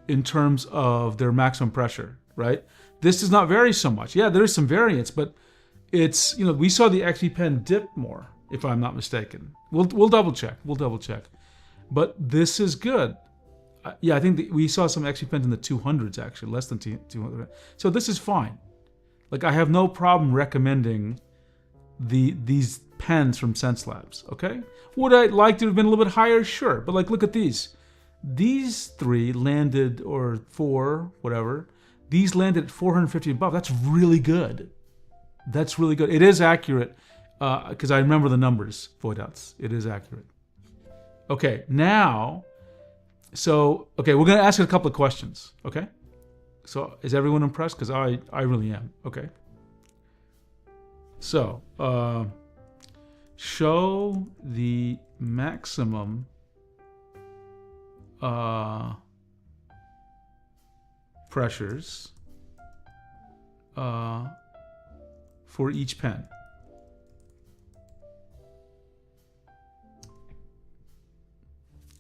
in terms of their maximum pressure, right? This does not vary so much. Yeah, there is some variance, but it's, you know, we saw the XP Pen dip more, if I'm not mistaken. We'll double check. But this is good. Yeah, I think we saw some XP Pens in the 200s, actually, less than 200. So this is fine. Like, I have no problem recommending these pens from Xencelabs, okay? Would I like to have been a little bit higher? Sure. But, like, look at these. These 3 landed, or 4, whatever. These landed at 450 above. That's really good. That's really good. It is accurate, because I remember the numbers, Voidouts. It is accurate. Okay, now, we're going to ask a couple of questions, okay? So, is everyone impressed? Because I really am, okay? So, show the maximum pressures for each pen.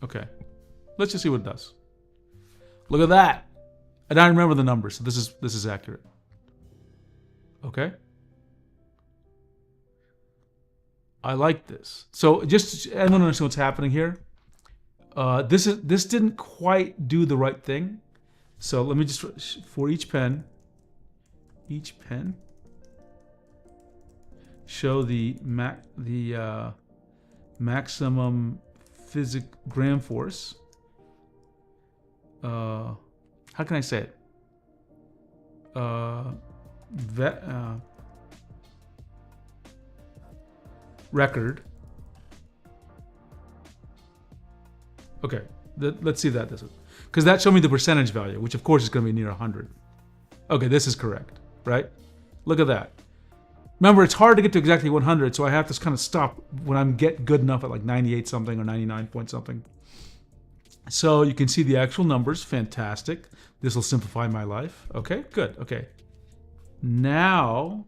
Okay, let's just see what it does. Look at that. And I remember the numbers, so this is accurate. Okay? I like this. So just everyone understand what's happening here. This didn't quite do the right thing. So let me just, for each pen, show the maximum gram force. How can I say it? Record. Okay, let's see that. Because that showed me the percentage value, which of course is going to be near 100. Okay, this is correct, right? Look at that. Remember, it's hard to get to exactly 100, so I have to kind of stop when I'm good enough at like 98 something or 99 point something. So you can see the actual numbers. Fantastic. This will simplify my life. Okay, good. Okay. Now,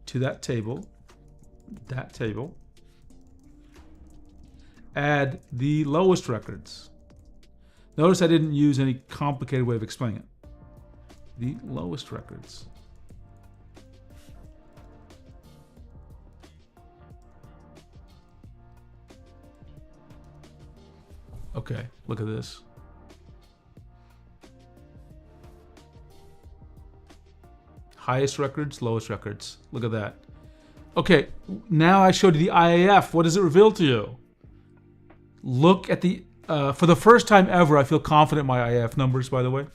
to that table, add the lowest records. Notice I didn't use any complicated way of explaining it. The lowest records. Okay, look at this. Highest records, lowest records. Look at that. Okay, now I showed you the IAF. What does it reveal to you? Look at the, for the first time ever, I feel confident in my IAF numbers, by the way.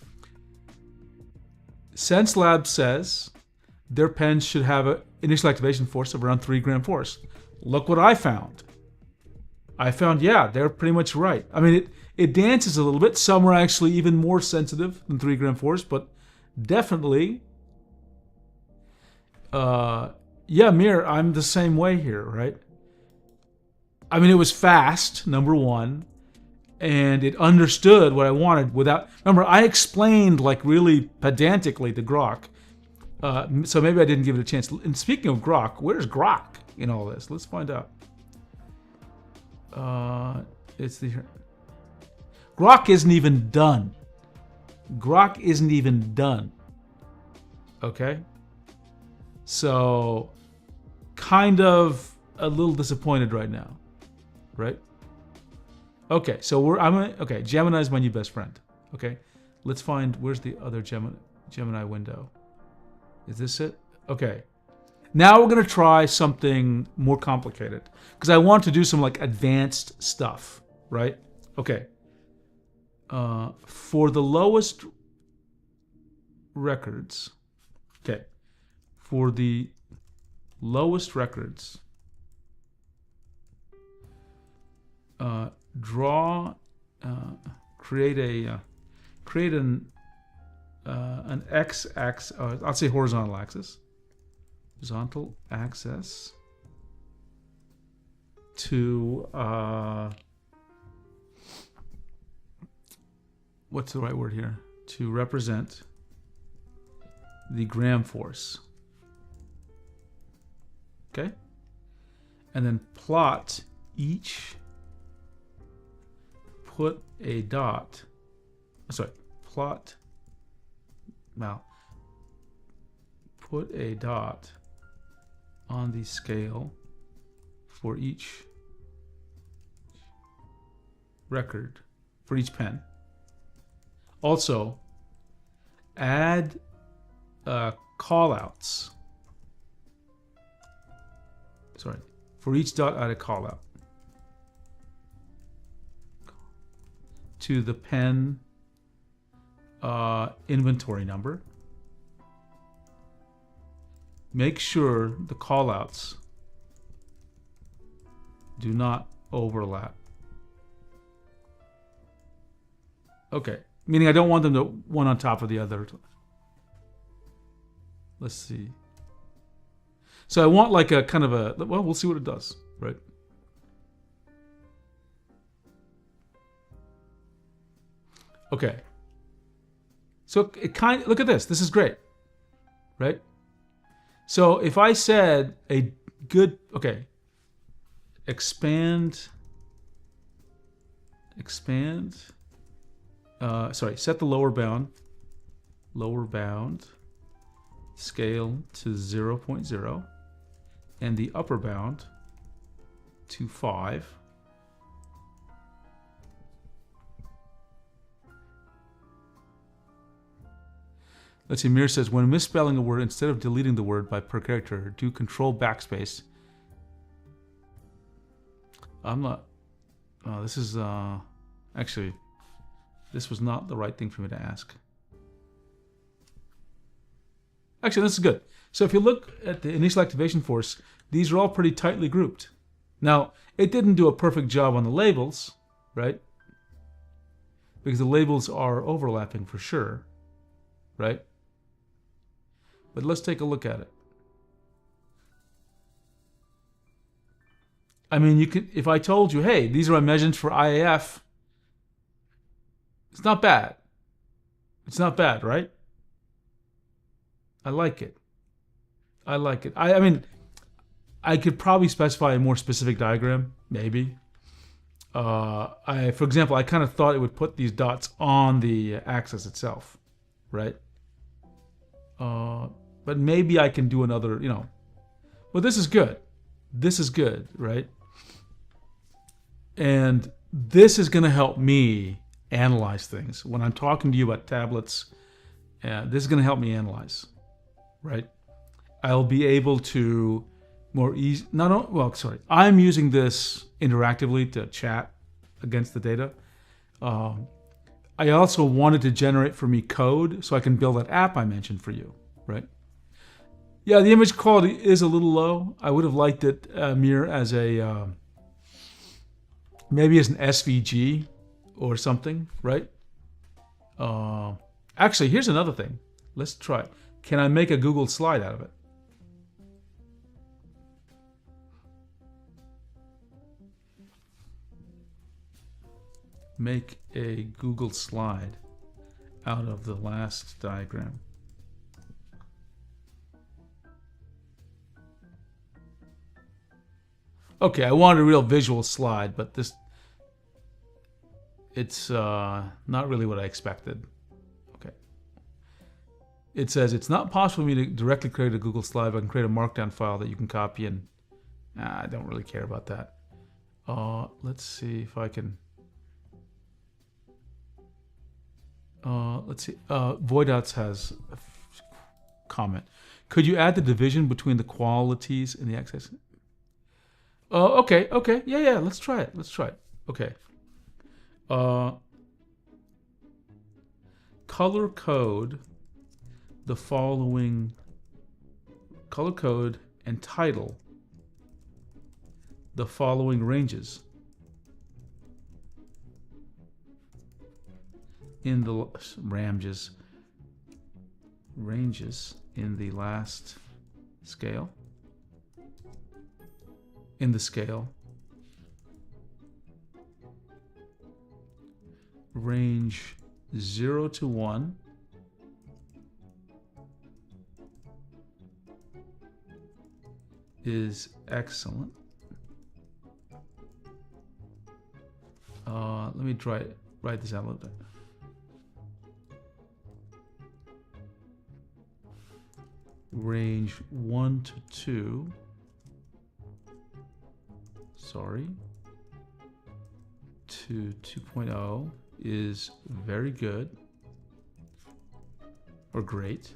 Xencelabs says their pens should have an initial activation force of around 3 gram force. Look what I found. I found, yeah, they're pretty much right. I mean, it dances a little bit. Some are actually even more sensitive than 3 gram force, but definitely, yeah, Mir, I'm the same way here, right? I mean, it was fast, number one, and it understood what I wanted without... Remember, I explained, like, really pedantically the grok, so maybe I didn't give it a chance. And speaking of grok, where's grok in all this? Let's find out. It's the... Grok isn't even done. Grok isn't even done. Okay? So, kind of a little disappointed right now, right? Okay, so okay, Gemini is my new best friend. Okay, let's find, where's the other Gemini window? Is this it? Okay. Now we're gonna try something more complicated because I want to do some like advanced stuff, right? Okay. For the lowest records, okay. For the lowest records, create an x-axis, I'll say horizontal axis to what's the right word here? To represent the gram force. Okay? And then plot each, put a dot, put a dot on the scale for each record, for each pen. Also, add callouts. For each dot, add a callout to the pen inventory number. Make sure the callouts do not overlap. Okay, meaning I don't want them to one on top of the other. Let's see. So I want like a kind of a, well, we'll see what it does, right? Okay. So it kind of, look at this. This is great, right? So if I said a good, okay, set the lower bound scale to 0.0 and the upper bound to 5. Let's see, Mir says, when misspelling a word, instead of deleting the word by per character, do control backspace. I'm not, this is, actually, this was not the right thing for me to ask. Actually, this is good. So if you look at the initial activation force, these are all pretty tightly grouped. Now, it didn't do a perfect job on the labels, right? Because the labels are overlapping for sure, right? But let's take a look at it. I mean, you could, if I told you, hey, these are my measurements for IAF, it's not bad. It's not bad, right? I like it. I like it. I mean, I could probably specify a more specific diagram, maybe. For example, I kind of thought it would put these dots on the axis itself, right? But maybe I can do another, you know. Well, this is good. This is good, right? And this is going to help me analyze things. When I'm talking to you about tablets, this is going to help me analyze, right? I'll be able to more easy. I'm using this interactively to chat against the data. I also wanted to generate for me code so I can build that app I mentioned for you, right? Yeah, the image quality is a little low. I would have liked it, Mir, as a maybe as an SVG or something, right? Actually, here's another thing. Let's try. Can I make a Google slide out of it? Make a Google slide out of the last diagram. Okay, I wanted a real visual slide, but it's not really what I expected. Okay. It says it's not possible for me to directly create a Google slide, but I can create a markdown file that you can copy and I don't really care about that. Let's see if I can. Let's see. Voidouts has a comment. Could you add the division between the qualities in the x-axis? Okay. Yeah. Let's try it. Okay. Color code the following. Color code and title the following ranges. In the ranges in the last scale. In the scale. Range 0 to 1. Is excellent. Let me write this out a little bit. Range 1 to 2. Sorry. To 2.0 is very good or great.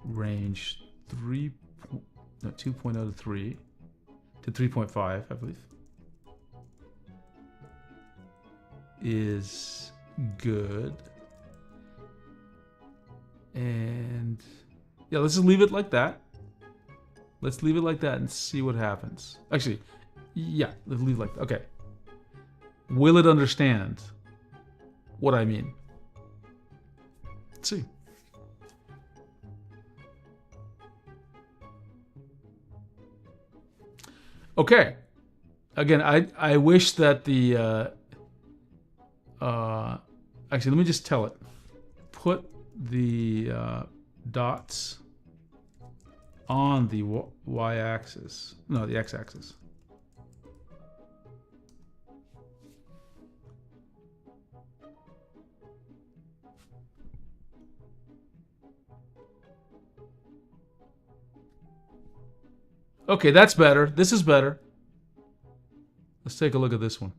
Range 2.0 to 3 to 3.5, I believe, is good. And yeah, let's just leave it like that. Let's leave it like that and see what happens. Actually, yeah, let's leave it like that. Okay. Will it understand what I mean? Let's see. Okay. Again, I wish that the actually, let me just tell it. Put the dots on the y-axis. No, the x-axis. Okay, that's better. This is better. Let's take a look at this one.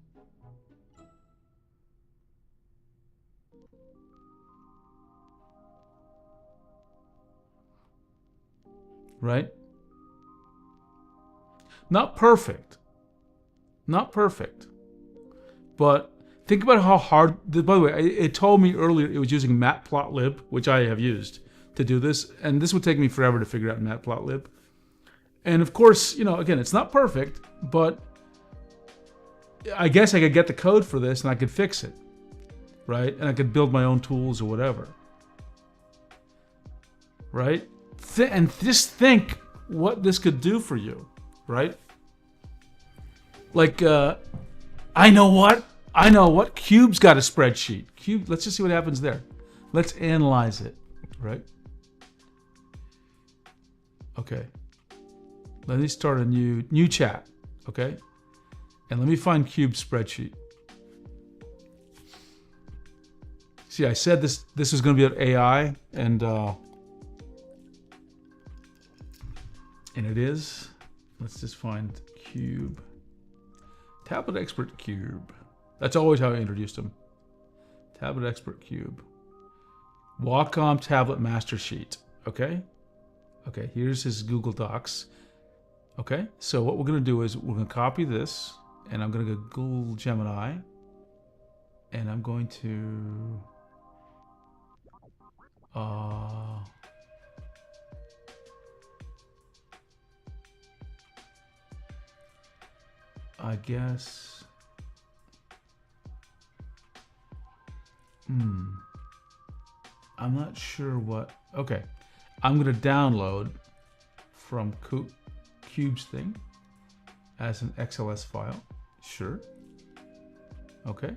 Right? Not perfect. Not perfect. But think about how hard... By the way, it told me earlier it was using matplotlib, which I have used to do this. And this would take me forever to figure out matplotlib. And of course, you know, again, it's not perfect, but I guess I could get the code for this and I could fix it, right? And I could build my own tools or whatever, right? And just think what this could do for you, right? Like, I know what? Cube's got a spreadsheet. Cube, let's just see what happens there. Let's analyze it, right? Okay. Let me start a new chat, okay? And let me find Cube's spreadsheet. See, I said this was going to be about AI, and it is. Let's just find cube. Tablet Expert Cube. That's always how I introduced him. Tablet Expert Cube. Wacom Tablet Master Sheet. Okay? Okay, here's his Google Docs. Okay, so what we're going to do is we're going to copy this, and I'm going to go Google Gemini, and I'm going to... I guess... I'm not sure what... Okay. I'm going to download from Cube's thing as an XLS file. Sure. Okay.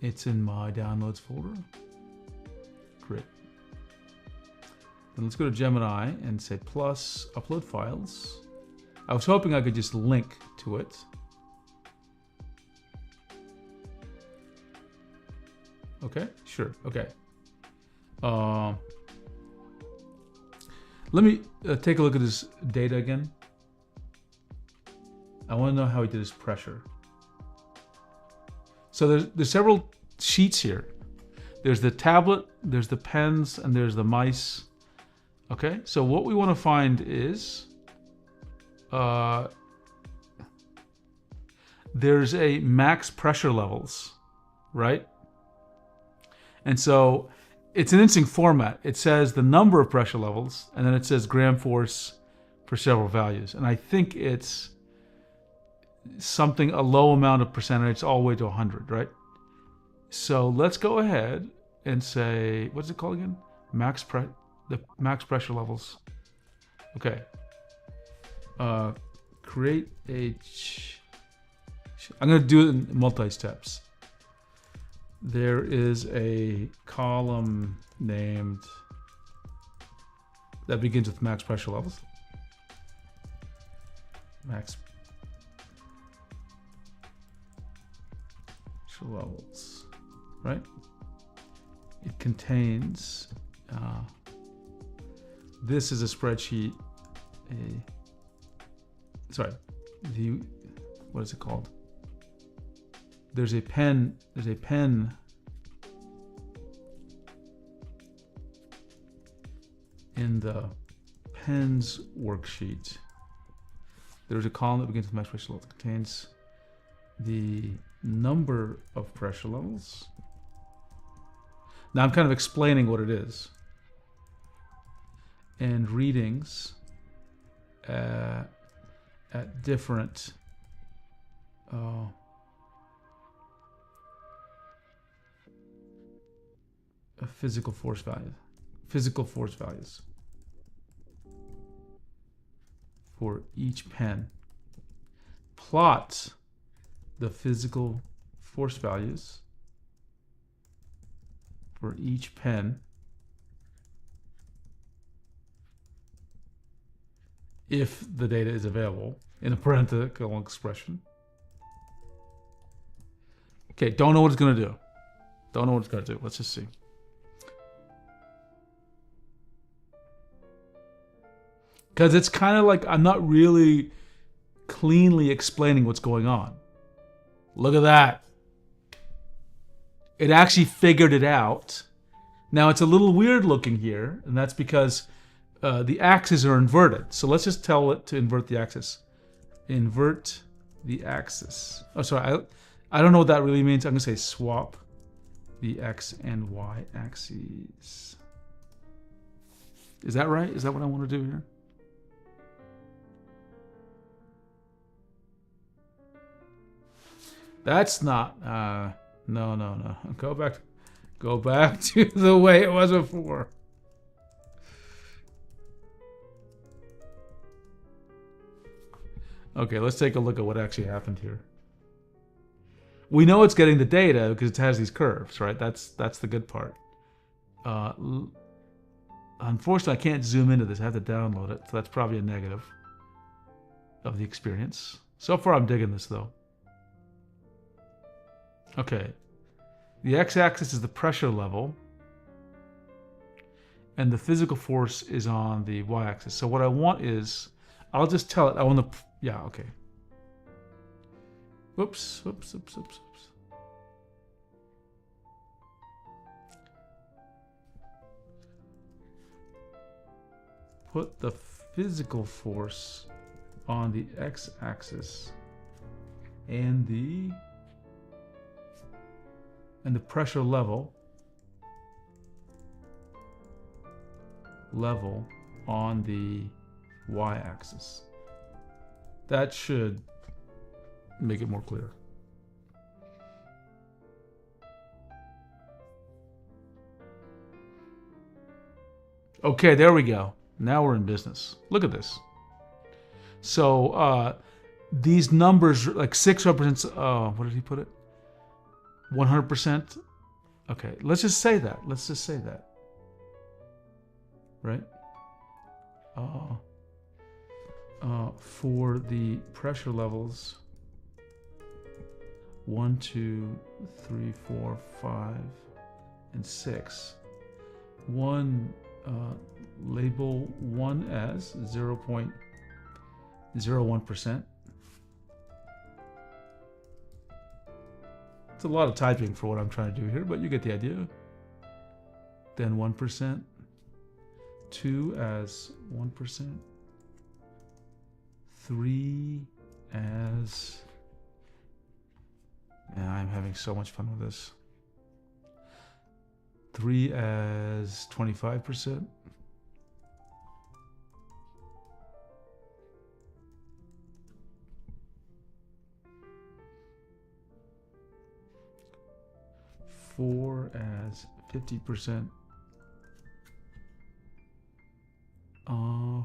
It's in my downloads folder. Great. Then let's go to Gemini and say plus upload files. I was hoping I could just link to it. Okay, sure, okay. Let me take a look at his data again. I want to know how he did his pressure. So there's several sheets here. There's the tablet, there's the pens, and there's the mice. Okay, so what we want to find is there's a max pressure levels, right? And so it's an interesting format. It says the number of pressure levels, and then it says gram force for several values. And I think it's something, a low amount of percentage all the way to 100, right? So let's go ahead and say, what's it called again? The max pressure levels. Okay. Create a... I'm going to do it in multi-steps. There is a column named that begins with max pressure levels. Max pressure levels, right? It contains, this is a spreadsheet, what is it called? There's a pen in the pens worksheet. There's a column that begins with max pressure levels. It contains the number of pressure levels. Now I'm kind of explaining what it is. And readings at different physical force values for each pen. Plot the physical force values for each pen if the data is available in a parenthetical expression. Okay, don't know what it's going to do. Don't know what it's going to do. Let's just see. Because it's kind of like I'm not really cleanly explaining what's going on. Look at that. It actually figured it out. Now it's a little weird looking here, and that's because the axes are inverted. So let's just tell it to invert the axis. Invert the axis. Oh, sorry. I don't know what that really means. I'm going to say swap the X and Y axes. Is that right? Is that what I want to do here? That's not, no. Go back to the way it was before. Okay, let's take a look at what actually happened here. We know it's getting the data because it has these curves, right? That's the good part. Unfortunately, I can't zoom into this. I have to download it. So that's probably a negative of the experience. So far, I'm digging this, though. Okay. The x-axis is the pressure level. And the physical force is on the y-axis. So what I want is... I'll just tell it. I want to, yeah, okay. Whoops. Put the physical force on the x-axis and the pressure level on the y-axis. That should make it more clear. Okay, there we go. Now we're in business. Look at this. So these numbers, like 6 represents, what did he put it? 100%? Okay, let's just say that. Right? For the pressure levels, 1, 2, 3, 4, 5, and 6. Label 1 as 0.01%. It's a lot of typing for what I'm trying to do here, but you get the idea. Then 1%. 2 as 1%. 3 as... Yeah, I'm having so much fun with this. 3 as 25%. 4 as 50%.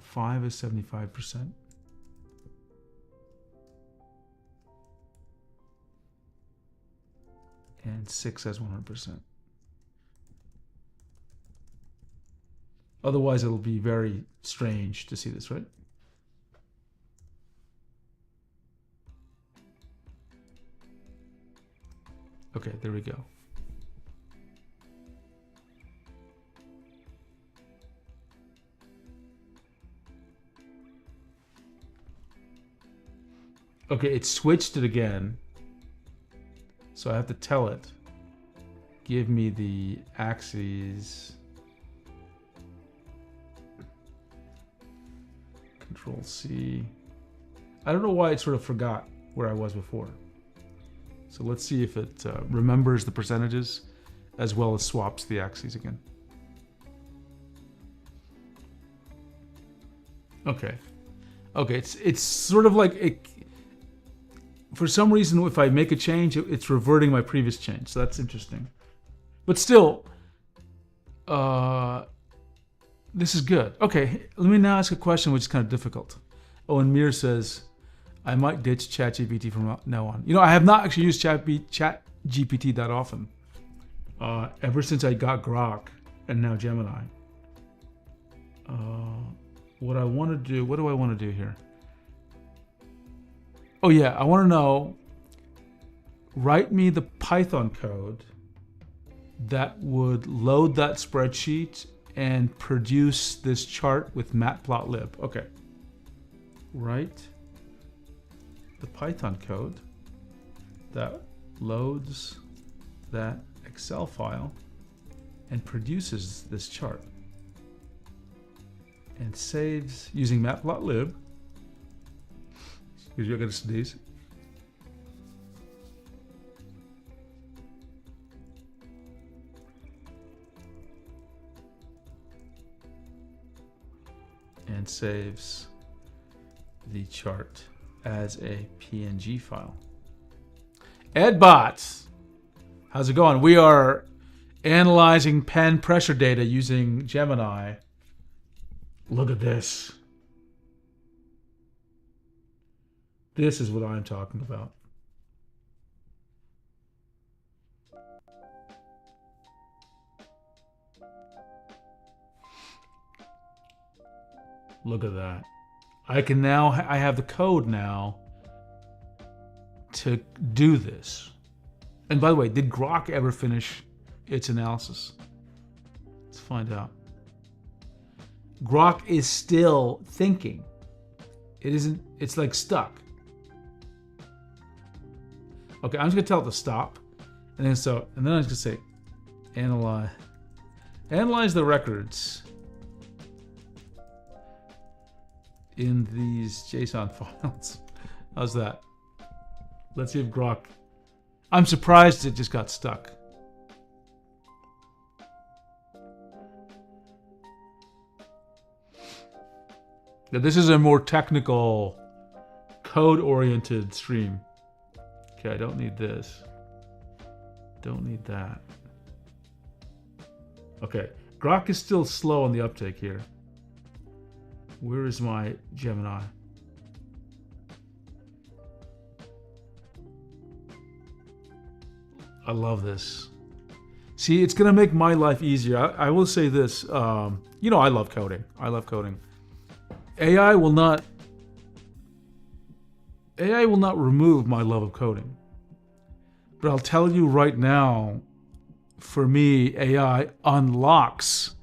5 is 75%. And 6 as 100%. Otherwise, it'll be very strange to see this, right? Okay, there we go. Okay, it switched it again. So I have to tell it, give me the axes. Control C. I don't know why it sort of forgot where I was before. So let's see if it remembers the percentages as well as swaps the axes again. Okay. Okay, it's sort of like it. For some reason, if I make a change, it's reverting my previous change. So that's interesting. But still, this is good. Okay, let me now ask a question which is kind of difficult. Owen Meir says, I might ditch ChatGPT from now on. You know, I have not actually used ChatGPT that often. Ever since I got Grok and now Gemini. What I want to do, what do I want to do here? Oh yeah, I want to know, write me the Python code that would load that spreadsheet and produce this chart with matplotlib. Okay. Write the Python code that loads that Excel file and produces this chart and saves using matplotlib. Excuse me, I gotta sneeze. And saves the chart as a PNG file. Edbots, how's it going? We are analyzing pen pressure data using Gemini. Look at this. This is what I'm talking about. Look at that. I have the code now to do this. And by the way, did Grok ever finish its analysis? Let's find out. Grok is still thinking. It isn't, it's like stuck. Okay, I'm just gonna tell it to stop. And then I'm just gonna say, analyze the records in these JSON files. How's that? Let's see if Grok, I'm surprised it just got stuck. Now, this is a more technical, code-oriented stream. Okay, I don't need this. Don't need that. Okay, Grok is still slow on the uptake here. Where is my Gemini? I love this. See, it's gonna make my life easier. I will say this, you know, I love coding. I love coding. AI will not remove my love of coding. But I'll tell you right now, for me, AI unlocks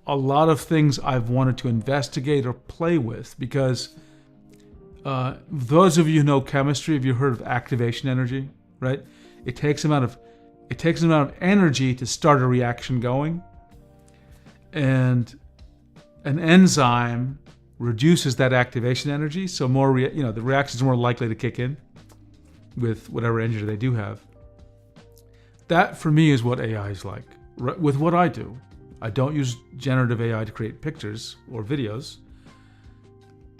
a lot of things I've wanted to investigate or play with, because those of you who know chemistry, have you heard of activation energy, right? It takes an amount of energy to start a reaction going, and an enzyme reduces that activation energy, so more the reactions are more likely to kick in with whatever energy they do have. That for me is what AI is like. With what I do, I don't use generative AI to create pictures or videos.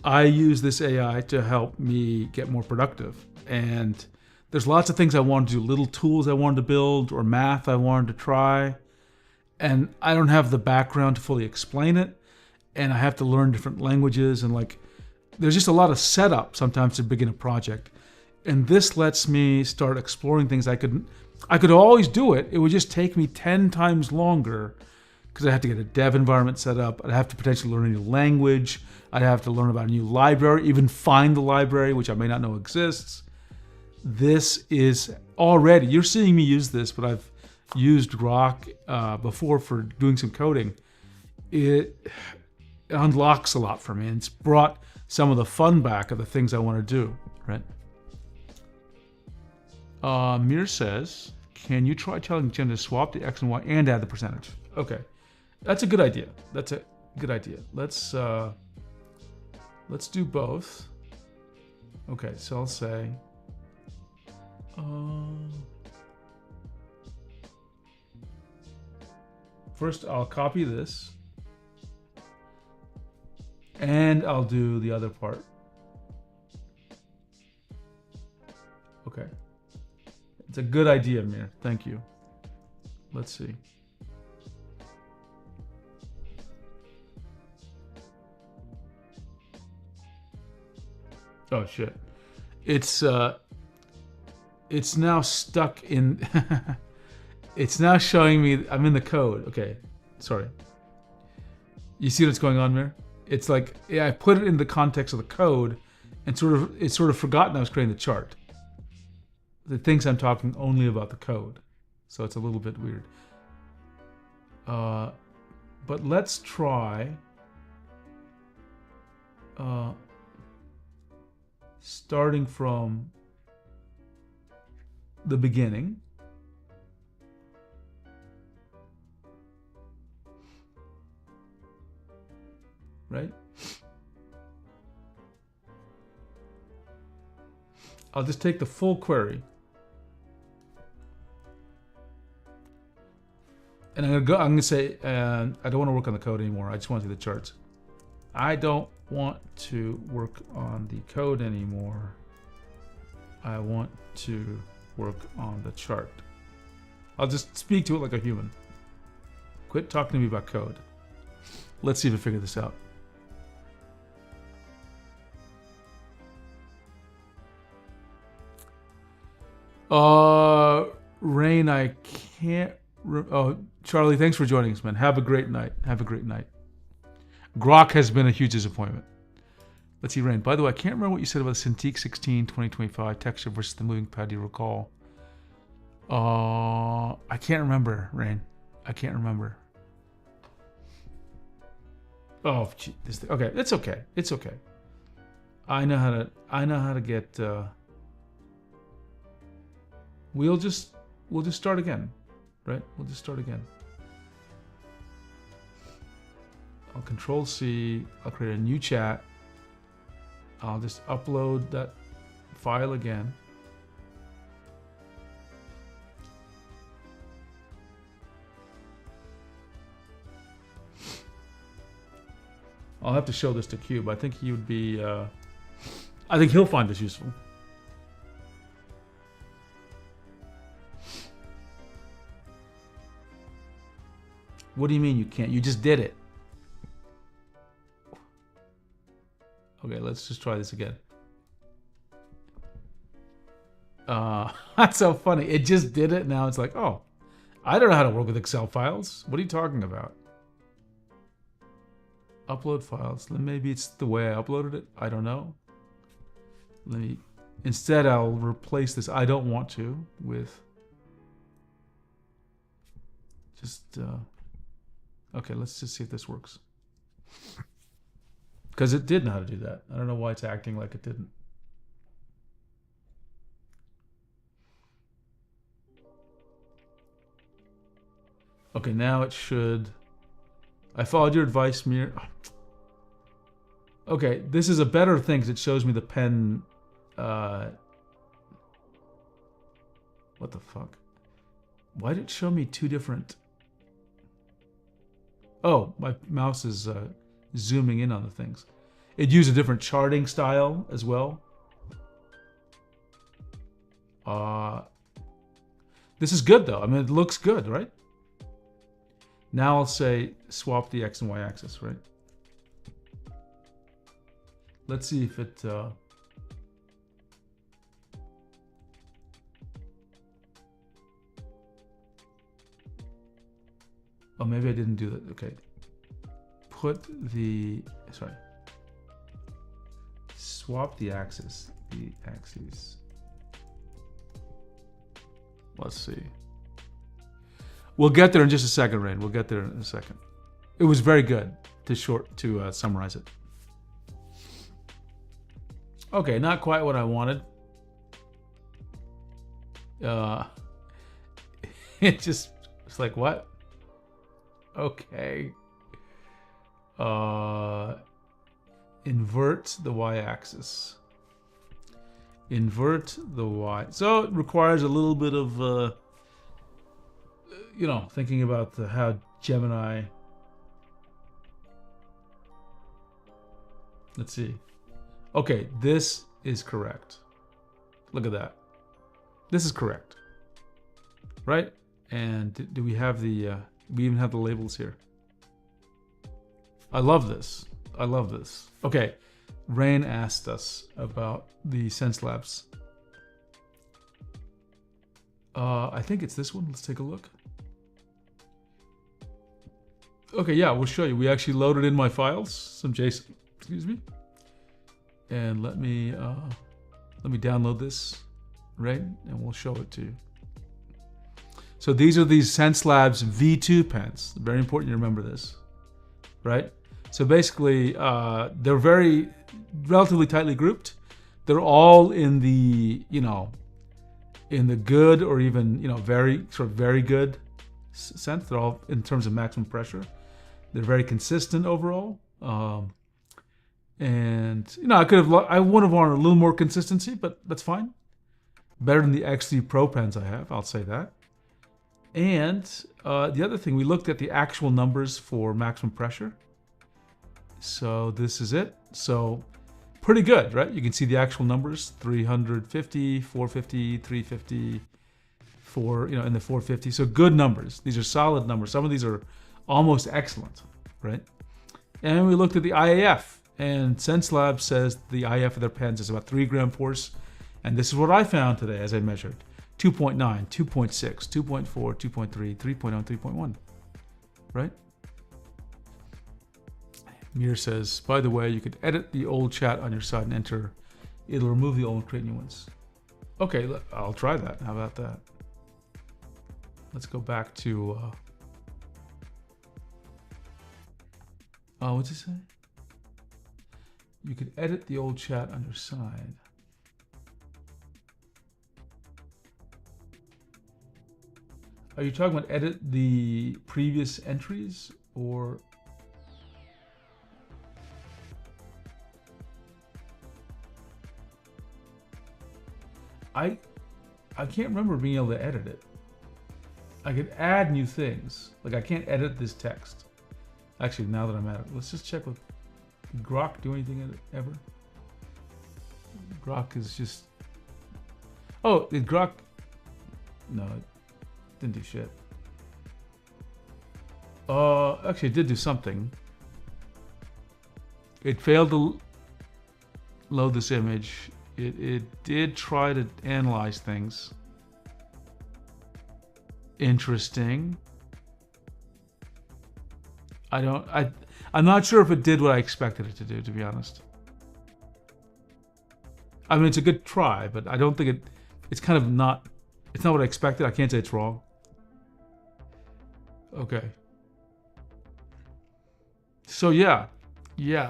I use this AI to help me get more productive. And there's lots of things I wanted to do, little tools I wanted to build or math I wanted to try. And I don't have the background to fully explain it. And I have to learn different languages, and there's just a lot of setup sometimes to begin a project. And this lets me start exploring things I could always do it. It would just take me 10 times longer, because I have to get a dev environment set up. I'd have to potentially learn a new language. I'd have to learn about a new library, even find the library, which I may not know exists. This is already, you're seeing me use this, but I've used Grok before for doing some coding. It unlocks a lot for me, and it's brought some of the fun back of the things I want to do, right? Mir says, can you try telling Jen to swap the X and Y and add the percentage? Okay, that's a good idea. That's a good idea. Let's do both. Okay, so I'll say, first I'll copy this, and I'll do the other part. Okay. It's a good idea, Mir. Thank you. Let's see. Oh shit. It's now stuck in it's now showing me I'm in the code. Okay. Sorry. You see what's going on, Mir? It's like, yeah, I put it in the context of the code, and it's sort of forgotten I was creating the chart. It thinks I'm talking only about the code, so it's a little bit weird. But let's try starting from the beginning. Right? I'll just take the full query. And I'm gonna say, I don't want to work on the code anymore. I just want to do the charts. I don't want to work on the code anymore. I want to work on the chart. I'll just speak to it like a human. Quit talking to me about code. Let's see if I figure this out. Rain, I can't. Oh, Charlie, thanks for joining us, man. Have a great night. Have a great night. Grok has been a huge disappointment. Let's see, Rain. By the way, I can't remember what you said about the Cintiq 16 2025 texture versus the moving pad. Do you recall? I can't remember, Rain. I can't remember. Oh, gee, okay. It's okay. It's okay. I know how to get. We'll just start again, right? We'll just start again. I'll Control C. I'll create a new chat. I'll just upload that file again. I'll have to show this to Cube. I think he would be. I think he'll find this useful. What do you mean you can't? You just did it. Okay, let's just try this again. That's so funny. It just did it. Now it's like, oh, I don't know how to work with Excel files. What are you talking about? Upload files. Maybe it's the way I uploaded it. I don't know. Instead, I'll replace this I don't want to with just, okay, let's just see if this works. Because it did know how to do that. I don't know why it's acting like it didn't. Okay, now it should. I followed your advice, Mir. Okay, this is a better thing because it shows me the pen. What the fuck? Why did it show me two different? Oh, my mouse is zooming in on the things. It used a different charting style as well. This is good though. I mean, it looks good, right? Now I'll say swap the X and Y axis, right? Let's see if it... Oh, maybe I didn't do that. Okay. Put the... Sorry. Swap the axis. The axes. Let's see. We'll get there in just a second, Rain. We'll get there in a second. It was very good to summarize it. Okay, not quite what I wanted. It's like, what? Okay. Invert the y-axis. Invert the y. So it requires a little bit of, you know, thinking about how Gemini. Let's see. Okay, this is correct. Look at that. This is correct. Right? And do we have the, we even have the labels here. I love this. I love this. Okay, Rain asked us about the Xencelabs. I think it's this one. Let's take a look. Okay, yeah, we'll show you. We actually loaded in my files, some JSON, excuse me. And let me download this, right? And we'll show it to you. So these are these Xencelabs V2 pens. Very important you remember this, right? So basically, they're relatively tightly grouped. They're all in the, you know, in the good or even, you know, very good sense. They're all in terms of maximum pressure. They're very consistent overall. And, you know, I would have wanted a little more consistency, but that's fine. Better than the XD Pro pens I have, I'll say that. And the other thing, we looked at the actual numbers for maximum pressure. So this is it. So pretty good, right? You can see the actual numbers, 350, 450, 350, you know, in the 450. So good numbers. These are solid numbers. Some of these are almost excellent, right? And we looked at the IAF, and Xencelabs says the IAF of their pens is about 3 gram force. And this is what I found today as I measured. 2.9, 2.6, 2.4, 2.3, 3.0, 3.1, right? Mir says, by the way, you could edit the old chat on your side and enter. It'll remove the old and create new ones. Okay, I'll try that. How about that? Let's go back to, what's it say? You could edit the old chat on your side. Are you talking about edit the previous entries or? I can't remember being able to edit it. I could add new things. Like I can't edit this text. Actually, now that I'm at it, let's just check with did Grok do anything in it ever? Grok is just. Oh, did Grok? No, it didn't do shit. Actually, it did do something. It failed to load this image. It did try to analyze things. Interesting. I'm not sure if it did what I expected it to do, to be honest. I mean, it's a good try, but I don't think it's kind of not, it's not what I expected. I can't say it's wrong. Okay. So yeah,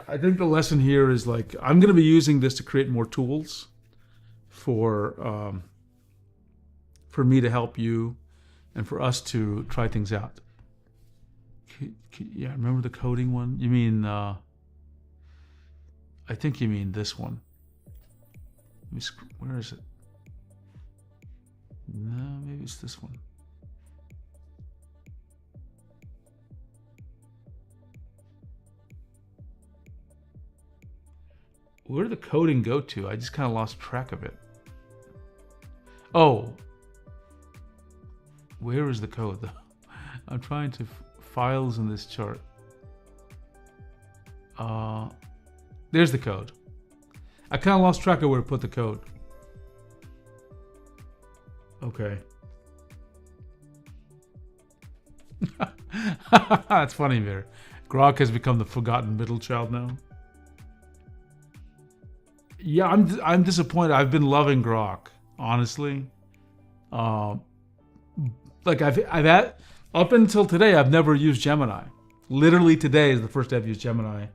I think the lesson here is like, I'm going to be using this to create more tools for me to help you and for us to try things out. Yeah, remember the coding one? You mean, I think you mean this one. Where is it? No, maybe it's this one. Where did the coding go to? I just kind of lost track of it. Oh. Where is the code though? I'm trying to files in this chart. There's the code. I kind of lost track of where to put the code. Okay. That's funny, Mir. Grok has become the forgotten middle child now. Yeah, I'm disappointed. I've been loving Grok, honestly. Like I've had up until today, I've never used Gemini. Literally today is the first day I've used Gemini,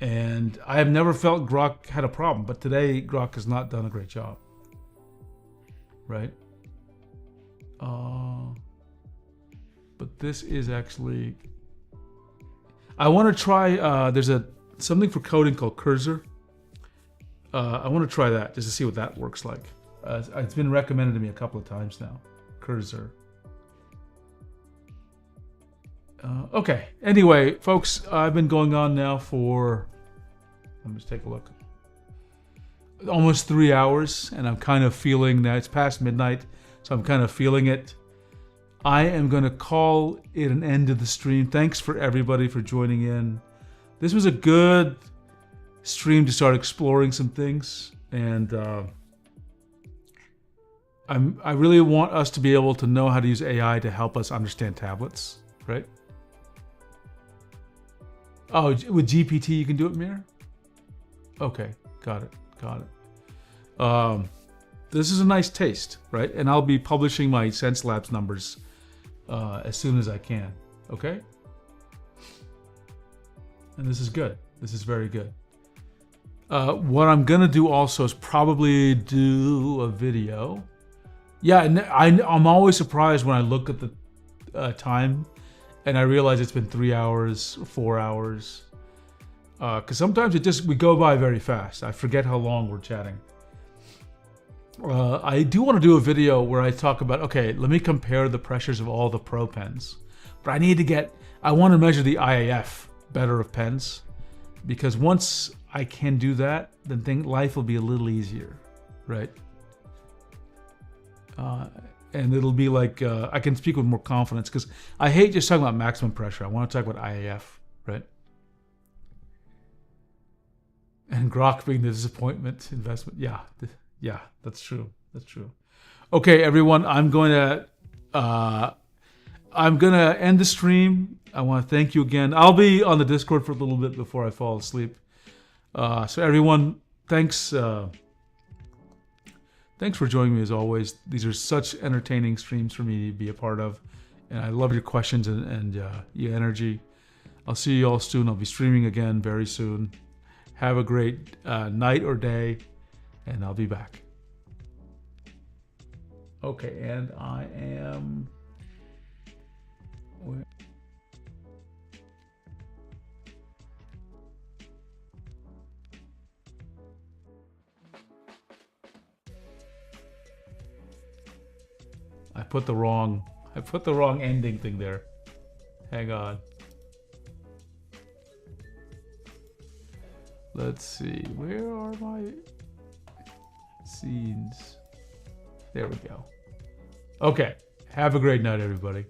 and I have never felt Grok had a problem. But today, Grok has not done a great job. Right? But this is actually. I want to try. There's something for coding called Cursor. I want to try that just to see what that works like. It's been recommended to me a couple of times now. Cursor. Okay. Anyway, folks, I've been going on now for. Let me just take a look. Almost 3 hours, and I'm kind of feeling that it's past midnight, so I'm kind of feeling it. I am going to call it an end to the stream. Thanks for everybody for joining in. This was a good stream to start exploring some things, and I really want us to be able to know how to use AI to help us understand tablets, right? Oh, with GPT you can do it, Mir? Okay, got it. This is a nice taste, right? And I'll be publishing my Xencelabs numbers as soon as I can, okay? And this is good. This is very good. What I'm gonna do also is probably do a video. Yeah, and I'm always surprised when I look at the time and I realize it's been 3 hours, 4 hours. Because sometimes we go by very fast. I forget how long we're chatting. I do want to do a video where I talk about, okay, let me compare the pressures of all the Pro pens. But I want to measure the IAF better of pens. Because once I can do that, then life will be a little easier, right? And it'll be like, I can speak with more confidence because I hate just talking about maximum pressure. I want to talk about IAF, right? And Grok being the disappointment investment. Yeah, that's true. That's true. Okay, everyone, I'm going to end the stream. I want to thank you again. I'll be on the Discord for a little bit before I fall asleep. So everyone, thanks for joining me as always. These are such entertaining streams for me to be a part of. And I love your questions and your energy. I'll see you all soon. I'll be streaming again very soon. Have a great night or day, and I'll be back. Okay, and I am... Where? I put the wrong ending thing there. Hang on. Let's see, where are my scenes? There we go. Okay, have a great night, everybody.